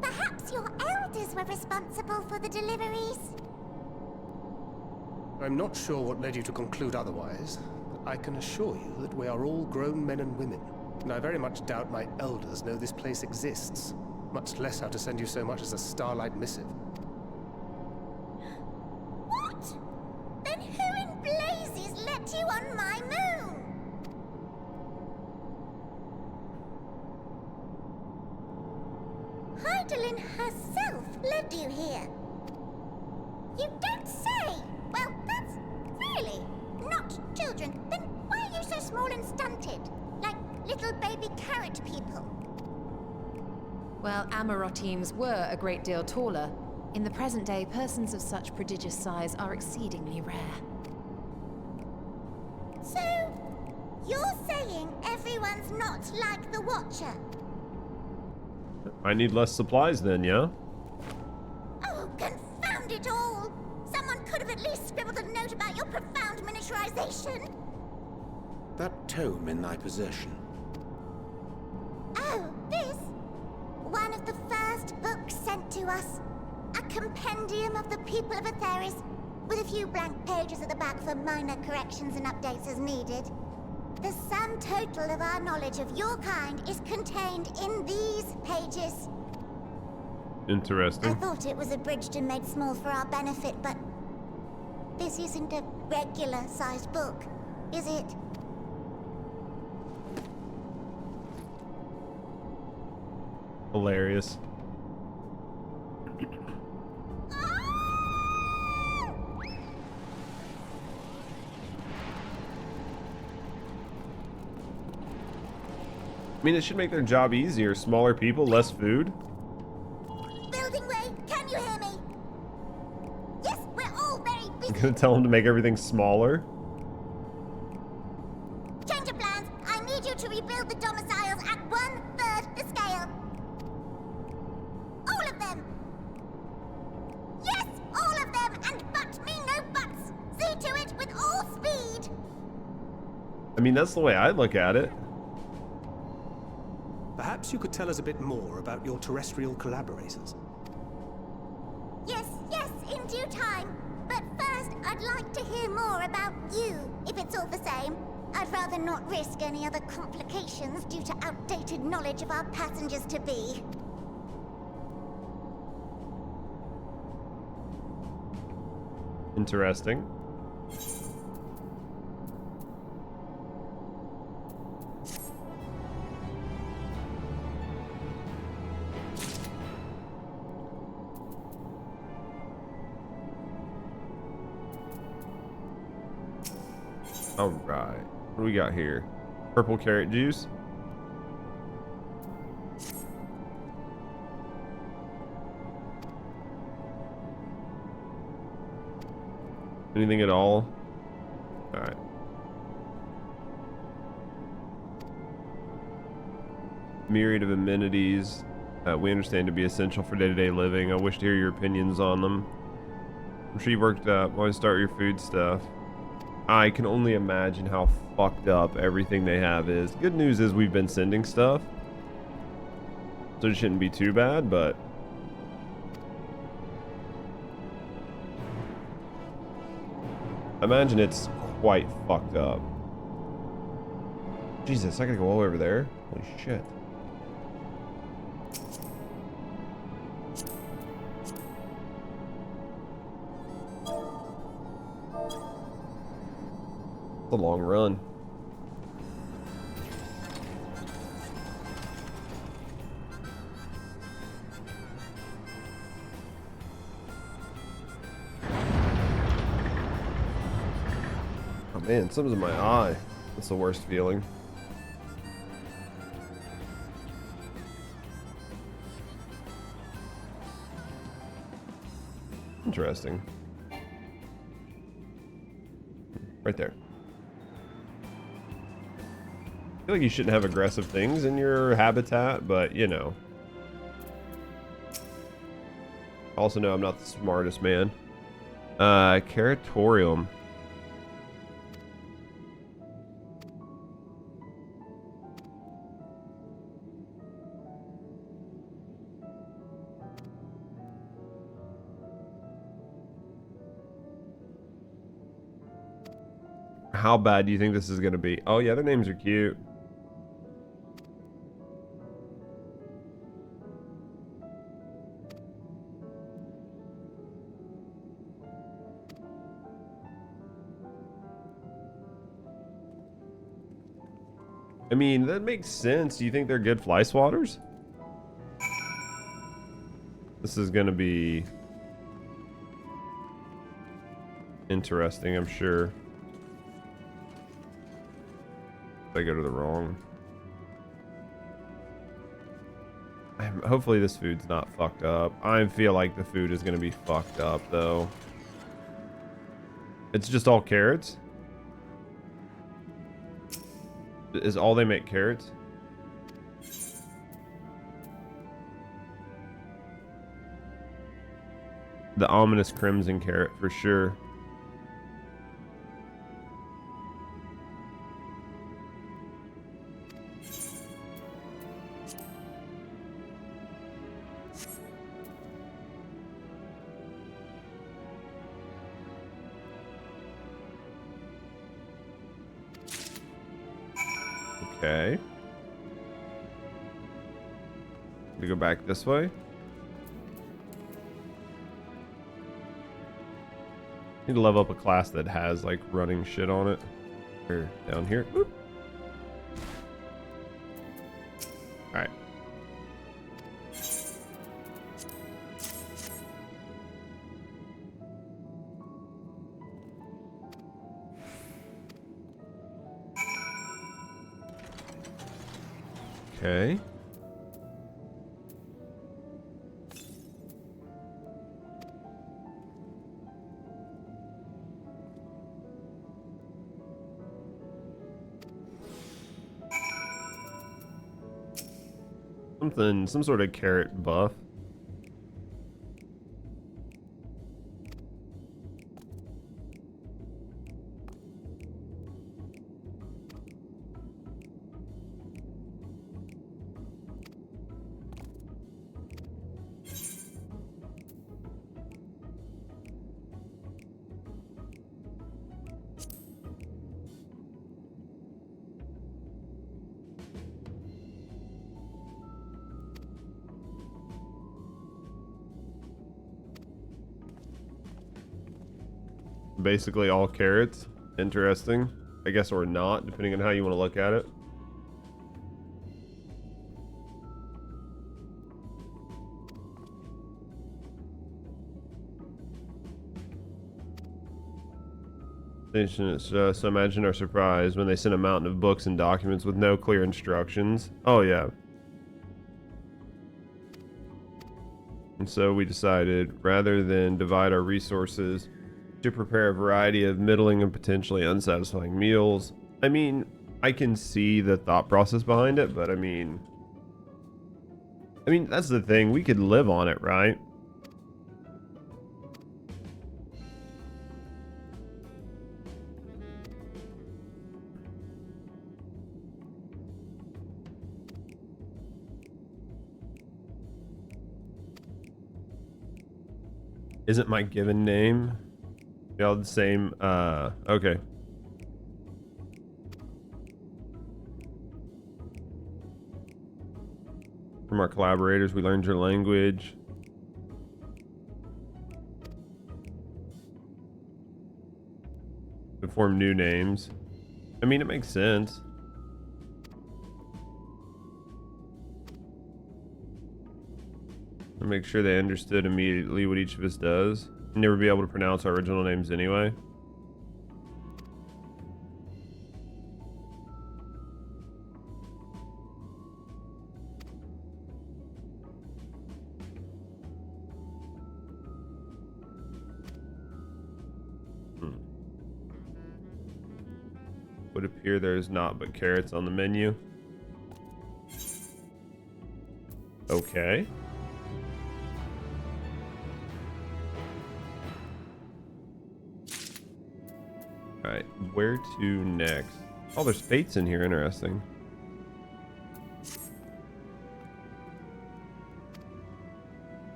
Perhaps your elders were responsible for the deliveries. I'm not sure what led you to conclude otherwise, but I can assure you that we are all grown men and women, and I very much doubt my elders know this place exists, much less how to send you so much as a starlight missive. What? Then who in blazes let you on my moon? Heidelin herself led you here. You don't say! Well, that's really not children. Then why are you so small and stunted? Like little baby carrot people. Well, Amarotims were a great deal taller. In the present day, persons of such prodigious size are exceedingly rare. So, you're saying everyone's not like the Watcher? I need less supplies then, yeah? Oh, confound it all! Someone could have at least scribbled a note about your profound miniaturization. That tome in thy possession. Oh, this? One of the first books sent to us. A compendium of the people of Eorzea, with a few blank pages at the back for minor corrections and updates as needed. The sum total of our knowledge of your kind is contained in these pages. Interesting. I thought it was abridged and made small for our benefit, but this isn't a regular-sized book, is it? Hilarious. I mean, it should make their job easier. Smaller people, less food. Building way, can you hear me? Yes, we're all very busy. I'm gonna tell them to make everything smaller. Change of plans. I need you to rebuild the domiciles at 1/3 the scale. All of them. Yes, all of them, and but me no buts. See to it with all speed. I mean, that's the way I look at it. Perhaps you could tell us a bit more about your terrestrial collaborators. Yes, in due time. But first, I'd like to hear more about you, if it's all the same. I'd rather not risk any other complications due to outdated knowledge of our passengers-to-be. Interesting. All right, what do we got here? Purple carrot juice. Anything at all? All right. Myriad of amenities. We understand to be essential for day-to-day living. I wish to hear your opinions on them. I'm sure you worked up. Why start your food stuff? I can only imagine how fucked up everything they have is. Good news is we've been sending stuff, so it shouldn't be too bad, but imagine it's quite fucked up. Jesus, I gotta go all over there? Holy shit. It's a long run. Oh man, something's in my eye. That's the worst feeling. Interesting. Right there. I feel like you shouldn't have aggressive things in your habitat, but you know. Also know I'm not the smartest man. Caratorium. How bad do you think this is gonna be? Oh yeah, their names are cute. I mean, that makes sense. Do you think they're good fly swatters? This is gonna be interesting, I'm sure. If I go to the wrong. Hopefully this food's not fucked up. I feel like the food is gonna be fucked up though. It's just all carrots? Is all they make carrots? The ominous crimson carrot for sure. Okay. We go back this way. Need to level up a class that has like running shit on it. Or down here. Oop. All right. Okay. Some sort of carrot buff. Basically all carrots. Interesting. I guess, or not, depending on how you want to look at it. So imagine our surprise when they sent a mountain of books and documents with no clear instructions. Oh yeah. And so we decided, rather than divide our resources, to prepare a variety of middling and potentially unsatisfying meals. I mean, I can see the thought process behind it, but I mean, I mean, that's the thing. We could live on it, right? Isn't my given name? Y'all the same? Okay. From our collaborators, we learned your language. To form new names. I mean, it makes sense. And make sure they understood immediately what each of us does. Never be able to pronounce our original names anyway. Would appear there is not but carrots on the menu. Okay. Alright, where to next? Oh, there's fates in here, interesting.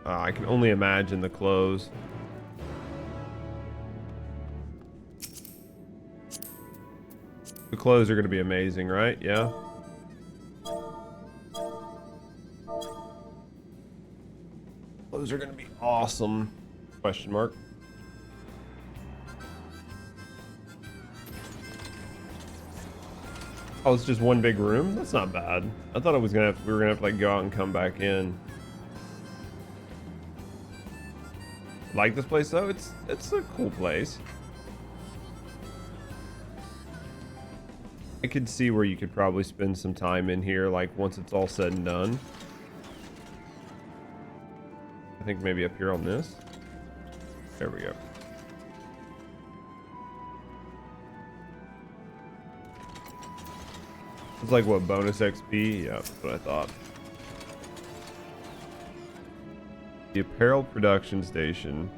I can only imagine the clothes. The clothes are going to be amazing, right? Yeah. Clothes are going to be awesome. Question mark. Oh, it's just one big room? That's not bad. I thought it was gonna have, we were gonna have to like go out and come back in. Like this place though? It's a cool place. I could see where you could probably spend some time in here, like once it's all said and done. I think maybe up here on this. There we go. It's like what, bonus XP? Yeah, that's what I thought. The apparel production station.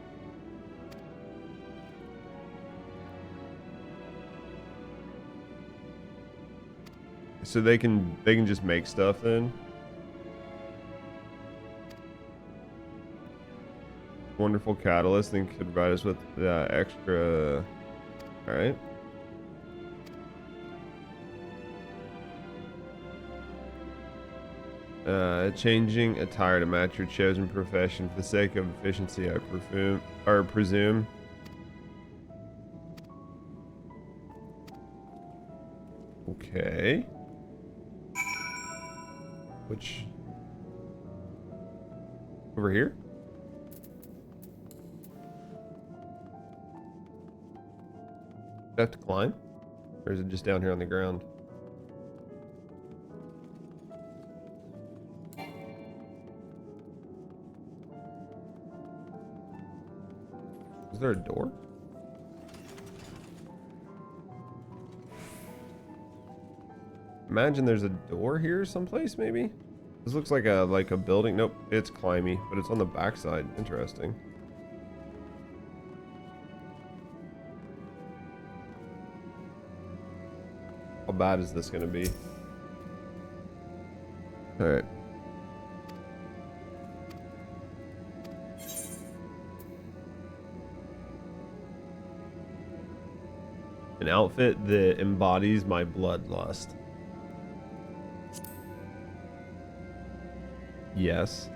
So they can just make stuff then. Wonderful catalyst and could provide us with extra. All right. Changing attire to match your chosen profession for the sake of efficiency, I presume. Okay. Which? Over here? Do I have to climb? Or is it just down here on the ground? Is there a door? Imagine there's a door here someplace, maybe? This looks like a building. Nope, it's climby, but it's on the backside. Interesting. How bad is this gonna be? Alright. An outfit that embodies my bloodlust. Yes.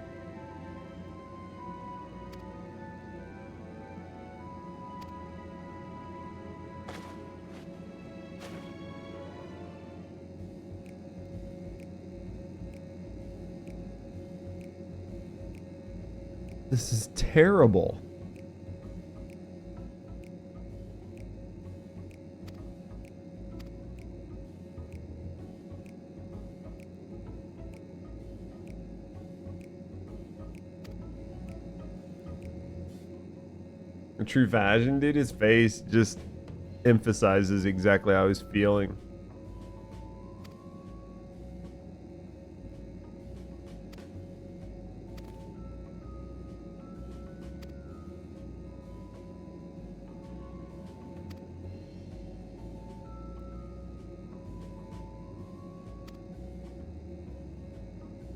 This is terrible. A true fashion, dude, his face just emphasizes exactly how he's feeling.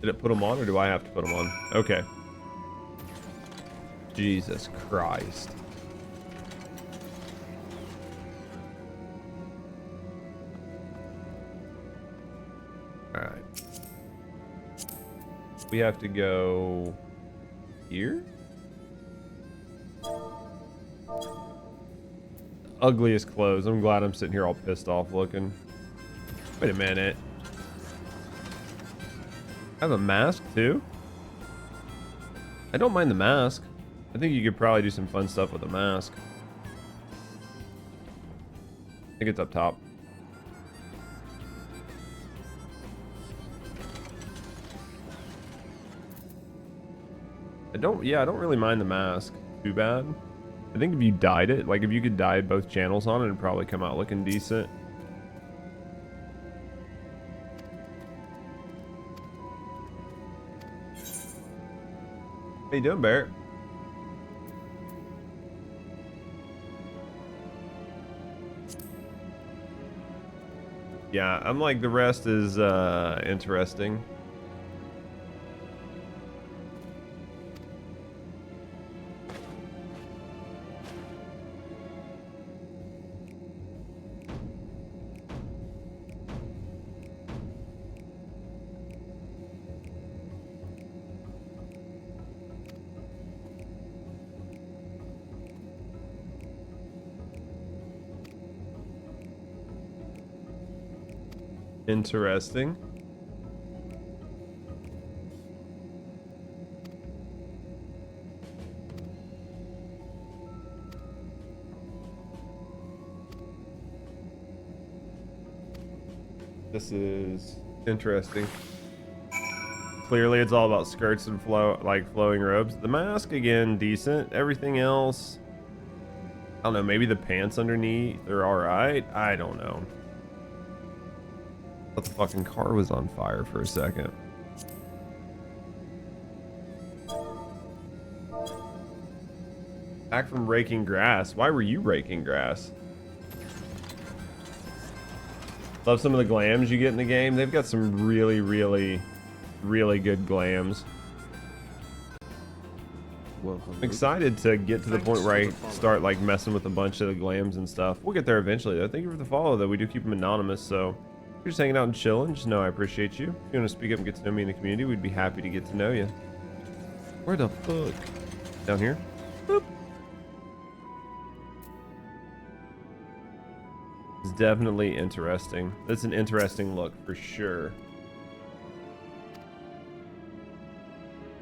Did it put them on, or do I have to put them on? Okay. Jesus Christ. All right. We have to go here. Ugliest clothes. I'm glad I'm sitting here all pissed off looking. Wait a minute. I have a mask too? I don't mind the mask. I think you could probably do some fun stuff with a mask. I think it's up top. I don't really mind the mask too bad. I think if you dyed it, like if you could dye both channels on it, it'd probably come out looking decent. How you doing, Barrett? Yeah, I'm like, the rest is interesting. Interesting. This is interesting. Clearly it's all about skirts and flowing robes. The mask, again, decent. Everything else, I don't know, maybe the pants underneath are alright. I don't know. I thought the fucking car was on fire for a second. Back from raking grass. Why were you raking grass? Love some of the glams you get in the game. They've got some really, really, really good glams. I'm excited to get to the point where I start like messing with a bunch of the glams and stuff. We'll get there eventually though. Thank you for the follow though. We do keep them anonymous, so if you're just hanging out and chilling, just know I appreciate you. If you want to speak up and get to know me in the community, we'd be happy to get to know you. Where the fuck? Down here? Boop. It's definitely interesting. That's an interesting look for sure.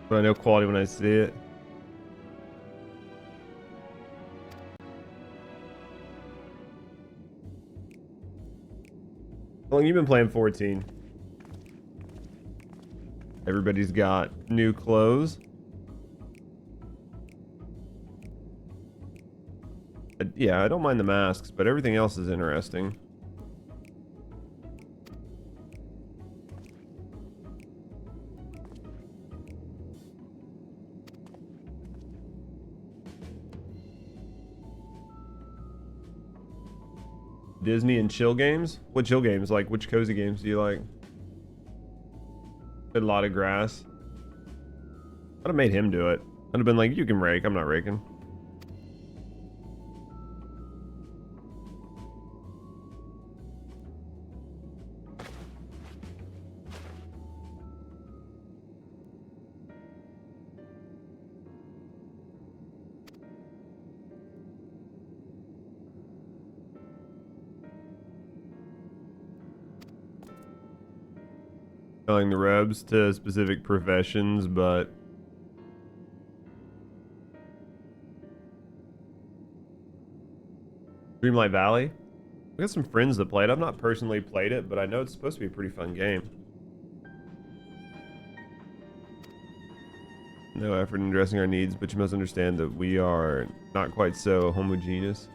But I know quality when I see it. How long you been playing 14? Everybody's got new clothes. Yeah, I don't mind the masks, but everything else is interesting. Disney and chill games? What chill games? Like, which cozy games do you like? A lot of grass. I'd have made him do it. I'd have been like, you can rake, I'm not raking. Selling the robes to specific professions, but Dreamlight Valley. I got some friends that play it. I've not personally played it, but I know it's supposed to be a pretty fun game. No effort in addressing our needs, but you must understand that we are not quite so homogeneous.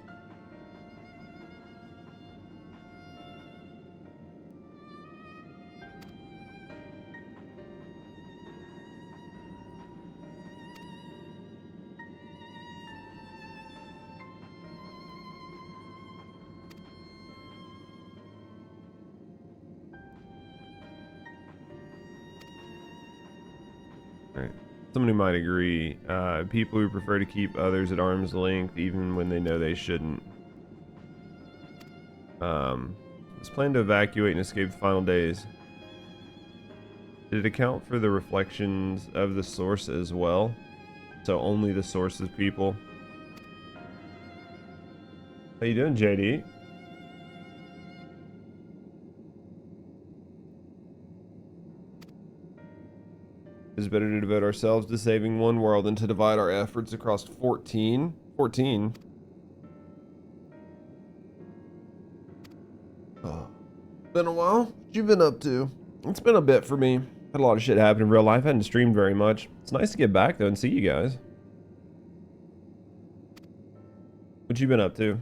Right. Somebody might agree. People who prefer to keep others at arm's length even when they know they shouldn't. It's planned to evacuate and escape the final days. Did it account for the reflections of the source as well? So only the source's people. How you doing, JD? It's better to devote ourselves to saving one world than to divide our efforts across 14. 14. Oh. Been a while? What you been up to? It's been a bit for me. Had a lot of shit happen in real life. I hadn't streamed very much. It's nice to get back though and see you guys. What you been up to?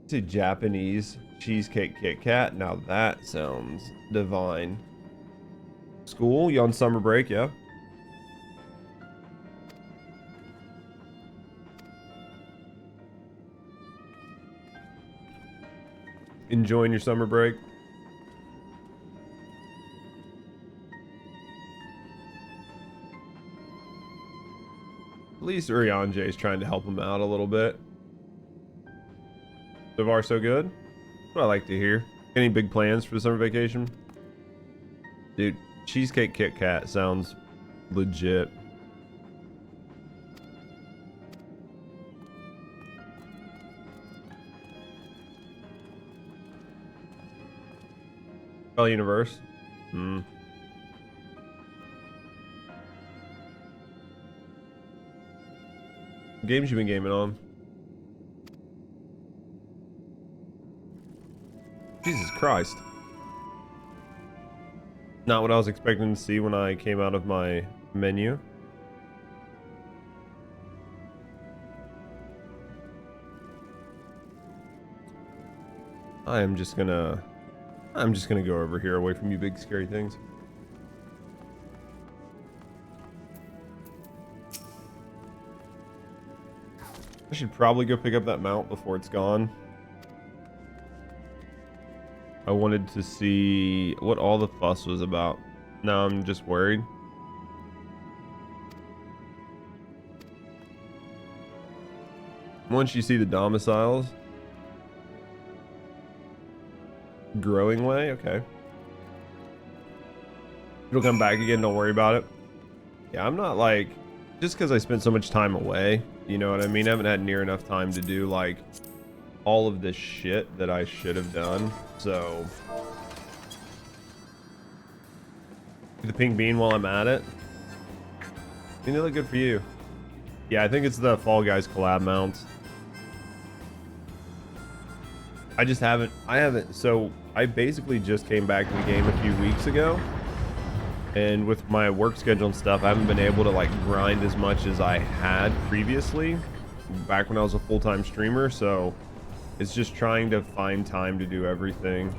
It's a Japanese cheesecake Kit Kat. Now that sounds divine. School? You on summer break? Yeah. Enjoying your summer break? At least Urianje is trying to help him out a little bit. So far, so good. What I like to hear. Any big plans for the summer vacation? Dude, cheesecake Kit Kat sounds legit. Spell Universe. Games you been gaming on? Jesus Christ. Not what I was expecting to see when I came out of my menu. I'm just gonna go over here away from you big scary things. I should probably go pick up that mount before it's gone. I wanted to see what all the fuss was about. Now I'm just worried. Once you see the domiciles. Growing way? Okay. It'll come back again, don't worry about it. Yeah, I'm not like... Just because I spent so much time away, you know what I mean? I haven't had near enough time to do like all of this shit that I should have done. So the pink bean while I'm at it. I mean, they look good for you. Yeah, I think it's the Fall Guys collab mounts. I haven't, so I basically just came back to the game a few weeks ago. And with my work schedule and stuff, I haven't been able to like grind as much as I had previously, back when I was a full-time streamer. So it's just trying to find time to do everything.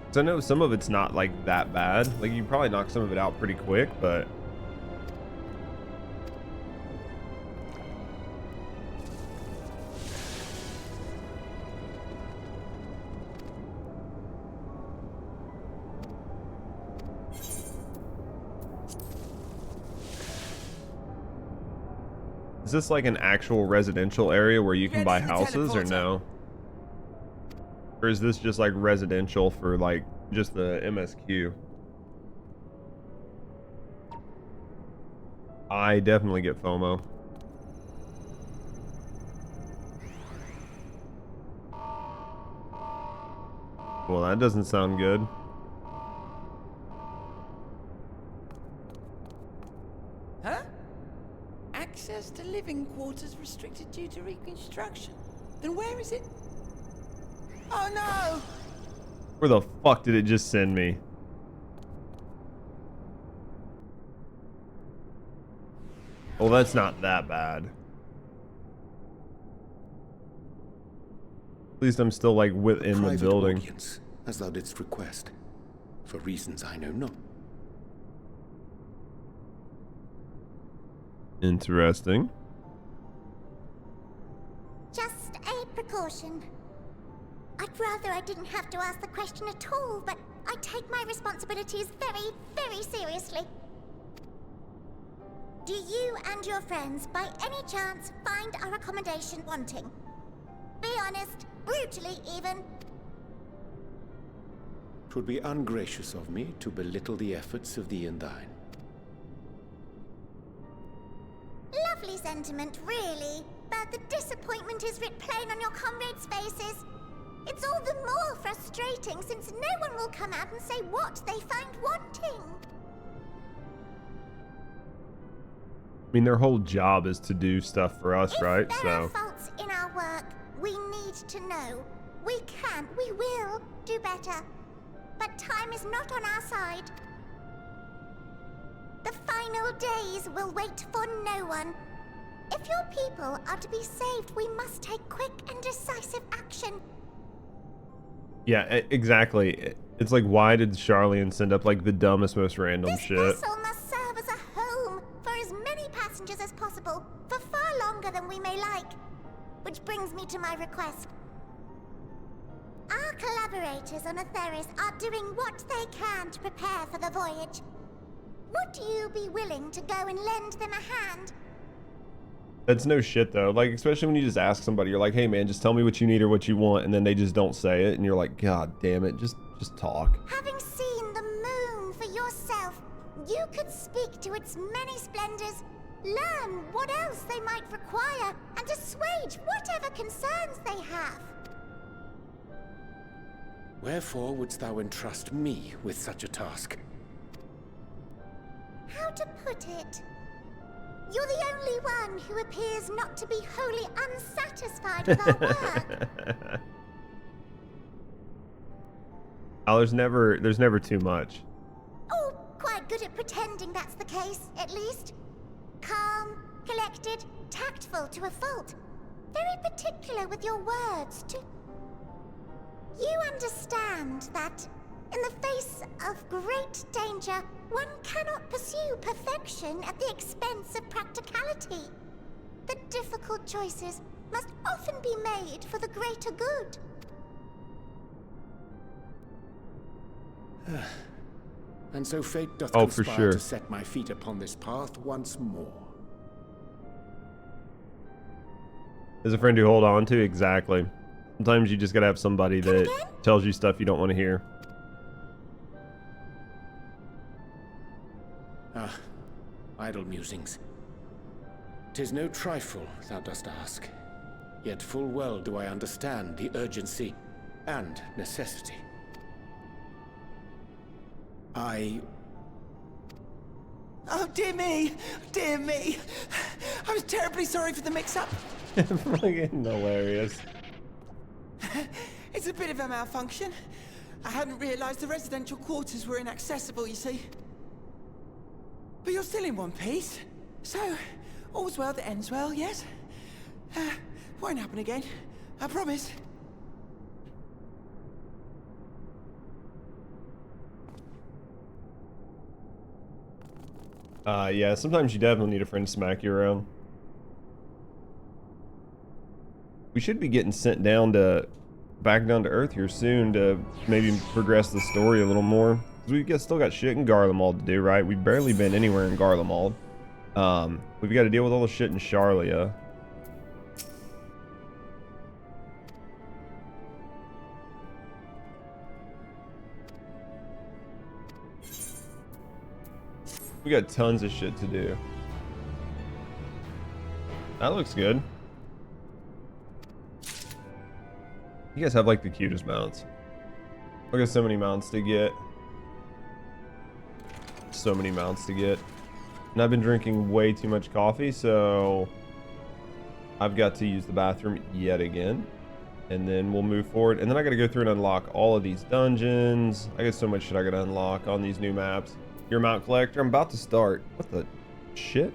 Because I know some of it's not like that bad. Like you probably knock some of it out pretty quick, but is this like an actual residential area where you can buy houses or no? Or is this just like residential for like just the MSQ? I definitely get FOMO. Well, that doesn't sound good. Huh? Access to living quarters restricted due to reconstruction. Then where is it? Oh no! Where the fuck did it just send me? Well, that's not that bad. At least I'm still like within the building. Audience, as thou didst request, for reasons I know not. Interesting. Just a precaution. I I'd rather I didn't have to ask the question at all, but I take my responsibilities very, very seriously. Do you and your friends, by any chance, find our accommodation wanting? Be honest, brutally even. 'Twould be ungracious of me to belittle the efforts of thee and thine. Lovely sentiment, really. But the disappointment is writ plain on your comrades' faces. It's all the more frustrating since no one will come out and say what they find wanting. I mean, their whole job is to do stuff for us, right? If there are faults in our work, we need to know. We will do better. But time is not on our side. The final days will wait for no one. If your people are to be saved, we must take quick and decisive action. Yeah, exactly. It's like, why did Charlian send up like the dumbest, most random shit? This vessel must serve as a home for as many passengers as possible, for far longer than we may like. Which brings me to my request. Our collaborators on Eorzea are doing what they can to prepare for the voyage. Would you be willing to go and lend them a hand? That's no shit though. Like, especially when you just ask somebody, you're like, hey man, just tell me what you need or what you want, and then they just don't say it, and you're like, God damn it, just talk. Having seen the moon for yourself, you could speak to its many splendors, learn what else they might require, and assuage whatever concerns they have. Wherefore wouldst thou entrust me with such a task? How to put it? You're the only one who appears not to be wholly unsatisfied with our work. Oh, there's never too much. Oh, quite good at pretending that's the case, at least. Calm, collected, tactful to a fault. Very particular with your words, too. You understand that, in the face of great danger, one cannot pursue perfection at the expense of practicality. The difficult choices must often be made for the greater good. And so fate doth Oh, for conspire sure. to set my feet upon this path once more. There's a friend to hold on to, exactly. Sometimes you just gotta have somebody that tells you stuff you don't want to hear. Ah, idle musings. 'Tis no trifle thou dost ask, yet full well do I understand the urgency and necessity. Oh, dear me! Dear me! I was terribly sorry for the mix-up. Fucking hilarious. It's a bit of a malfunction. I hadn't realized the residential quarters were inaccessible, you see. But you're still in one piece. So, all's well that ends well, yes? Won't happen again. I promise. Yeah, sometimes you definitely need a friend to smack you around. We should be getting sent down back down to Earth here soon to maybe progress the story a little more. 'Cause we still got shit in Garlemald to do, right? We've barely been anywhere in Garlemald. We've got to deal with all the shit in Charlia. We got tons of shit to do. That looks good. You guys have like the cutest mounts. Look at so many mounts to get. So many mounts to get. And I've been drinking way too much coffee, so I've got to use the bathroom yet again. And then we'll move forward. And then I gotta go through and unlock all of these dungeons. I got so much shit I gotta unlock on these new maps. Your mount collector, I'm about to start. What the shit?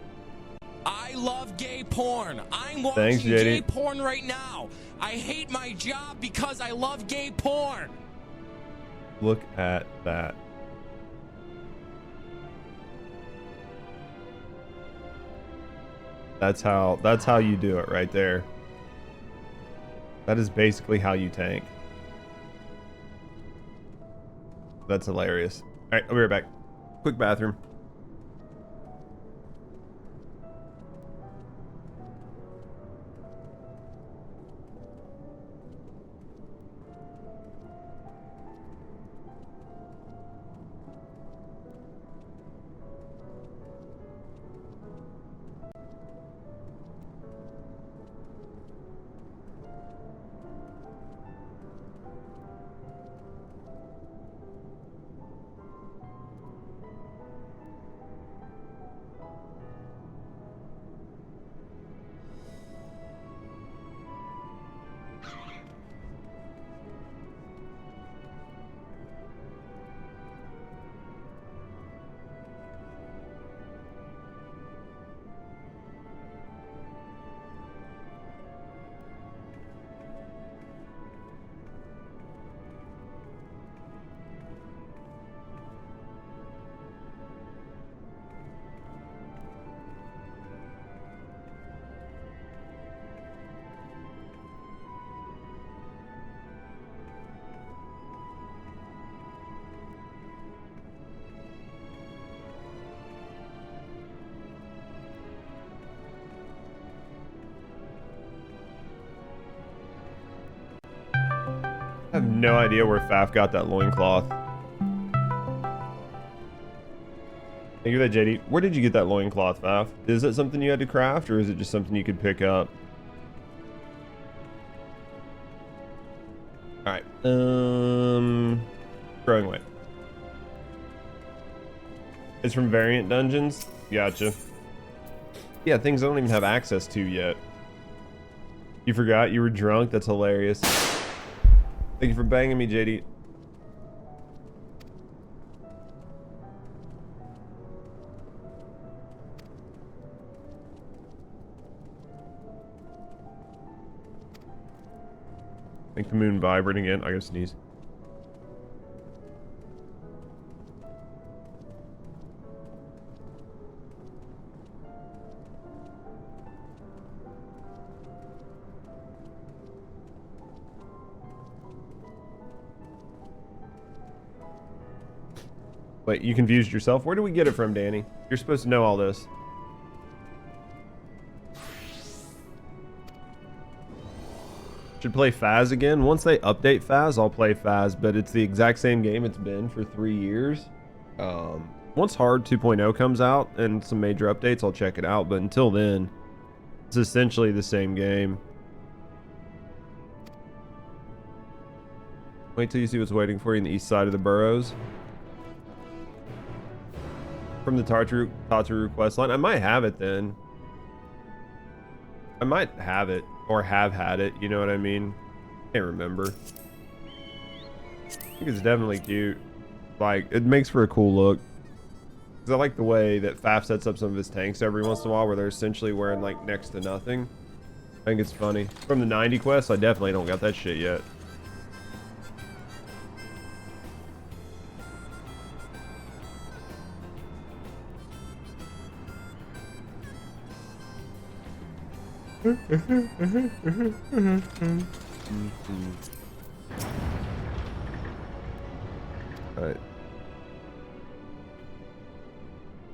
I love gay porn. I'm watching Thanks, JD. gay porn right now. I hate my job because I love gay porn. Look at that. That's how you do it right there. That is basically how you tank. That's hilarious. All right, I'll be right back. Quick bathroom. I have no idea where Faf got that loincloth. Thank you for that, JD. Where did you get that loincloth, Faf? Is it something you had to craft, or is it just something you could pick up? Alright. Throwing away. It's from Variant Dungeons? Gotcha. Yeah, things I don't even have access to yet. You forgot you were drunk? That's hilarious. Thank you for banging me, JD. Make the moon vibrate again. I gotta sneeze. Wait, you confused yourself? Where do we get it from, Danny? You're supposed to know all this. Should play Faz again. Once they update Faz, I'll play Faz, but it's the exact same game it's been for 3 years. Once Hard 2.0 comes out and some major updates, I'll check it out, but until then, it's essentially the same game. Wait till you see what's waiting for you in the east side of the burrows. From the Tataru questline. I might have it then. I might have it, or have had it, you know what I mean? Can't remember. I think it's definitely cute. Like, it makes for a cool look. Because I like the way that Faf sets up some of his tanks every once in a while where they're essentially wearing like next to nothing. I think it's funny. From the 90 quest, I definitely don't got that shit yet. Alright.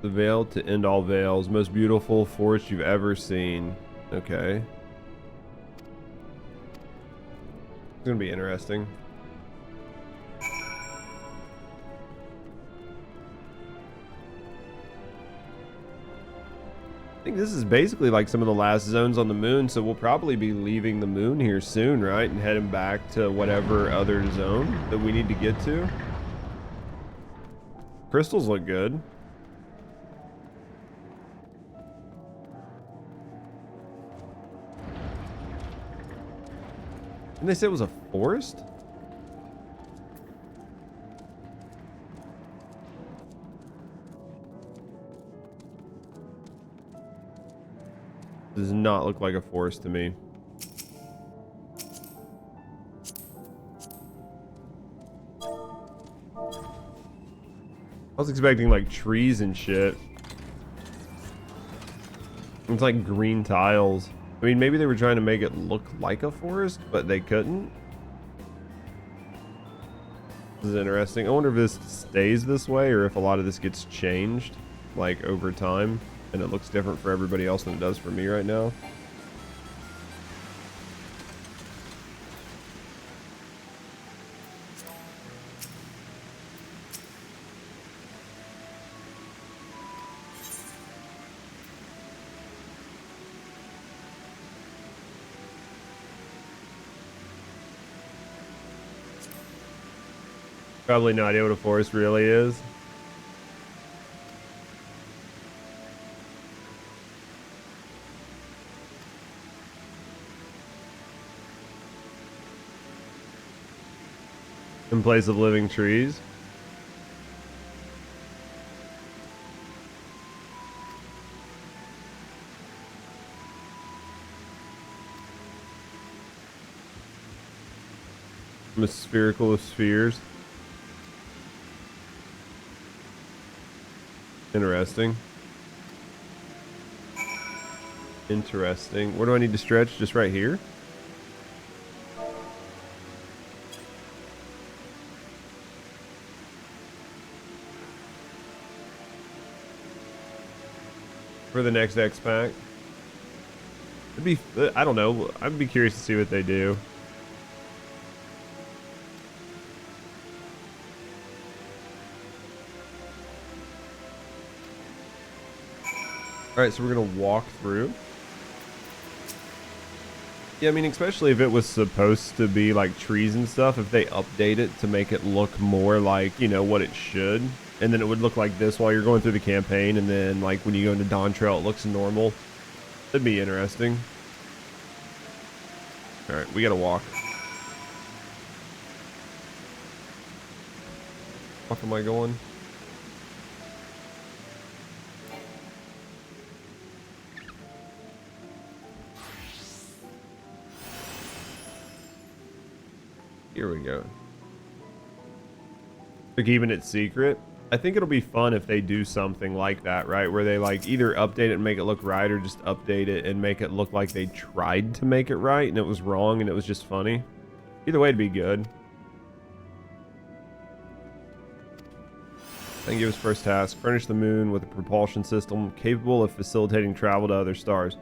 The veil to end all veils. Most beautiful forest you've ever seen. Okay. It's gonna be interesting. I think this is basically like some of the last zones on the moon, so we'll probably be leaving the moon here soon, right? And heading back to whatever other zone that we need to get to. Crystals look good. Didn't they say it was a forest? Does not look like a forest to me. I was expecting like trees and shit. It's like green tiles. I mean, maybe they were trying to make it look like a forest, but they couldn't. This is interesting. I wonder if this stays this way or if a lot of this gets changed, like, over time, and it looks different for everybody else than it does for me right now. Probably no idea what a forest really is. In place of living trees. From a spherical of spheres. Interesting. Interesting. Where do I need to stretch? Just right here? For the next X pack. It'd be, I don't know. I'd be curious to see what they do. Alright, so we're gonna walk through. Yeah, I mean, especially if it was supposed to be like trees and stuff, if they update it to make it look more like, you know, what it should. And then it would look like this while you're going through the campaign, and then like when you go into Dawn Trail it looks normal. That'd be interesting. Alright, we gotta walk. Fuck am I going? Here we go. They're keeping it secret. I think it'll be fun if they do something like that, right? Where they like either update it and make it look right, or just update it and make it look like they tried to make it right and it was wrong and it was just funny. Either way, it'd be good. Then give us first task. Furnish the moon with a propulsion system capable of facilitating travel to other stars.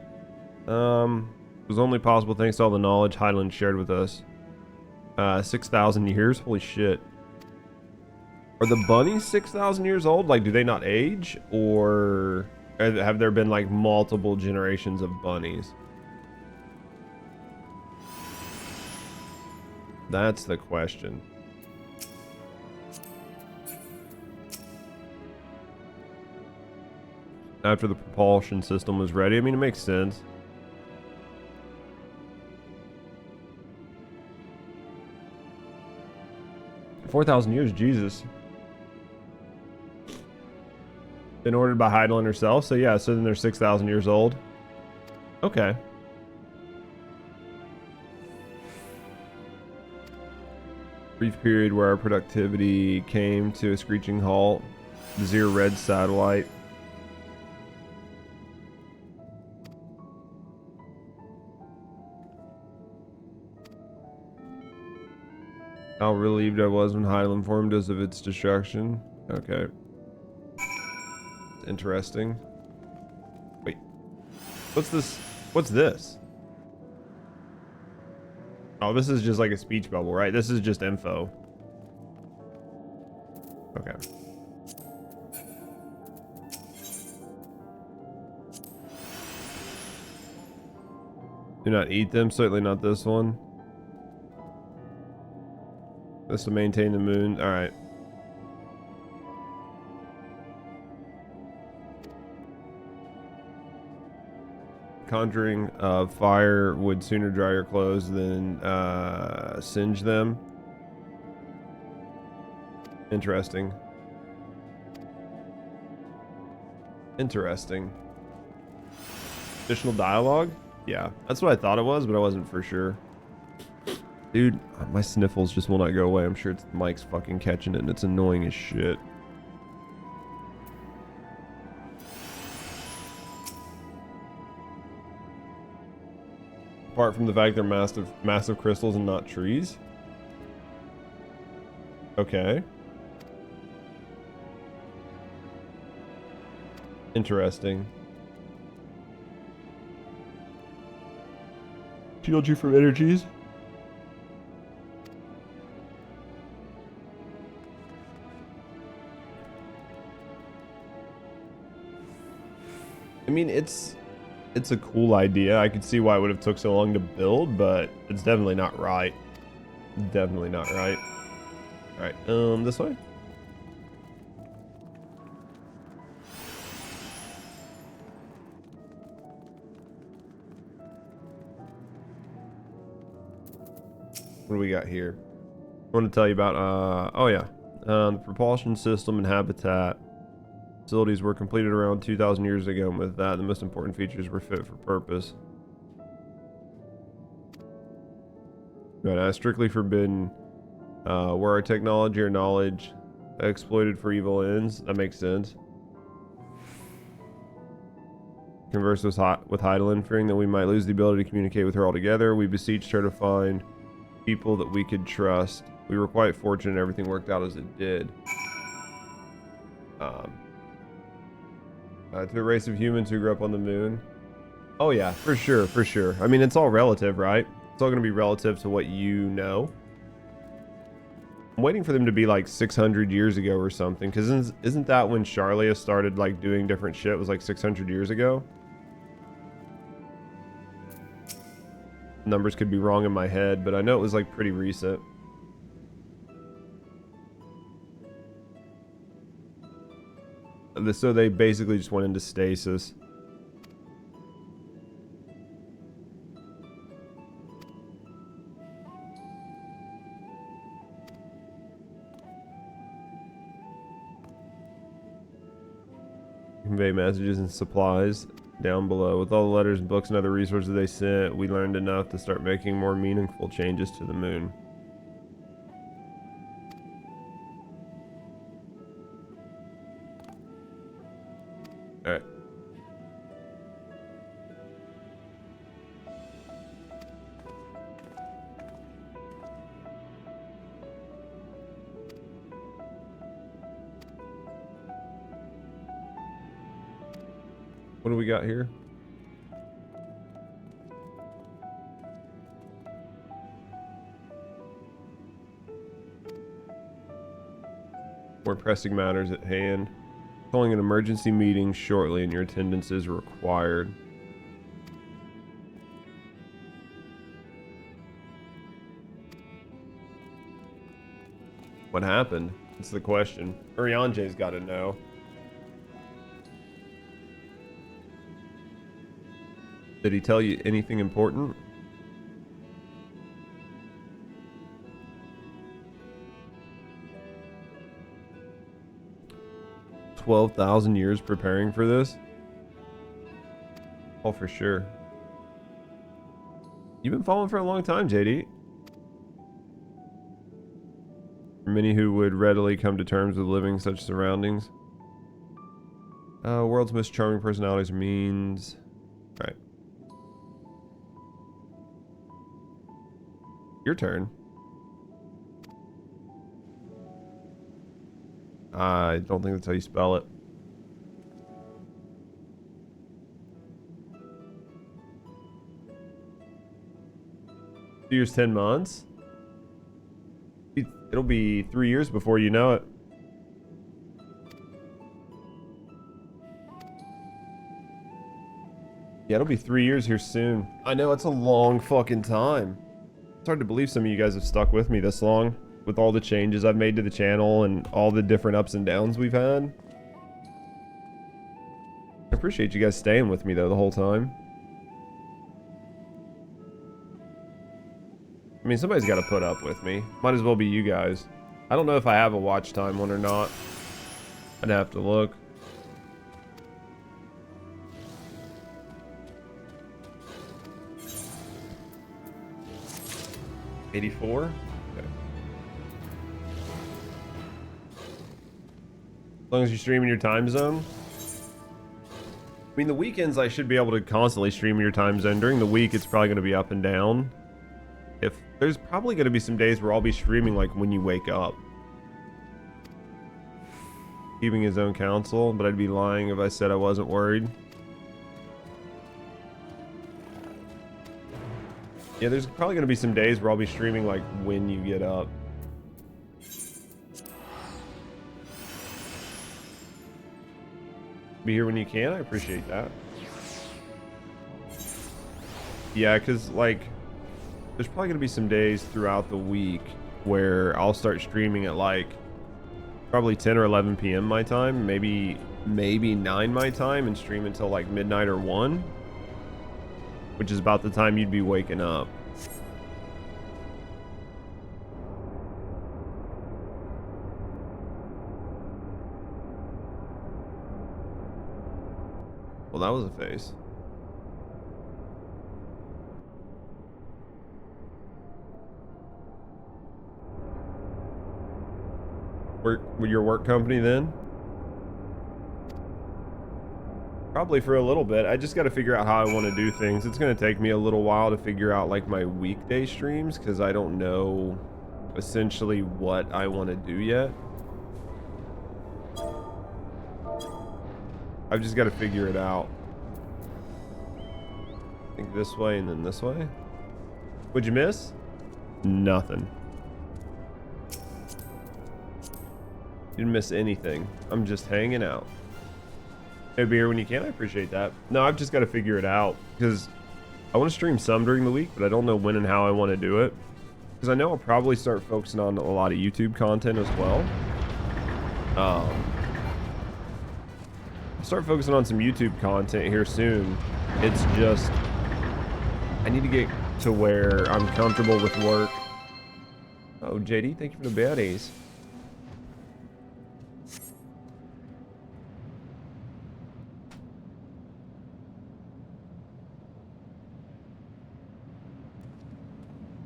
It was only possible thanks to all the knowledge Hydaelyn shared with us. 6,000 years? Holy shit. Are the bunnies 6,000 years old? Like, do they not age? Or have there been, like, multiple generations of bunnies? That's the question. After the propulsion system was ready. I mean, it makes sense. $4,000 years, Jesus. Been ordered by Hydaelyn herself, so yeah, so then they're 6,000 years old. Okay. Brief period where our productivity came to a screeching halt. Zero red satellite. How relieved I was when Hydaelyn informed us of its destruction. Okay. Interesting. Wait. What's this? What's this? Oh, this is just like a speech bubble, right? This is just info. Okay. Do not eat them. Certainly not this one. This to maintain the moon. All right. Conjuring fire would sooner dry your clothes than singe them. Interesting. Interesting. Additional dialogue? Yeah, that's what I thought it was, but I wasn't for sure. Dude, my sniffles just will not go away. I'm sure it's the mic's fucking catching it and it's annoying as shit. Apart from the fact they're massive crystals and not trees. Okay. Interesting. Shield you from energies. I mean, it's a cool idea. I could see why it would have took so long to build, but it's definitely not right. Definitely not right. All right, this way. What do we got here? I want to tell you about, oh yeah, the propulsion system and habitat facilities were completed around 2,000 years ago, and with that, the most important features were fit for purpose. But strictly forbidden, were our technology or knowledge exploited for evil ends? That makes sense. Converse with Heidelin, fearing that we might lose the ability to communicate with her altogether. We beseeched her to find people that we could trust. We were quite fortunate everything worked out as it did. To a race of humans who grew up on the moon. Oh yeah, for sure, for sure. I mean, it's all relative, right? It's all going to be relative to what you know. I'm waiting for them to be like 600 years ago or something, because isn't that when Charlia started like doing different shit? It was like 600 years ago. Numbers could be wrong in my head, but I know it was like pretty recent. So they basically just went into stasis. Convey messages and supplies down below. With all the letters, books, and other resources they sent, we learned enough to start making more meaningful changes to the moon. Alright. What do we got here? More pressing matters at hand. Calling an emergency meeting shortly and your attendance is required. What happened? That's the question. Urianje's got to know. Did he tell you anything important? $12,000 years preparing for this? Oh, for sure. You've been following for a long time, JD. For many who would readily come to terms with living in such surroundings. World's most charming personalities means... Right. Your turn. I don't think that's how you spell it. 2 years, 10 months? It'll be 3 years before you know it. Yeah, it'll be 3 years here soon. I know, it's a long fucking time. It's hard to believe some of you guys have stuck with me this long, with all the changes I've made to the channel and all the different ups and downs we've had. I appreciate you guys staying with me though the whole time. I mean, somebody's got to put up with me. Might as well be you guys. I don't know if I have a watch time one or not. I'd have to look. $84? Okay. As long as you stream in your time zone. I mean, the weekends I should be able to constantly stream in your time zone. During the week, it's probably going to be up and down. If there's probably going to be some days where I'll be streaming like when you wake up. keeping his own counsel, but I'd be lying if I said I wasn't worried. Yeah, there's probably going to be some days where I'll be streaming like when you get up. Be here when you can. I appreciate that. Yeah, because like there's probably going to be some days throughout the week where I'll start streaming at like probably 10 or 11 p.m. my time, maybe 9 my time, and stream until like midnight or 1, which is about the time you'd be waking up. Well, that was a face. Work with your work company then? Probably for a little bit. I just got to figure out how I want to do things. It's going to take me a little while to figure out like my weekday streams because I don't know essentially what I want to do yet. I've just got to figure it out. I think this way and then this way. What'd you miss? Nothing. Didn't miss anything. I'm just hanging out. Hey, be here when you can. I appreciate that. No, I've just got to figure it out because I want to stream some during the week, but I don't know when and how I want to do it. Because I know I'll probably start focusing on a lot of YouTube content as well. I'll start focusing on some YouTube content here soon. It's just I need to get to where I'm comfortable with work. Oh, JD, thank you for the baddies.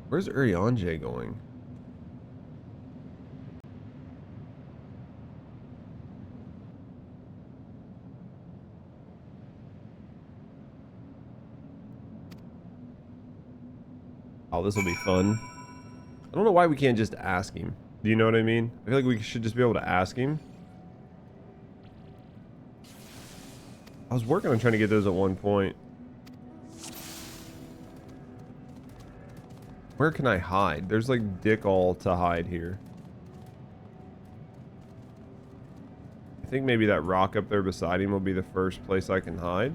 Where's Eorzea going? Oh, this will be fun. I don't know why we can't just ask him. Do you know what I mean? I feel like we should just be able to ask him. I was working on trying to get those at one point. Where can I hide? There's like dick all to hide here. I think maybe that rock up there beside him will be the first place I can hide.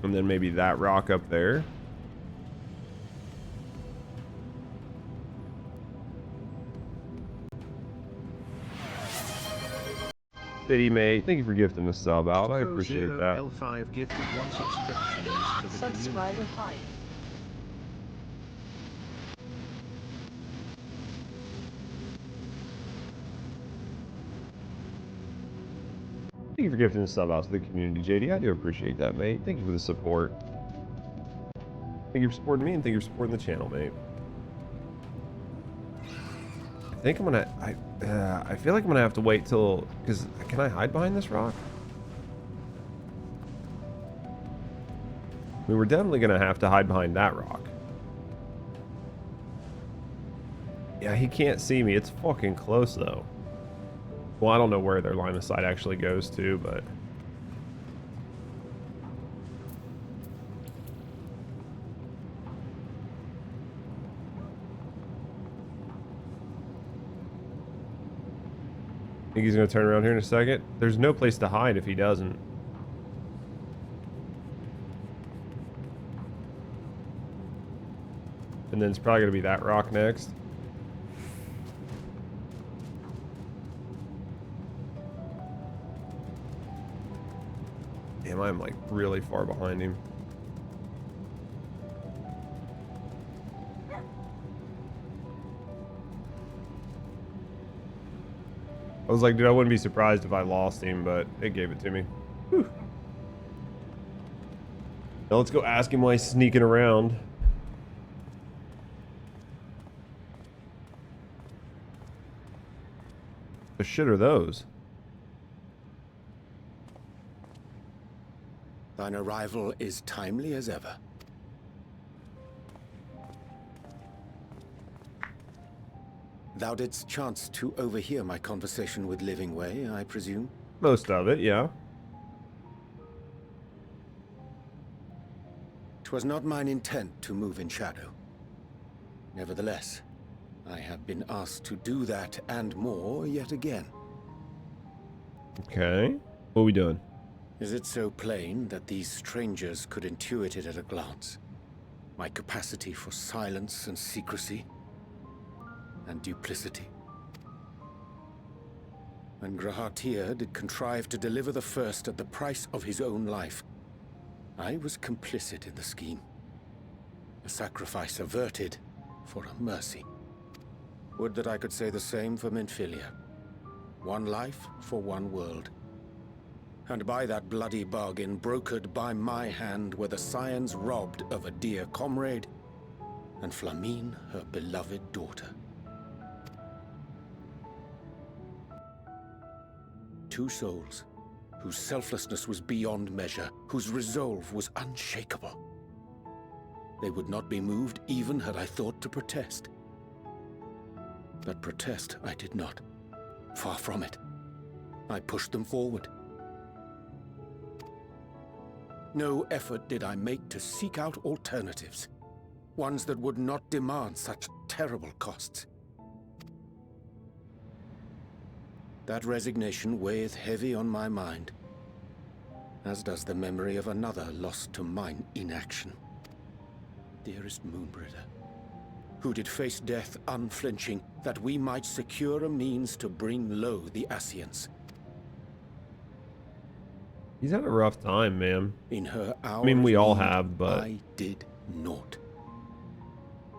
And then maybe that rock up there. City mate, thank you for gifting the sub out. I appreciate that. L5 gifted 1 subscription to the Subscriber 5. Thank you for gifting the sub out to the community, JD. I do appreciate that, mate. Thank you for the support. Thank you for supporting me and thank you for supporting the channel, mate. I think I'm gonna. I feel like I'm gonna have to wait till. Cause can I hide behind this rock? I mean, we're definitely gonna have to hide behind that rock. Yeah, he can't see me. It's fucking close though. Well, I don't know where their line of sight actually goes to, but. Think he's gonna turn around here in a second? There's no place to hide if he doesn't. And then it's probably gonna be that rock next. Damn, I'm like really far behind him. I was like, dude, I wouldn't be surprised if I lost him, but it gave it to me. Whew. Now let's go ask him why he's sneaking around. The shit are those? Thine arrival is timely as ever. Thou didst chance to overhear my conversation with Living Way, I presume? Most of it, yeah. 'Twas not mine intent to move in shadow. Nevertheless, I have been asked to do that and more yet again. Okay. What are we doing? Is it so plain that these strangers could intuit it at a glance? My capacity for silence and secrecy and duplicity. And Grahatir did contrive to deliver the first at the price of his own life. I was complicit in the scheme. A sacrifice averted for a mercy. Would that I could say the same for Minfilia. One life for one world. And by that bloody bargain brokered by my hand were the scions robbed of a dear comrade, and Flamine her beloved daughter. Two souls, whose selflessness was beyond measure, whose resolve was unshakable. They would not be moved even had I thought to protest. But protest I did not. Far from it. I pushed them forward. No effort did I make to seek out alternatives, ones that would not demand such terrible costs. That resignation weigheth heavy on my mind, as does the memory of another lost to mine inaction. Dearest Moonbringer, who did face death unflinching, that we might secure a means to bring low the Ascians. He's had a rough time, man. In her hour I mean, we all of need, have, but I did naught.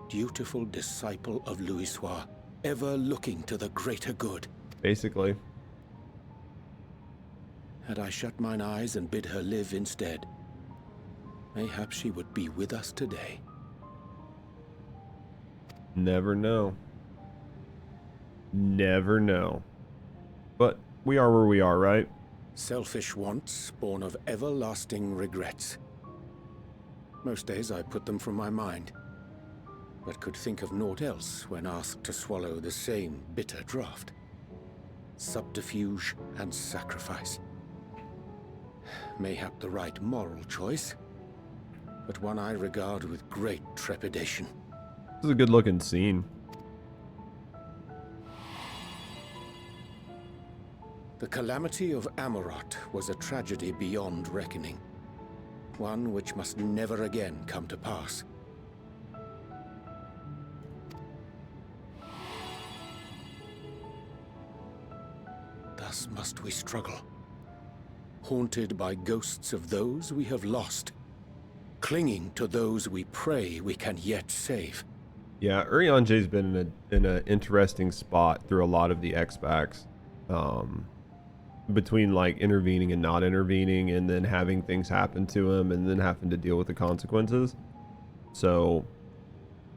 Dutiful disciple of Louisoix, ever looking to the greater good. Basically. Had I shut mine eyes and bid her live instead, mayhap she would be with us today. Never know. Never know. But we are where we are, right? Selfish wants, born of everlasting regrets. Most days I put them from my mind, but could think of naught else when asked to swallow the same bitter draught. Subterfuge and sacrifice. Mayhap the right moral choice, but one I regard with great trepidation. This is a good looking scene. The calamity of Amarot was a tragedy beyond reckoning. One which must never again come to pass. Thus must we struggle, haunted by ghosts of those we have lost, clinging to those we pray we can yet save. Yeah, Urianger's been in an interesting spot through a lot of the X-Backs. Between like intervening and not intervening, and then having things happen to him, and then having to deal with the consequences. So,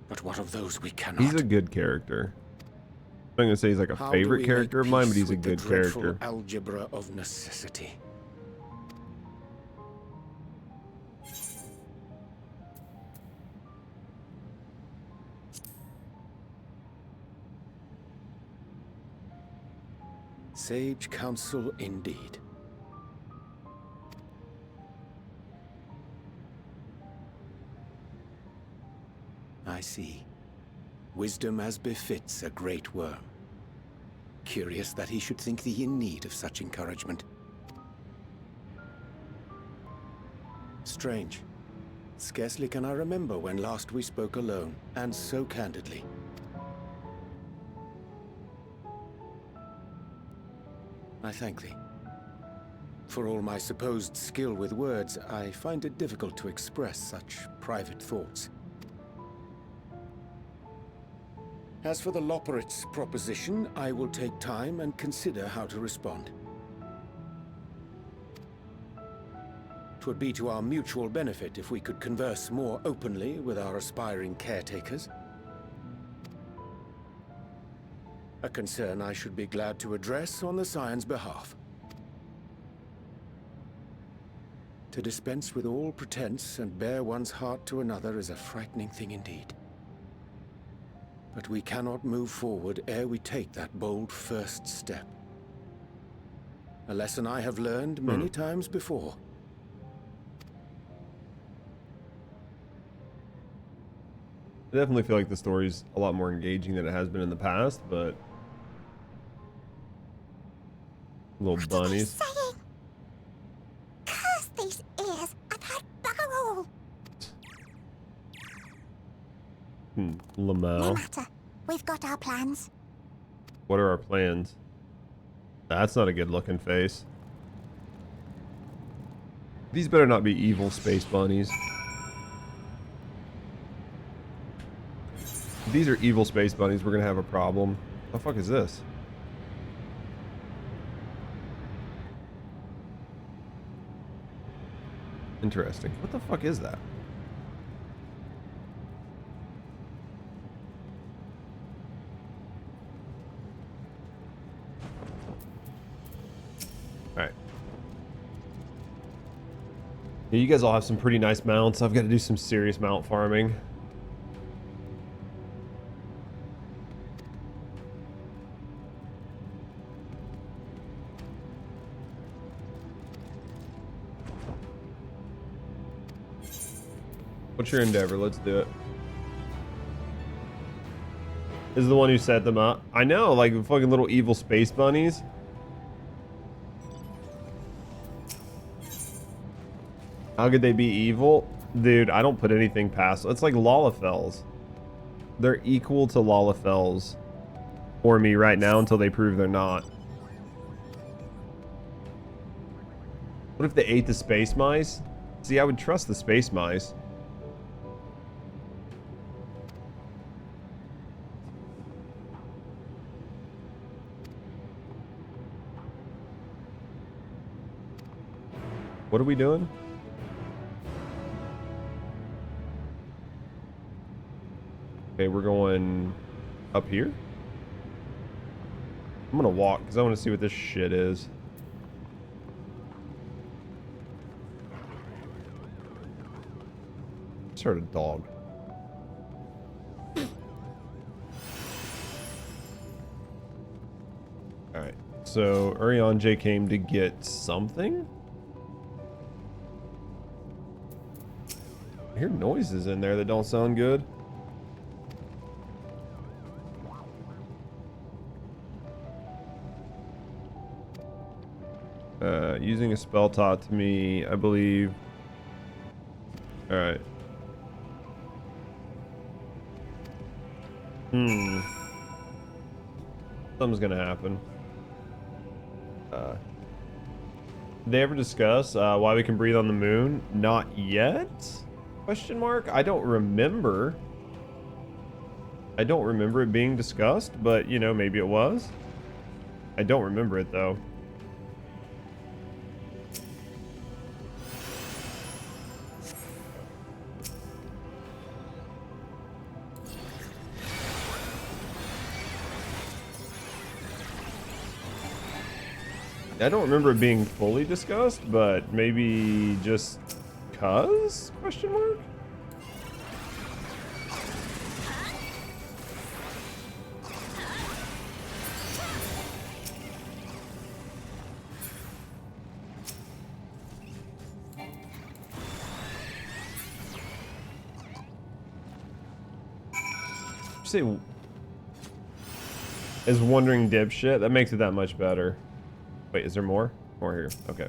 but what of those we cannot? He's a good character. I'm not gonna say he's like a favorite character of mine, but he's a good character. Algebra of necessity. Sage counsel indeed. I see. Wisdom as befits a great worm. Curious that he should think thee in need of such encouragement. Strange. Scarcely can I remember when last we spoke alone, and so candidly. I thank thee. For all my supposed skill with words, I find it difficult to express such private thoughts. As for the Loporrit's proposition, I will take time and consider how to respond. 'Twould be to our mutual benefit if we could converse more openly with our aspiring caretakers. A concern I should be glad to address on the Scion's behalf. To dispense with all pretense and bare one's heart to another is a frightening thing indeed. But we cannot move forward ere we take that bold first step. A lesson I have learned many times before. I definitely feel like the story's a lot more engaging than it has been in the past, but little bunnies. Saying, curse these ears. I've heard bugger all. Lamau. No matter. We've got our plans. What are our plans? That's not a good looking face. These better not be evil space bunnies. If these are evil space bunnies, we're gonna have a problem. What the fuck is this? Interesting. What the fuck is that? Alright. Yeah, you guys all have some pretty nice mounts. I've got to do some serious mount farming. What's your endeavor? Let's do it. This is the one who set them up. I know, like fucking little evil space bunnies. How could they be evil? Dude, I don't put anything past. It's like Lalafels. They're equal to Lalafels for me right now until they prove they're not. What if they ate the space mice? See, I would trust the space mice. What are we doing? Okay, we're going up here. I'm gonna walk because I want to see what this shit is. Just heard a dog. Alright, so Eorzea came to get something? I hear noises in there that don't sound good. Using a spell taught to me, I believe. Alright. Something's gonna happen. Did they ever discuss why we can breathe on the moon? Not yet? Question mark? I don't remember. I don't remember it being discussed, but you know, maybe it was. I don't remember it though. I don't remember it being fully discussed, but maybe just cuz? Question mark? Say is wondering dipshit. That makes it that much better. Wait, is there more? More here. Okay.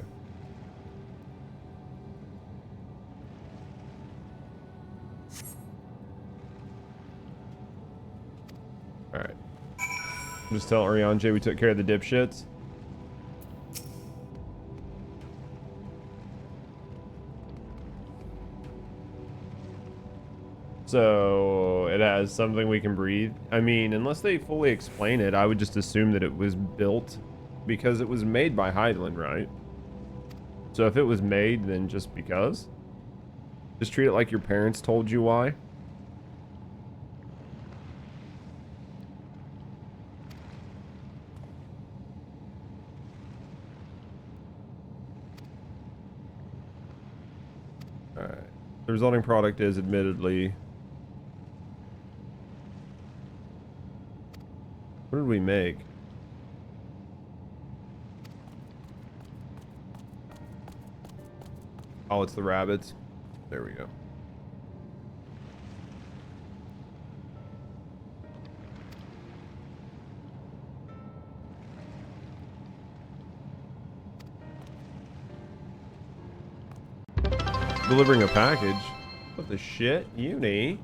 Alright. Just tell Eorzea we took care of the dipshits. So it has something we can breathe. I mean, unless they fully explain it, I would just assume that it was built because it was made by Hydaelyn, right? So if it was made, then just because? Just treat it like your parents told you why. Alright. The resulting product is admittedly What did we make? Oh, it's the rabbits. There we go. Delivering a package. What the shit? Uni.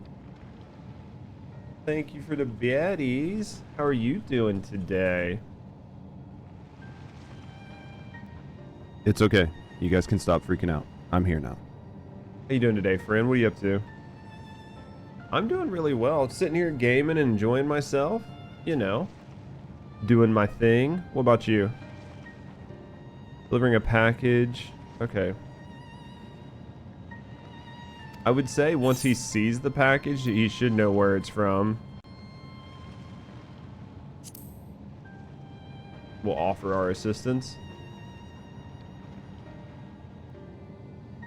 Thank you for the baddies. How are you doing today? It's okay. You guys can stop freaking out. I'm here now. How you doing today, friend? What are you up to? I'm doing really well. Sitting here gaming and enjoying myself. You know. Doing my thing. What about you? Delivering a package. Okay. I would say once he sees the package, he should know where it's from. We'll offer our assistance.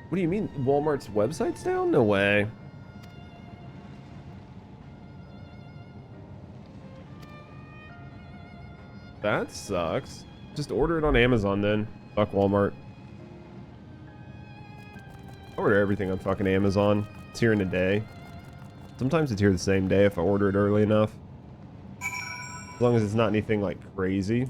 What do you mean? Walmart's website's down? No way. That sucks. Just order it on Amazon then. Fuck Walmart. I order everything on fucking Amazon. It's here in a day. Sometimes it's here the same day if I order it early enough. As long as it's not anything like crazy.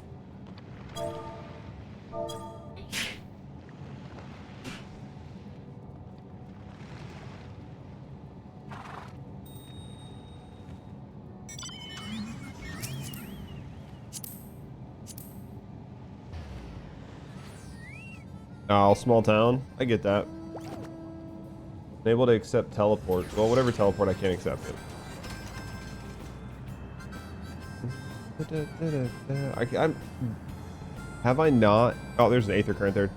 Oh, small town. I get that. Able to accept teleport. Well, whatever teleport, I can't accept it. Have I not? Oh, there's an Aether current there.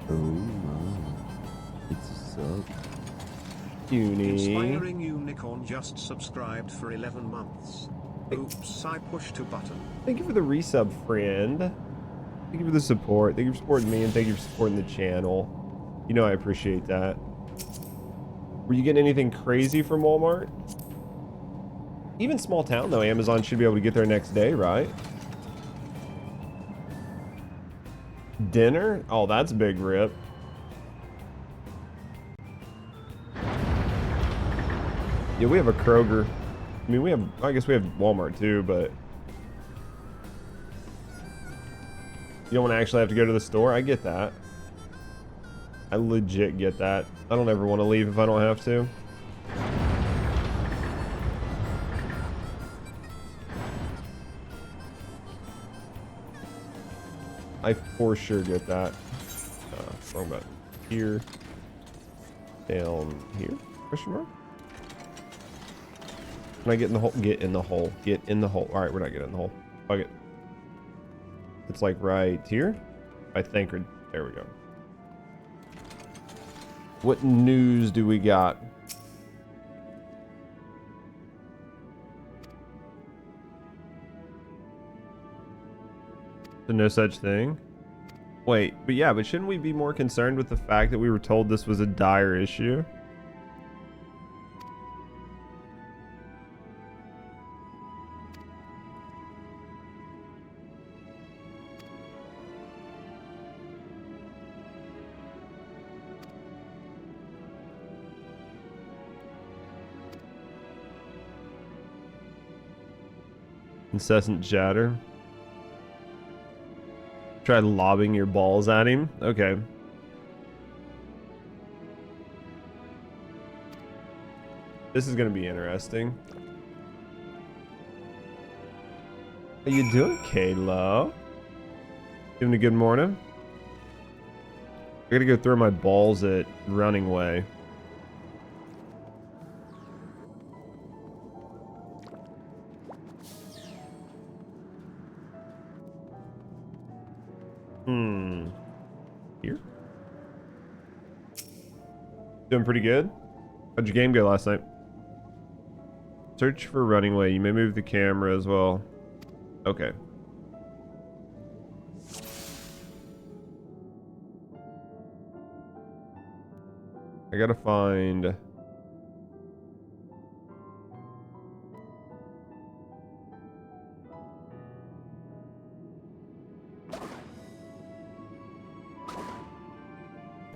Oh my. It's a sub. Uni. Inspiring Unicorn just subscribed for 11 months. Oops, I pushed a button. Thank you for the resub, friend. Thank you for the support. Thank you for supporting me, and thank you for supporting the channel. You know I appreciate that. Were you getting anything crazy from Walmart? Even small town, though, Amazon should be able to get there next day, right? Dinner? Oh, that's a big rip. Yeah, we have a Kroger. I mean, I guess we have Walmart too, but you don't want to actually have to go to the store. I get that. I legit get that. I don't ever want to leave if I don't have to. I for sure get that. Wrong button. Here. Down here? Question mark? Can I get in the hole? Get in the hole. Get in the hole. Alright, we're not getting in the hole. Fuck it. It's like right here. I think. There we go. What news do we got? So no such thing? Wait, but yeah, but shouldn't we be more concerned with the fact that we were told this was a dire issue? Incessant chatter. Try lobbing your balls at him. Okay. This is gonna be interesting. How you doing, Kayla? Giving a good morning? I gotta go throw my balls at Running Way. Here? Doing pretty good? How'd your game go last night? Search for Running Way. You may move the camera as well. Okay. I gotta find...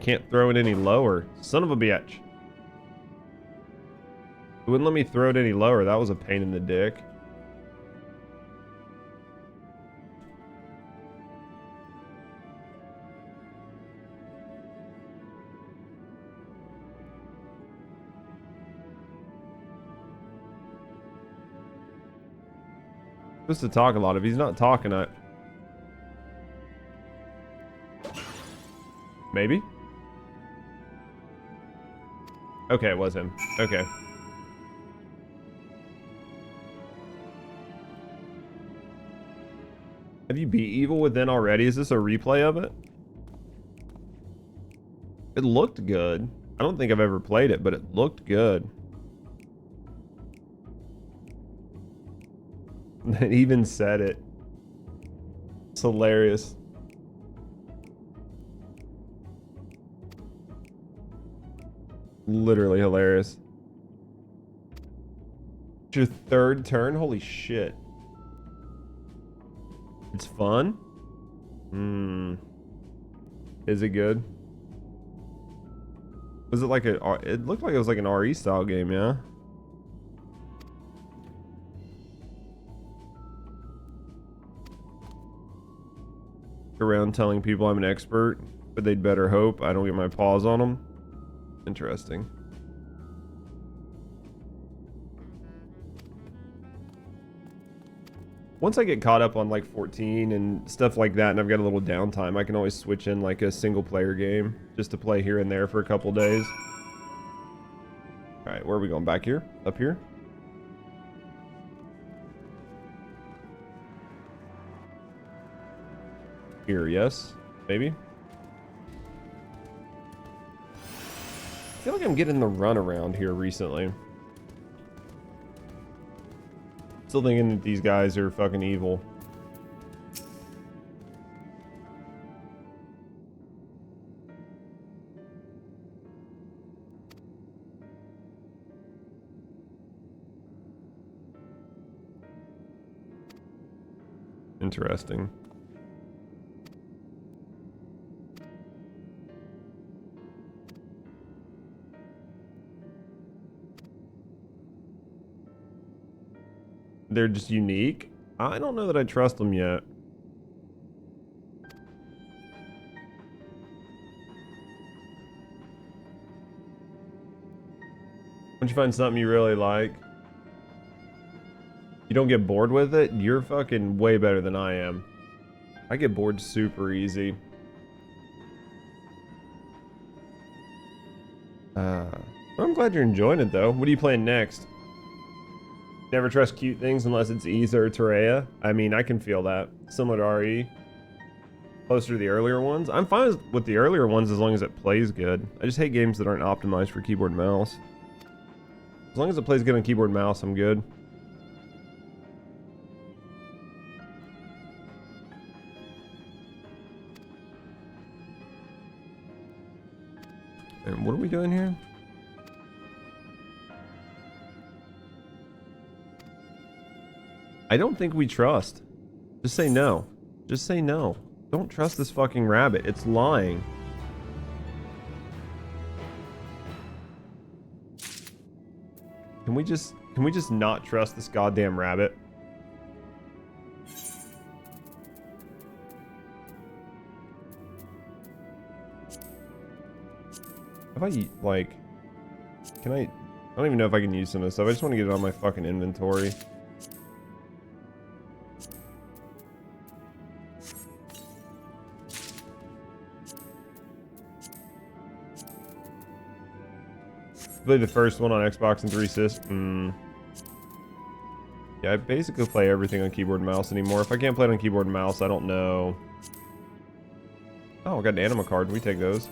Can't throw it any lower. Son of a bitch. It wouldn't let me throw it any lower. That was a pain in the dick. Supposed to talk a lot. If he's not talking, maybe? Okay, it was him. Okay. Have you beat Evil Within already? Is this a replay of it? It looked good. I don't think I've ever played it, but it looked good. It even said it. It's hilarious. Literally hilarious. It's your third turn? Holy shit. It's fun? Is it good? Was it like a... It looked like it was like an RE style game, yeah? Around telling people I'm an expert, but they'd better hope I don't get my paws on them. Interesting. Once I get caught up on like 14 and stuff like that, and I've got a little downtime, I can always switch in like a single player game just to play here and there for a couple days. All right, where are we going? Back here? Up here? Here, yes? Maybe? I feel like I'm getting the run around here recently. Still thinking that these guys are fucking evil. Interesting. They're just unique. I don't know that I trust them yet. Once you find something you really like, you don't get bored with it, you're fucking way better than I am. I get bored super easy. I'm glad you're enjoying it though. What are you playing next? Never trust cute things unless it's Eorzea or Eorzea. I mean, I can feel that. Similar to RE. Closer to the earlier ones. I'm fine with the earlier ones as long as it plays good. I just hate games that aren't optimized for keyboard and mouse. As long as it plays good on keyboard and mouse, I'm good. And what are we doing here? I don't think we trust. Just say no. Just say no. Don't trust this fucking rabbit. It's lying. Can we just not trust this goddamn rabbit? Have I, like... Can I don't even know if I can use some of this stuff. I just want to get it on my fucking inventory. Played the first one on Xbox and 360. Yeah, I basically play everything on keyboard and mouse anymore. If I can't play it on keyboard and mouse, I don't know. Oh, I got an anima card. We take those.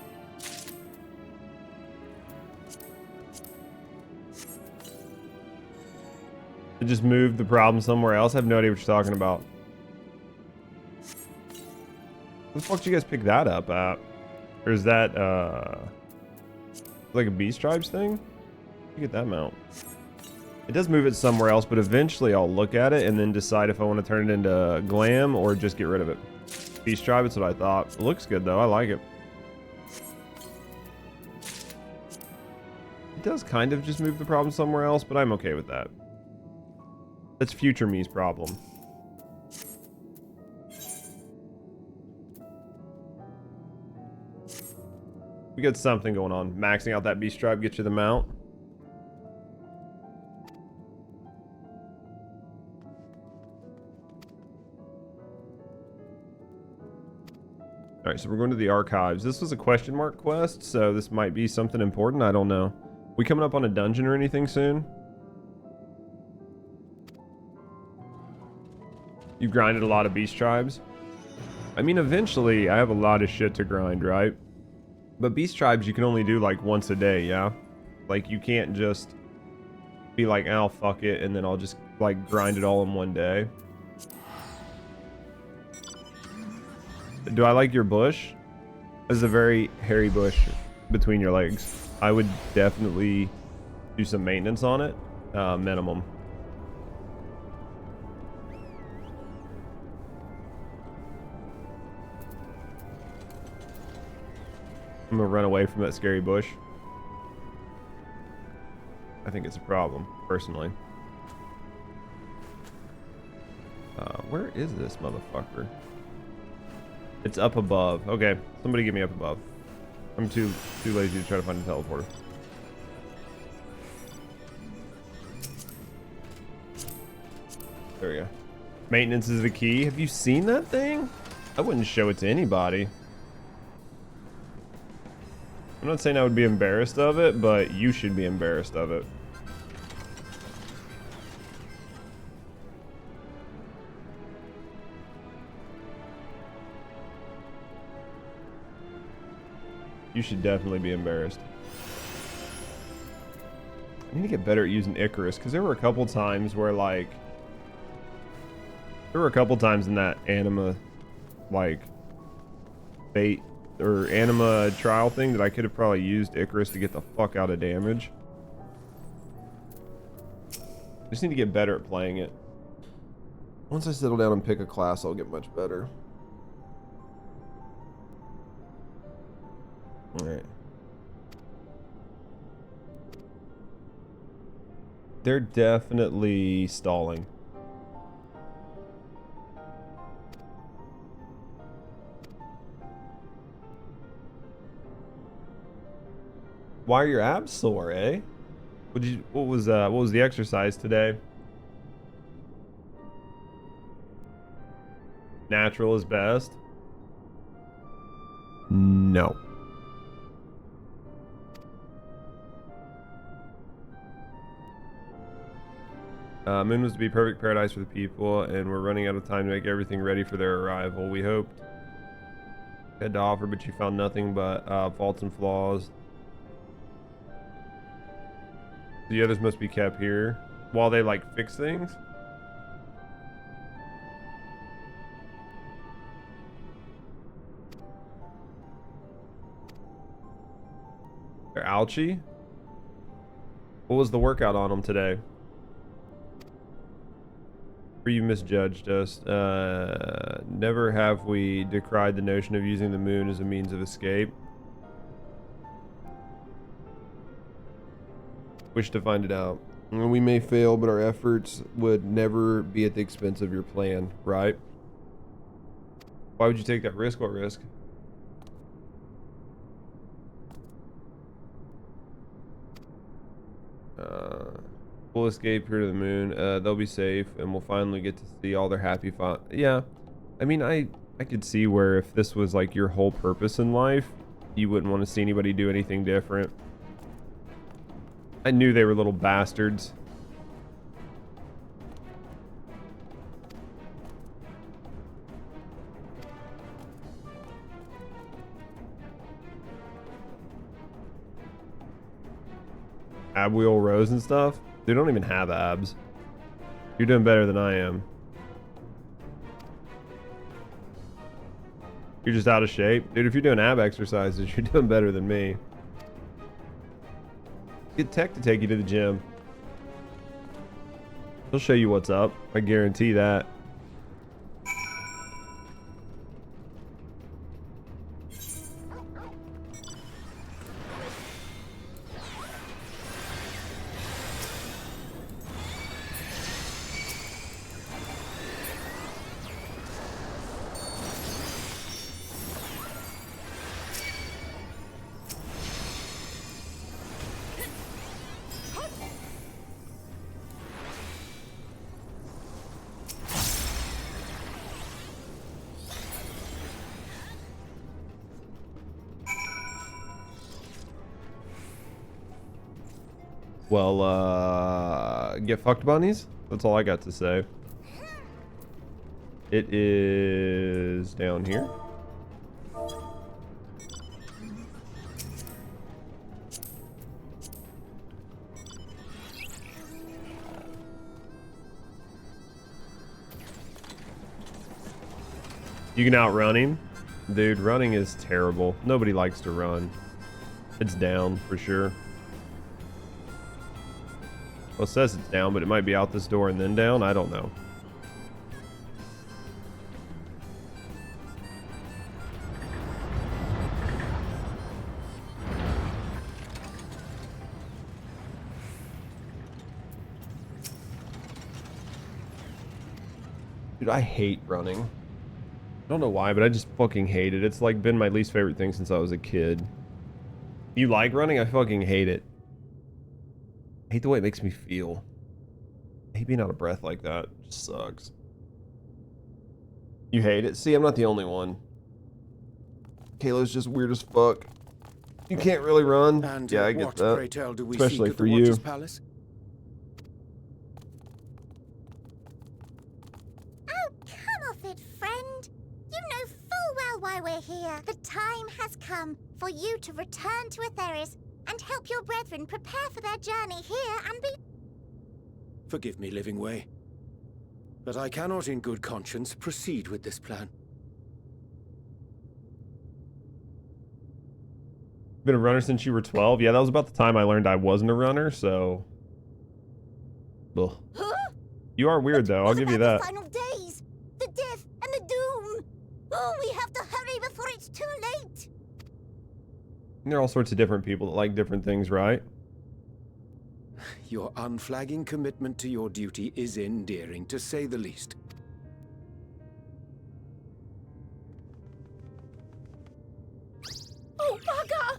It just moved the problem somewhere else. I have no idea what you're talking about. Where the fuck did you guys pick that up at? Or is that, Like a beast tribes thing? You get that mount. It does move it somewhere else, but eventually I'll look at it and then decide if I want to turn it into glam or just get rid of it. Beast tribe, that's what I thought. It looks good though, I like it. It does kind of just move the problem somewhere else, but I'm okay with that. That's future me's problem. We got something going on. Maxing out that beast tribe gets you the mount. Alright, so we're going to the archives. This was a question mark quest, so this might be something important. I don't know. We coming up on a dungeon or anything soon? You grinded a lot of beast tribes? I mean, eventually I have a lot of shit to grind, right? But beast tribes you can only do like once a day, yeah? Like you can't just be like, oh, fuck it, and then I'll just like grind it all in one day. Do I like your bush? This is a very hairy bush between your legs. I would definitely do some maintenance on it, minimum. I'm gonna run away from that scary bush. I think it's a problem, personally. Where is this motherfucker? It's up above. Okay, somebody get me up above. I'm too lazy to try to find a teleporter. There we go. Maintenance is the key. Have you seen that thing? I wouldn't show it to anybody. I'm not saying I would be embarrassed of it, but you should be embarrassed of it. You should definitely be embarrassed. I need to get better at using Icarus, because there were a couple times where, like... There were a couple times in that anima, like, bait, or anima trial thing that I could have probably used Icarus to get the fuck out of damage. I just need to get better at playing it. Once I settle down and pick a class, I'll get much better. Alright. They're definitely stalling. Why are your abs sore, eh? What was the exercise today? Natural is best? No. Moon was to be perfect paradise for the people, and we're running out of time to make everything ready for their arrival. We hoped you had to offer, but you found nothing but faults and flaws. The others must be kept here while they like fix things. They're ouchie. What was the workout on them today? You misjudged us. Never have we decried the notion of using the moon as a means of escape. Wish to find it out. We may fail, but our efforts would never be at the expense of your plan, right? Why would you take that risk? What risk? We'll escape here to the moon. They'll be safe, and we'll finally get to see all their happy Yeah, I mean, I could see where if this was like your whole purpose in life, you wouldn't want to see anybody do anything different. I knew they were little bastards. Ab wheel rows and stuff. They don't even have abs. You're doing better than I am. You're just out of shape. Dude, if you're doing ab exercises, you're doing better than me. Get Tech to take you to the gym. He'll show you what's up. I guarantee that. Well, get fucked, bunnies. That's all I got to say. It is down here. You can outrun him? Dude, running is terrible. Nobody likes to run. It's down for sure. Well, it says it's down, but it might be out this door and then down. I don't know. Dude, I hate running. I don't know why, but I just fucking hate it. It's like been my least favorite thing since I was a kid. You like running? I fucking hate it. I hate the way it makes me feel. I hate being out of breath like that. It just sucks. You hate it? See, I'm not the only one. Kayla's just weird as fuck. You can't really run. And yeah, I get what, that. pray tell, do we Especially seek at for the you. Watcher's Palace? Oh, come off it, friend. You know full well why we're here. The time has come for you to return to Eorzea and help your brethren prepare for their journey here and be... Forgive me, Living Way, but I cannot in good conscience proceed with this plan. Been a runner since you were 12? Yeah, that was about the time I learned I wasn't a runner, so... Ugh. Huh? You are weird, though. I'll give you that. The final days, the death, and the doom. Oh, we have to hurry before it's too late. There are all sorts of different people that like different things, right? Your unflagging commitment to your duty is endearing, to say the least. Oh, bugger!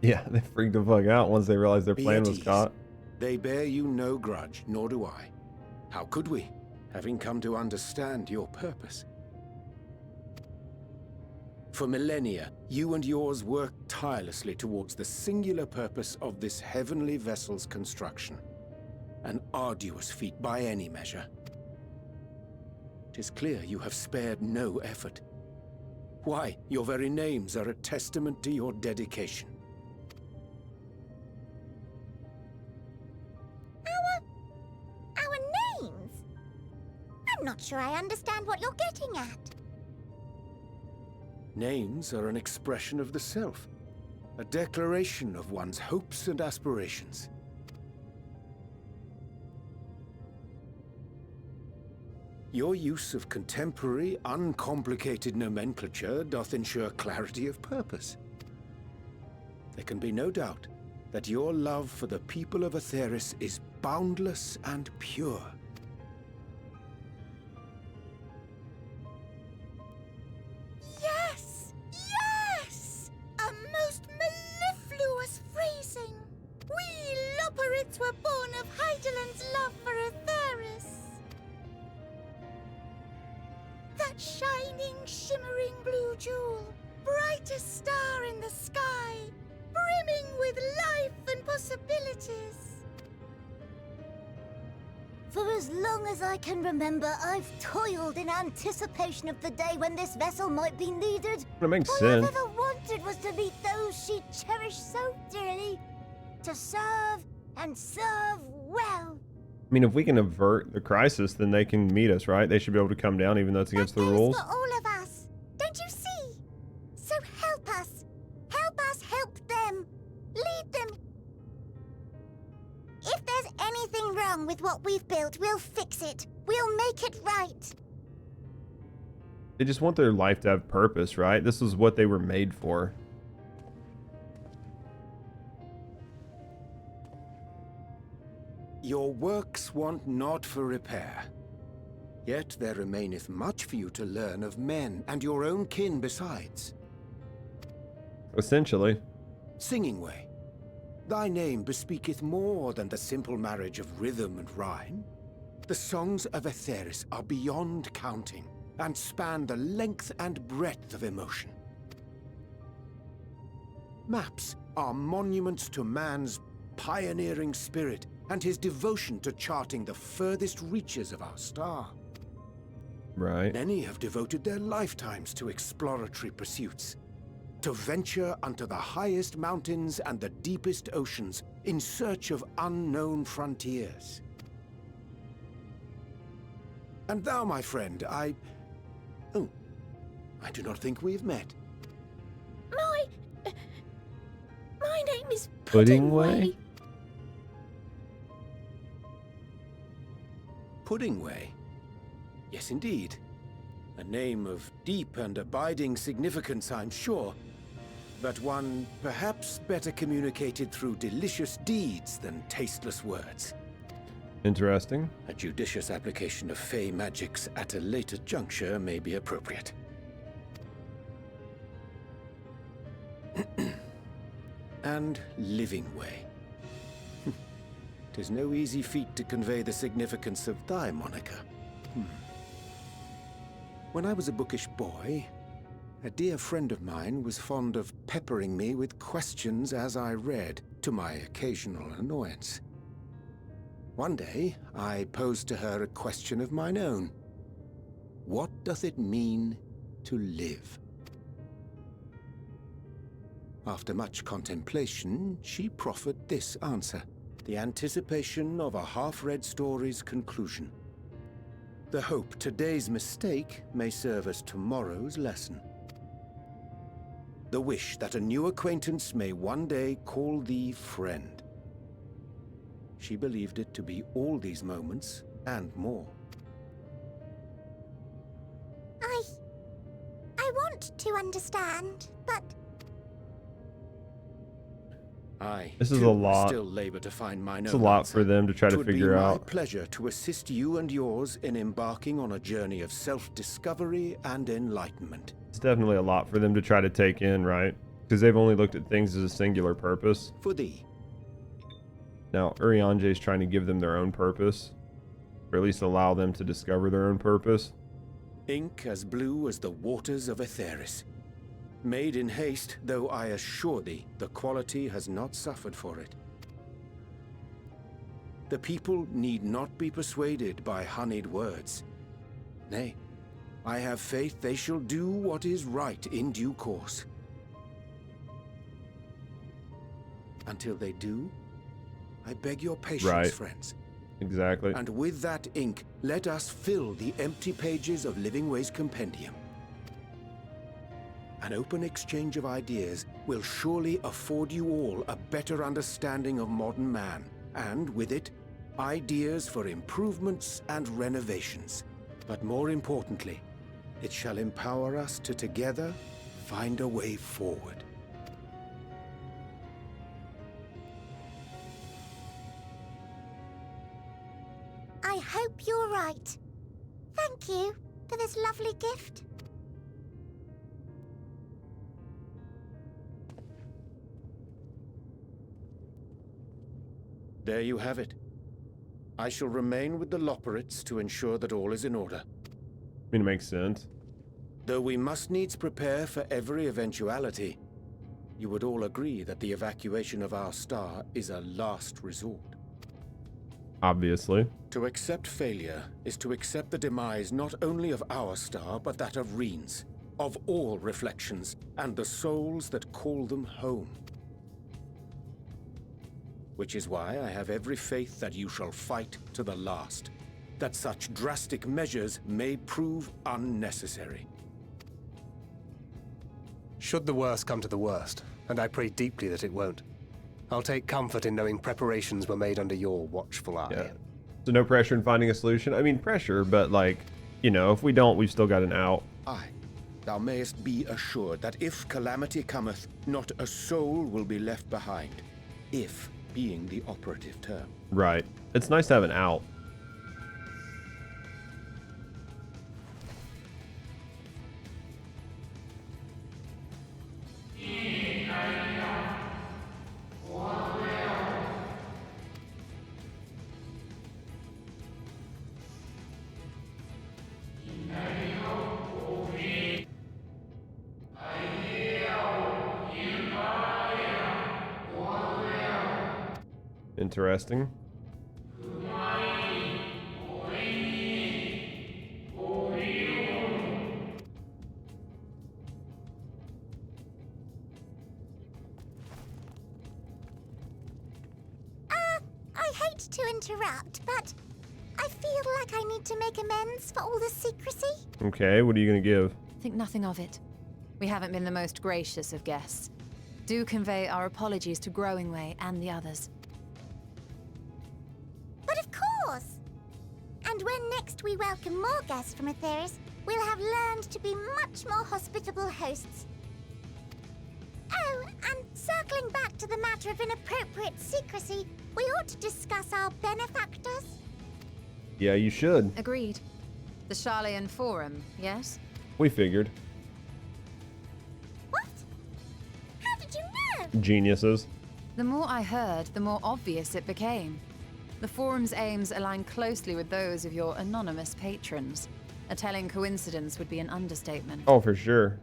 Yeah, they freaked the fuck out once they realized their Be plan at was ease. caught. They bear you no grudge, nor do I. How could we, having come to understand your purpose? For millennia, you and yours worked tirelessly towards the singular purpose of this heavenly vessel's construction. An arduous feat by any measure. It is clear you have spared no effort. Why, your very names are a testament to your dedication. Our names? I'm not sure I understand what you're getting at. Names are an expression of the self, a declaration of one's hopes and aspirations. Your use of contemporary, uncomplicated nomenclature doth ensure clarity of purpose. There can be no doubt that your love for the people of Eorzea is boundless and pure. Yes! Yes! A most mellifluous phrasing. We Loporrits were born of Hydaelyn's love for Eorzea. That shining, shimmering blue jewel, brightest star in the sky, brimming with life and possibilities. For as long as I can remember, I've toiled in anticipation of the day when this vessel might be needed. That makes All sense. I've ever wanted was to meet those she cherished so dearly, to serve and serve well. I mean, if we can avert the crisis, then they can meet us, right? They should be able to come down, even though it's against the rules. For all of us. Don't you see? So help us. Help us help them. Lead them. If there's anything wrong with what we've built, we'll fix it. We'll make it right. They just want their life to have purpose, right? This is what they were made for. Your works want not for repair. Yet there remaineth much for you to learn of men, and your own kin besides. Essentially. Singing Way, thy name bespeaketh more than the simple marriage of rhythm and rhyme. The songs of Eorzea are beyond counting, and span the length and breadth of emotion. Maps are monuments to man's pioneering spirit, and his devotion to charting the furthest reaches of our star. Right. Many have devoted their lifetimes to exploratory pursuits, to venture unto the highest mountains and the deepest oceans in search of unknown frontiers. And thou, my friend, I do not think we've met. My name is Puddingway? Puddingway? Yes, indeed. A name of deep and abiding significance, I'm sure. But one perhaps better communicated through delicious deeds than tasteless words. Interesting. A judicious application of fey magics at a later juncture may be appropriate. And Living Way. 'Tis no easy feat to convey the significance of thy moniker. When I was a bookish boy, a dear friend of mine was fond of peppering me with questions as I read, to my occasional annoyance. One day, I posed to her a question of mine own. What doth it mean to live? After much contemplation, she proffered this answer, the anticipation of a half-read story's conclusion. The hope today's mistake may serve as tomorrow's lesson. The wish that a new acquaintance may one day call thee friend. She believed it to be all these moments and more. I want to understand, but This is a lot. Still labor to find my It's a lot for them to try to figure out. It would be my pleasure to assist you and yours in embarking on a journey of self-discovery and enlightenment. It's definitely a lot for them to try to take in, right? Because they've only looked at things as a singular purpose. For thee. Now, Urianger is trying to give them their own purpose, or at least allow them to discover their own purpose. Ink as blue as the waters of Eorzea. Made in haste, though I assure thee, the quality has not suffered for it. The people need not be persuaded by honeyed words. Nay, I have faith they shall do what is right in due course. Until they do, I beg your patience, friends. Exactly. And with that ink, let us fill the empty pages of Living Way's compendium. An open exchange of ideas will surely afford you all a better understanding of modern man, and with it, ideas for improvements and renovations. But more importantly, it shall empower us to together find a way forward. I hope you're right. Thank you for this lovely gift. There you have it. I shall remain with the Loporrits to ensure that all is in order. I mean, it makes sense. Though we must needs prepare for every eventuality, you would all agree that the evacuation of our star is a last resort. Obviously. To accept failure is to accept the demise not only of our star, but that of Reen's, of all reflections, and the souls that call them home. which is why I have every faith that you shall fight to the last, that such drastic measures may prove unnecessary. Should the worst come to the worst, and I pray deeply that it won't, I'll take comfort in knowing preparations were made under your watchful eye. Yeah. So no pressure in finding a solution? I mean, pressure, but like, you know, if we don't, we've still got an out. Aye. Thou mayest be assured that if calamity cometh, not a soul will be left behind. If being the operative term. Right. It's nice to have an out. Interesting. I hate to interrupt, but I feel like I need to make amends for all the secrecy. Okay, what are you gonna give? Think nothing of it. We haven't been the most gracious of guests. Do convey our apologies to Growingway and the others. But of course! And when next we welcome more guests from Aetheris, we'll have learned to be much more hospitable hosts. Oh, and circling back to the matter of inappropriate secrecy, we ought to discuss our benefactors. Yeah, you should. Agreed. The Charlayan Forum, yes? We figured. What? How did you know? Geniuses. The more I heard, the more obvious it became. The Forum's aims align closely with those of your anonymous patrons. A telling coincidence would be an understatement. Oh, for sure.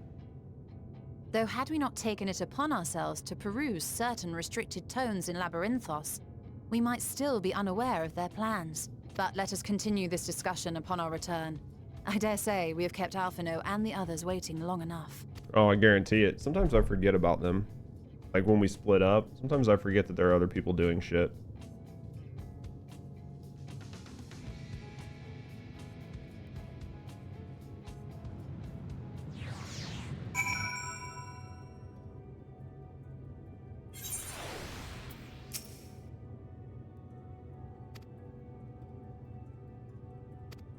Though had we not taken it upon ourselves to peruse certain restricted tones in Labyrinthos, we might still be unaware of their plans. But let us continue this discussion upon our return. I dare say we have kept Alphino and the others waiting long enough. Oh, I guarantee it. Sometimes I forget about them. Like when we split up, sometimes I forget that there are other people doing shit.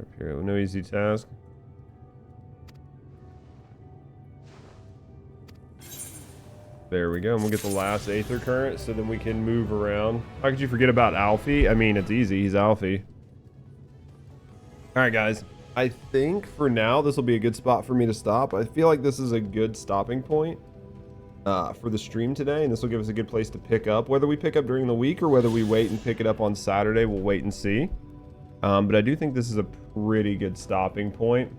Up here, no easy task. There we go, and we'll get the last Aether Current, so then we can move around. How could you forget about Alfie? I mean, it's easy, he's Alfie. Alright guys, I think for now this will be a good spot for me to stop. I feel like this is a good stopping point for the stream today, and this will give us a good place to pick up. Whether we pick up during the week or whether we wait and pick it up on Saturday, we'll wait and see. But I do think this is a pretty good stopping point.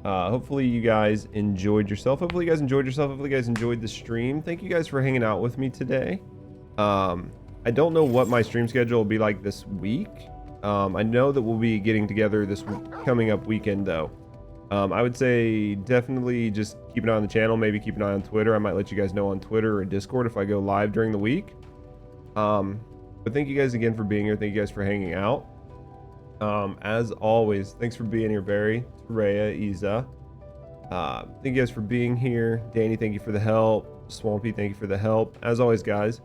Hopefully you guys enjoyed yourself. Hopefully you guys enjoyed the stream. Thank you guys for hanging out with me today. I don't know what my stream schedule will be like this week. I know that we'll be getting together this coming up weekend though. I would say definitely just keep an eye on the channel, maybe keep an eye on Twitter. I might let you guys know on Twitter or Discord if I go live during the week. But thank you guys again for being here. Thank you guys for hanging out. As always, thanks for being here, Barry, Rhea, Iza. Thank you guys for being here. Danny, thank you for the help. Swampy, thank you for the help. As always, guys,